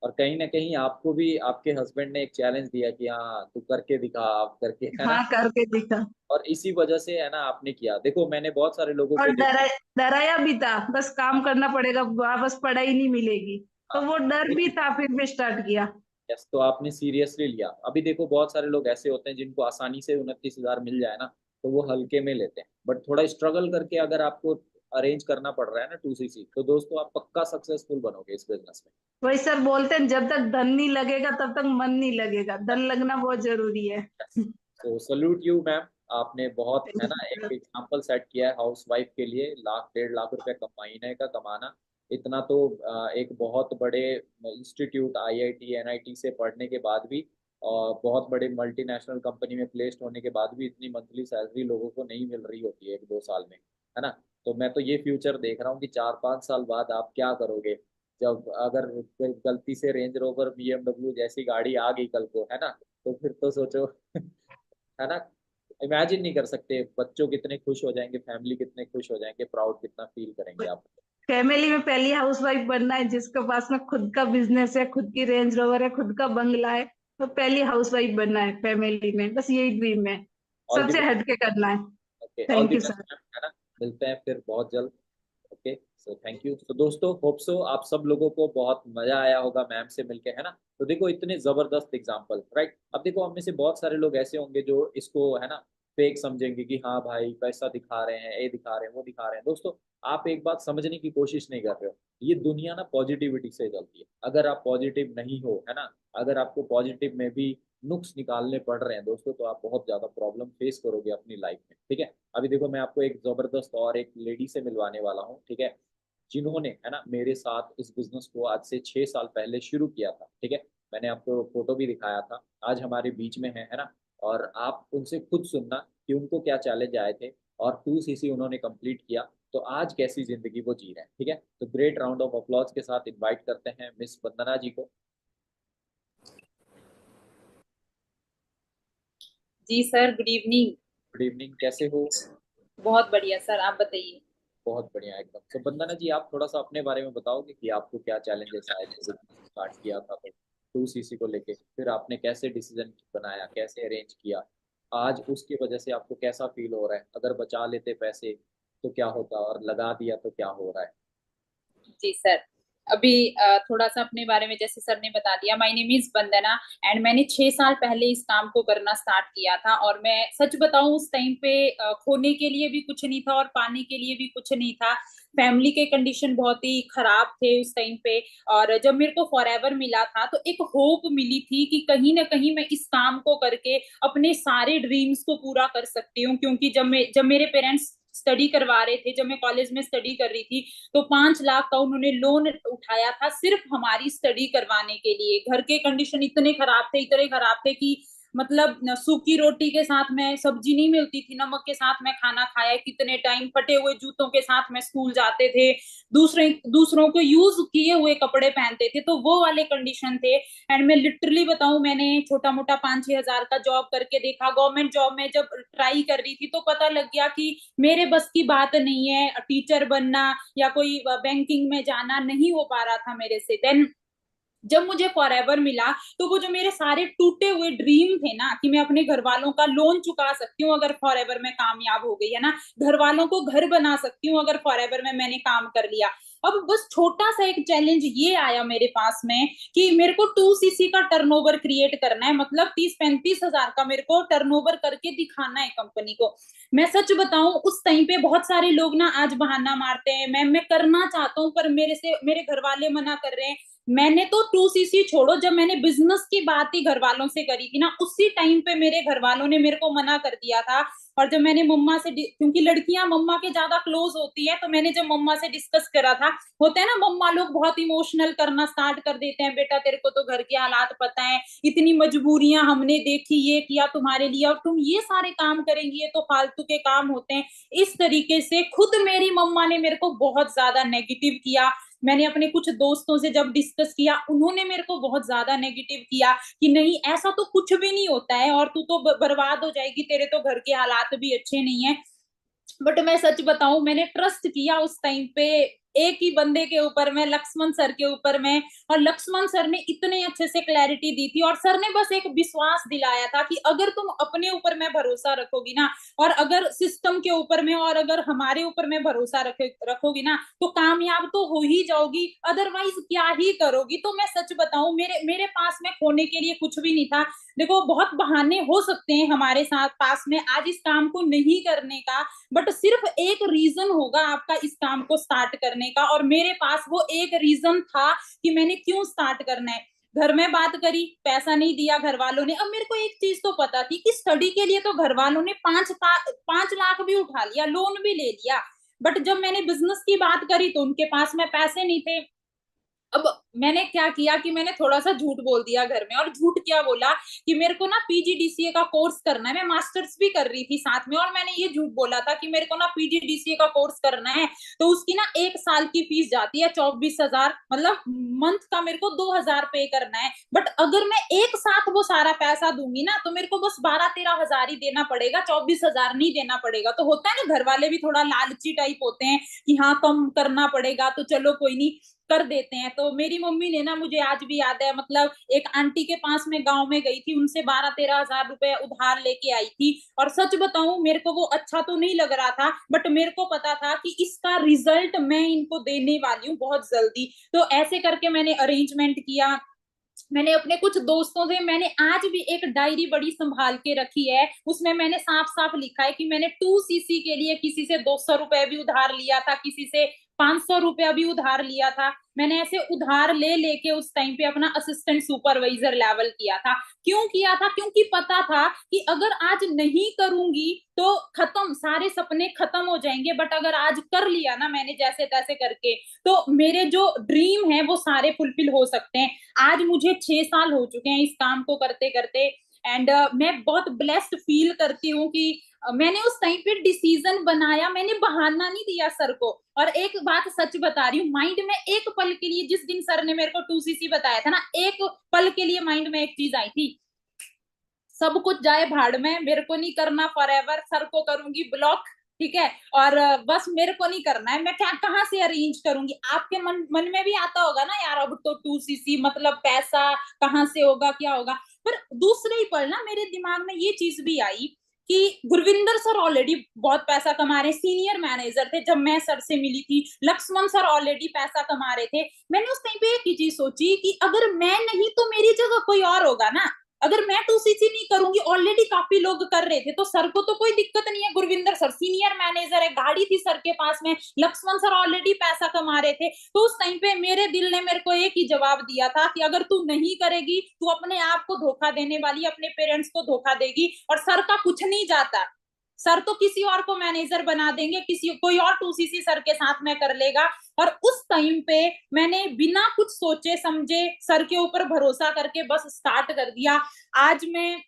और कहीं ना कहीं आपको भी आपके हस्बैंड ने एक चैलेंज दिया कि हाँ तू करके दिखा, आप करके, है ना। हाँ, करके दिखा। और इसी वजह से है ना आपने किया। देखो मैंने बहुत सारे लोगों और को देखा। डराया भी था, बस काम हाँ, करना पड़ेगा, वापस पढ़ाई नहीं मिलेगी। तो हाँ। वो डर भी था, फिर भी स्टार्ट किया। यस, तो आपने सीरियसली लिया। अभी देखो बहुत सारे लोग ऐसे होते हैं जिनको आसानी से 29,000 मिल जाए ना, तो वो हल्के में लेते हैं, बट थोड़ा स्ट्रगल करके अगर आपको अरेंज करना पड़ रहा है ना 2cc, तो दोस्तों आप पक्का सक्सेसफुल बनोगे इस बिजनेस वही सर बोलते हैं, जब तक धन नहीं लगेगा तब तक मन नहीं लगेगा, में। धन लगना बहुत जरूरी है। तो सल्यूट यू मैम, आपने बहुत है ना एक एग्जांपल सेट किया है हाउस वाइफ के लिए। लाख 1.5 लाख रुपए महीने का कमाना, इतना तो एक बहुत बड़े इंस्टीट्यूट आईआईटी एनआईटी से पढ़ने के बाद भी, और बहुत बड़े मल्टीनेशनल कंपनी में प्लेस्ड होने के बाद भी इतनी मंथली सैलरी लोगों को नहीं मिल रही होती है 1-2 साल में, है ना। तो मैं तो ये फ्यूचर देख रहा हूँ कि 4-5 साल बाद आप क्या करोगे, जब अगर गलती से रेंज रोवर बीएमडब्ल्यू जैसी गाड़ी आ गई कल को, है ना, तो फिर तो सोचो है ना। इमेजिन नहीं कर सकते बच्चों कितने खुश हो जाएंगे, फैमिली कितने खुश हो जाएंगे, प्राउड कितना फील करेंगे आप। फैमिली में पहली हाउस वाइफ बनना है जिसके पास में खुद का बिजनेस है, खुद की रेंज रोवर है, खुद का बंगला है, तो पहली हाउस वाइफ बनना है फैमिली में, बस यही ड्रीम है। ऑल द सबसे बेस्ट। हटके करना है। Okay, all the thank you best sir. Ma'am, है ना। मिलते हैं फिर बहुत जल्द। Okay, so thank you. तो दोस्तों होप सो आप सब लोगों को बहुत मजा आया होगा मैम से मिलके, है ना। तो देखो इतने जबरदस्त एग्जाम्पल, राइट। अब देखो हम में से बहुत सारे लोग ऐसे होंगे जो इसको है ना फेक समझेंगे कि हाँ भाई पैसा दिखा रहे हैं, ये दिखा रहे हैं, वो दिखा रहे हैं। दोस्तों आप एक बात समझने की कोशिश नहीं कर रहे हो, ये दुनिया ना पॉजिटिविटी से चलती है। अगर आप पॉजिटिव नहीं हो, है ना, अगर आपको पॉजिटिव में भी नुक्स निकालने पड़ रहे हैं दोस्तों, तो आप बहुत ज्यादा प्रॉब्लम फेस करोगे अपनी लाइफ में, ठीक है। अभी देखो मैं आपको एक जबरदस्त और एक लेडी से मिलवाने वाला हूँ, ठीक है, जिन्होंने है ना मेरे साथ इस बिजनेस को आज से 6 साल पहले शुरू किया था, ठीक है। मैंने आपको फोटो भी दिखाया था, आज हमारे बीच में है ना। और आप उनसे खुद सुनना कि उनको क्या चैलेंज आए थे, और 2cc उन्होंने कंप्लीट किया, तो आज कैसी जिंदगी वो जी रहे हैं, ठीक है। तो ग्रेट राउंड ऑफ अप्लॉज के साथ इनवाइट करते हैं मिस वंदना जी को। जी sir, good evening. Good evening, कैसे हो। बहुत बढ़िया सर, आप बताइए। बहुत बढ़िया एकदम। तो वंदना जी आप थोड़ा सा अपने बारे में बताओगे कि आपको क्या चैलेंजेस आए थे स्टार्ट किया था तो 2cc को लेके, फिर आपने कैसे डिसीजन बनाया, कैसे अरेंज किया, आज उसकी वजह से आपको कैसा फील हो रहा है, अगर बचा लेते पैसे तो क्या होता, और लगा दिया तो क्या हो रहा है। जी सर, अभी थोड़ा सा अपने बारे में, जैसे सर ने बता दिया, my name is Vandana and मैंने 6 साल पहले इस काम को करना स्टार्ट किया था। और मैं सच बताऊं, उस टाइम पे खोने के लिए भी कुछ नहीं था और पाने के लिए भी कुछ नहीं था। फैमिली के कंडीशन बहुत ही खराब थे उस टाइम पे। और जब मेरे को फॉरएवर मिला था तो एक होप मिली थी कि कहीं ना कहीं मैं इस काम को करके अपने सारे ड्रीम्स को पूरा कर सकती हूँ। क्योंकि जब मेरे पेरेंट्स स्टडी करवा रहे थे, जब मैं कॉलेज में स्टडी कर रही थी, तो 5 लाख का उन्होंने लोन उठाया था सिर्फ हमारी स्टडी करवाने के लिए। घर के कंडीशन इतने खराब थे, इतने खराब थे कि मतलब सूखी रोटी के साथ में सब्जी नहीं मिलती थी, नमक के साथ में खाना खाया कितने टाइम, फटे हुए जूतों के साथ में स्कूल जाते थे, दूसरों को यूज किए हुए कपड़े पहनते थे, तो वो वाले कंडीशन थे। एंड मैं लिटरली बताऊं, मैंने छोटा मोटा 5-6 हजार का जॉब करके देखा। गवर्नमेंट जॉब में जब ट्राई कर रही थी तो पता लग गया कि मेरे बस की बात नहीं है, टीचर बनना या कोई बैंकिंग में जाना नहीं हो पा रहा था मेरे से। देन जब मुझे फॉरएवर मिला तो वो जो मेरे सारे टूटे हुए ड्रीम थे ना, कि मैं अपने घर वालों का लोन चुका सकती हूँ अगर फॉरएवर में कामयाब हो गई है ना, घर वालों को घर बना सकती हूँ अगर फॉरएवर में मैंने काम कर लिया। अब बस छोटा सा एक चैलेंज ये आया मेरे पास में कि मेरे को 2cc का टर्नओवर क्रिएट करना है, मतलब 30-35 हजार का मेरे को टर्नओवर करके दिखाना है कंपनी को। मैं सच बताऊं, उस टाइम पे बहुत सारे लोग ना आज बहाना मारते हैं, मैं करना चाहता हूँ पर मेरे घर वाले मना कर रहे हैं। मैंने तो 2cc छोड़ो, जब मैंने बिजनेस की बात ही घर वालों से करी थी ना, उसी टाइम पे मेरे घर वालों ने मेरे को मना कर दिया था। और जब मैंने मम्मा से, क्योंकि लड़कियां मम्मा के ज्यादा क्लोज होती है, तो मैंने जब मम्मा से डिस्कस करा था, होता है ना मम्मा लोग बहुत इमोशनल करना स्टार्ट कर देते हैं, बेटा तेरे को तो घर के हालात पता है, इतनी मजबूरियां हमने देखी, ये किया तुम्हारे लिए और तुम ये सारे काम करेंगी, ये तो फालतू के काम होते हैं। इस तरीके से खुद मेरी मम्मा ने मेरे को बहुत ज्यादा नेगेटिव किया। मैंने अपने कुछ दोस्तों से जब डिस्कस किया, उन्होंने मेरे को बहुत ज्यादा नेगेटिव किया कि नहीं ऐसा तो कुछ भी नहीं होता है और तू तो बर्बाद हो जाएगी, तेरे तो घर के हालात भी अच्छे नहीं है। बट मैं सच बताऊं, मैंने ट्रस्ट किया उस टाइम पे एक ही बंदे के ऊपर में, लक्ष्मण सर के ऊपर में, और लक्ष्मण सर ने इतने अच्छे से क्लैरिटी दी थी और सर ने बस एक विश्वास दिलाया था कि अगर तुम अपने ऊपर में भरोसा रखोगी ना, और अगर सिस्टम के ऊपर में और अगर हमारे ऊपर में भरोसा रखोगी ना, तो कामयाब तो हो ही जाओगी, अदरवाइज क्या ही करोगी। तो मैं सच बताऊं, मेरे पास में खोने के लिए कुछ भी नहीं था। देखो बहुत बहाने हो सकते हैं हमारे साथ पास में आज इस काम को नहीं करने का, बट सिर्फ एक रीजन होगा आपका इस काम को स्टार्ट करने का, और मेरे पास वो एक रीजन था कि मैंने क्यों स्टार्ट करना है। घर में बात करी, पैसा नहीं दिया घर वालों ने। अब मेरे को एक चीज तो पता थी कि स्टडी के लिए तो घर वालों ने 5 लाख भी उठा लिया, लोन भी ले लिया, बट जब मैंने बिजनेस की बात करी तो उनके पास में पैसे नहीं थे। अब मैंने क्या किया कि मैंने थोड़ा सा झूठ बोल दिया घर में, और झूठ क्या बोला कि मेरे को ना PGDCA का कोर्स करना है, मैं मास्टर्स भी कर रही थी साथ में, और मैंने ये झूठ बोला था कि मेरे को ना PGDCA का कोर्स करना है, तो उसकी ना 1 साल की फीस जाती है 24,000, मतलब मंथ का मेरे को 2,000 पे करना है। बट अगर मैं एक साथ वो सारा पैसा दूंगी ना, तो मेरे को बस 12-13 हजार ही देना पड़ेगा, 24,000 नहीं देना पड़ेगा। तो होता है ना, घर वाले भी थोड़ा लालची टाइप होते हैं कि हाँ कम करना पड़ेगा, तो चलो कोई नहीं कर देते हैं। तो मेरी मम्मी ने ना, मुझे आज भी याद है, मतलब एक आंटी के पास में गांव में गई थी, उनसे 12-13 हजार रुपए उधार लेके आई थी। और सच बताऊं, मेरे को वो अच्छा तो नहीं लग रहा था, बट मेरे को पता था कि इसका रिजल्ट मैं इनको देने वाली हूँ बहुत जल्दी। तो ऐसे करके मैंने अरेंजमेंट किया। मैंने अपने कुछ दोस्तों से, मैंने आज भी एक डायरी बड़ी संभाल के रखी है, उसमें मैंने साफ साफ लिखा है कि मैंने 2cc के लिए किसी से 200 रुपए भी उधार लिया था, किसी से 500 रुपया भी उधार लिया था। मैंने ऐसे उधार ले लेके उस टाइम पे अपना असिस्टेंट सुपरवाइजर लेवल किया था। क्यों किया था? क्योंकि पता था कि अगर आज नहीं करूंगी तो खत्म, सारे सपने खत्म हो जाएंगे, बट अगर आज कर लिया ना मैंने जैसे तैसे करके, तो मेरे जो ड्रीम है वो सारे फुलफिल हो सकते हैं। आज मुझे 6 साल हो चुके हैं इस काम को करते करते, एंड मैं बहुत ब्लेस्ड फील करती हूँ कि मैंने उस टाइम पे डिसीजन बनाया, मैंने बहाना नहीं दिया सर को। और एक बात सच बता रही हूँ, माइंड में एक पल के लिए, जिस दिन सर ने मेरे को 2cc बताया था ना, एक पल के लिए माइंड में एक चीज आई थी, सब कुछ जाए भाड़ में, मेरे को नहीं करना फॉरएवर, सर को करूंगी ब्लॉक, ठीक है, और बस मेरे को नहीं करना है, मैं क्या कहाँ से अरेंज करूंगी। आपके मन में भी आता होगा ना यार, अब तो 2cc मतलब पैसा कहाँ से होगा, क्या होगा। पर दूसरे ही पल ना मेरे दिमाग में ये चीज भी आई कि गुरविंदर सर ऑलरेडी बहुत पैसा कमा रहे, सीनियर मैनेजर थे जब मैं सर से मिली थी, लक्ष्मण सर ऑलरेडी पैसा कमा रहे थे। मैंने उस टाइम पे एक ही चीज सोची कि अगर मैं नहीं तो मेरी जगह कोई और होगा ना, अगर मैं 2cc नहीं करूंगी, ऑलरेडी काफी लोग कर रहे थे, तो सर को तो कोई दिक्कत नहीं है, गुरविंदर सर सीनियर मैनेजर है, गाड़ी थी सर के पास में, लक्ष्मण सर ऑलरेडी पैसा कमा रहे थे। तो उस टाइम पे मेरे दिल ने मेरे को एक ही जवाब दिया था कि अगर तू नहीं करेगी, तू अपने आप को धोखा देने वाली, अपने पेरेंट्स को धोखा देगी, और सर का कुछ नहीं जाता, सर तो किसी और को मैनेजर बना देंगे, कोई और 2cc सर के साथ में कर लेगा। और उस टाइम पे मैंने बिना कुछ सोचे समझे सर के ऊपर भरोसा करके बस स्टार्ट कर दिया। आज मैं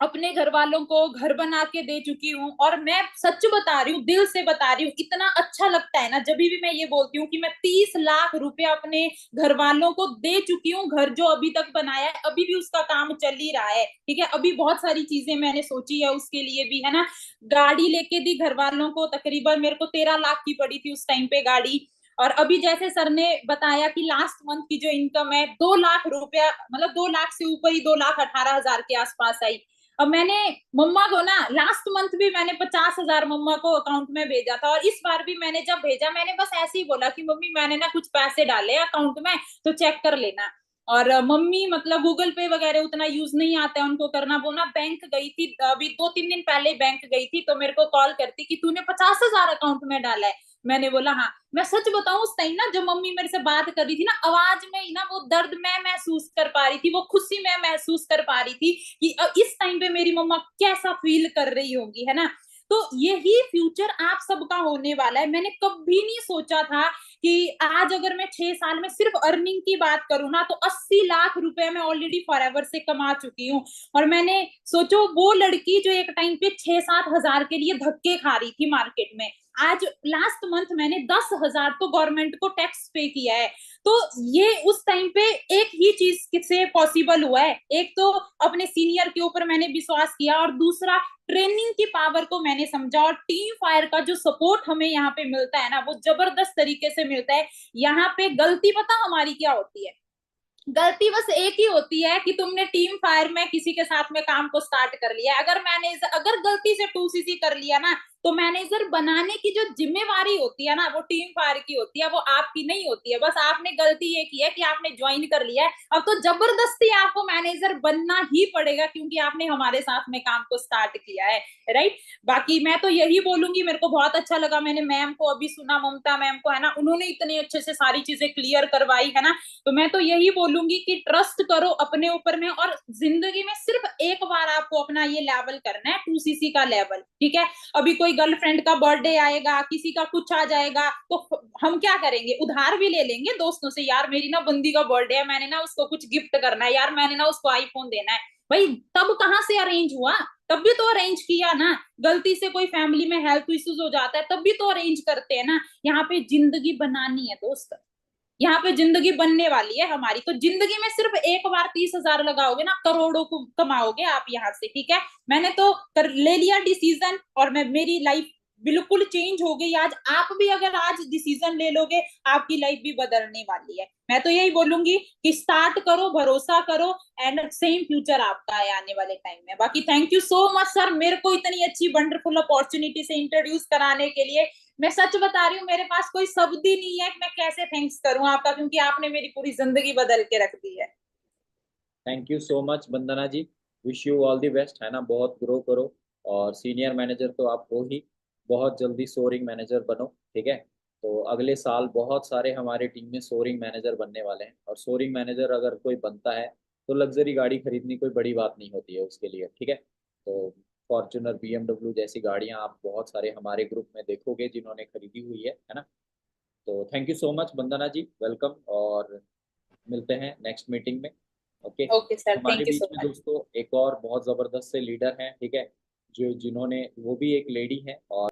अपने घर वालों को घर बना के दे चुकी हूँ। और मैं सच बता रही हूँ, दिल से बता रही हूँ, इतना अच्छा लगता है ना जब भी मैं ये बोलती हूँ कि मैं 30 लाख रुपए अपने घर वालों को दे चुकी हूँ। घर जो अभी तक बनाया है अभी भी उसका काम चल ही रहा है, ठीक है। अभी बहुत सारी चीजें मैंने सोची है उसके लिए भी, है ना। गाड़ी लेके दी घर वालों को, तकरीबन मेरे को 13 लाख की पड़ी थी उस टाइम पे गाड़ी। और अभी जैसे सर ने बताया कि लास्ट मंथ की जो इनकम है 2 लाख रुपया, मतलब 2 लाख से ऊपर ही 2,18,000 के आसपास आई। अब मैंने मम्मा को ना लास्ट मंथ भी मैंने 50,000 मम्मा को अकाउंट में भेजा था। और इस बार भी मैंने जब भेजा, मैंने बस ऐसे ही बोला कि मम्मी मैंने ना कुछ पैसे डाले अकाउंट में, तो चेक कर लेना। और मम्मी मतलब गूगल पे वगैरह उतना यूज नहीं आता है उनको करना। वो ना बैंक गई थी अभी 2-3 दिन पहले, बैंक गई थी तो मेरे को कॉल करती कि तूने 50,000 अकाउंट में डाला है। मैंने बोला हाँ। मैं सच बताऊं उस टाइम ना जब मम्मी मेरे से बात कर रही थी ना, आवाज में ही ना वो दर्द मैं महसूस कर पा रही थी, वो खुशी मैं महसूस कर पा रही थी कि इस टाइम पे मेरी मम्मा कैसा फील कर रही होगी, है ना। तो यही फ्यूचर आप सबका होने वाला है। मैंने कभी नहीं सोचा था कि आज अगर मैं 6 साल में सिर्फ अर्निंग की बात करूं ना तो 80 लाख रुपए मैं ऑलरेडी फॉरएवर से कमा चुकी हूँ। और मैंने सोचो वो लड़की जो एक टाइम पे 6-7 हजार के लिए धक्के खा रही थी मार्केट में, आज लास्ट मंथ मैंने 10,000 तो गवर्नमेंट को टैक्स पे किया है। तो ये उस टाइम पे एक ही चीज से पॉसिबल हुआ है, एक तो अपने सीनियर के ऊपर मैंने विश्वास किया और दूसरा ट्रेनिंग की पावर को मैंने समझा। और टीम फायर का जो सपोर्ट हमें यहाँ पे मिलता है ना वो जबरदस्त तरीके से मिलता है। यहाँ पे गलती पता हमारी क्या होती है? गलती बस एक ही होती है कि तुमने टीम फायर में किसी के साथ में काम को स्टार्ट कर लिया। अगर गलती से 2CC कर लिया ना तो मैनेजर बनाने की जो जिम्मेवारी होती है ना वो टीम फायर की होती है, वो आपकी नहीं होती है। बस आपने गलती ये की है कि आपने ज्वाइन कर लिया है, अब तो जबरदस्ती आपको मैनेजर बनना ही पड़ेगा क्योंकि आपने हमारे साथ में काम को स्टार्ट किया है, राइट। बाकी मैं तो यही बोलूंगी, मेरे को बहुत अच्छा लगा, मैंने मैम को अभी सुना, ममता मैम को, है ना, उन्होंने इतने अच्छे से सारी चीजें क्लियर करवाई, है ना। तो मैं तो यही बोलूंगी कि ट्रस्ट करो अपने ऊपर में, और जिंदगी में सिर्फ एक बार आपको अपना ये लेवल करना है 2CC का लेवल, ठीक है। अभी कोई गर्लफ्रेंड का बर्थडे आएगा, किसी का कुछ आ जाएगा तो हम क्या करेंगे? उधार भी ले लेंगे दोस्तों से, यार मेरी ना बंदी का बर्थडे है, मैंने ना उसको कुछ गिफ्ट करना है, यार मैंने ना उसको आईफोन देना है। भाई तब कहाँ से अरेंज हुआ? तब भी तो अरेंज किया ना। गलती से कोई फैमिली में हेल्थ इश्यूज हो जाता है तब भी तो अरेंज करते हैं ना। यहाँ पे जिंदगी बनानी है दोस्त, यहाँ पे जिंदगी बनने वाली है हमारी। तो जिंदगी में सिर्फ एक बार 30,000 लगाओगे ना करोड़ों को कमाओगे आप यहाँ से, ठीक है। मैंने तो ले लिया डिसीजन और मेरी लाइफ बिल्कुल चेंज हो गई। आज आप भी अगर आज डिसीजन ले लोगे आपकी लाइफ भी बदलने वाली है। मैं तो यही बोलूंगी कि स्टार्ट करो, भरोसा करो, एंड सेम फ्यूचर आपका है आने वाले टाइम में। बाकी thank you so much sir, मेरे को इतनी अच्छी वंडरफुल अपॉर्चुनिटी से इंट्रोड्यूस कराने के लिए। मैं सच बता रही हूँ मेरे पास कोई शब्द ही नहीं है कि मैं कैसे थैंक्स करूं आपका, क्योंकि आपने मेरी पूरी जिंदगी बदल के रख दी है। Thank you so much Vandana ji, wish you all the best, है ना। बहुत ग्रो करो और सीनियर मैनेजर तो आप हो ही, बहुत जल्दी सोरिंग मैनेजर बनो, ठीक है। तो अगले साल बहुत सारे हमारे टीम में सोरिंग मैनेजर बनने वाले हैं, और सोरिंग मैनेजर अगर कोई बनता है तो लग्जरी गाड़ी खरीदनी कोई बड़ी बात नहीं होती है उसके लिए, ठीक है। तो फॉर्च्यूनर, BMW जैसी गाड़ियाँ आप बहुत सारे हमारे ग्रुप में देखोगे जिन्होंने खरीदी हुई है ना। तो thank you so much Vandana ji, welcome, और मिलते हैं नेक्स्ट मीटिंग में। ओके। ओके सर, हमारे थैंक यू बीच सो में मच। दोस्तों एक और बहुत ज़बरदस्त से लीडर हैं, ठीक है, जो जिन्होंने, वो भी एक लेडी है और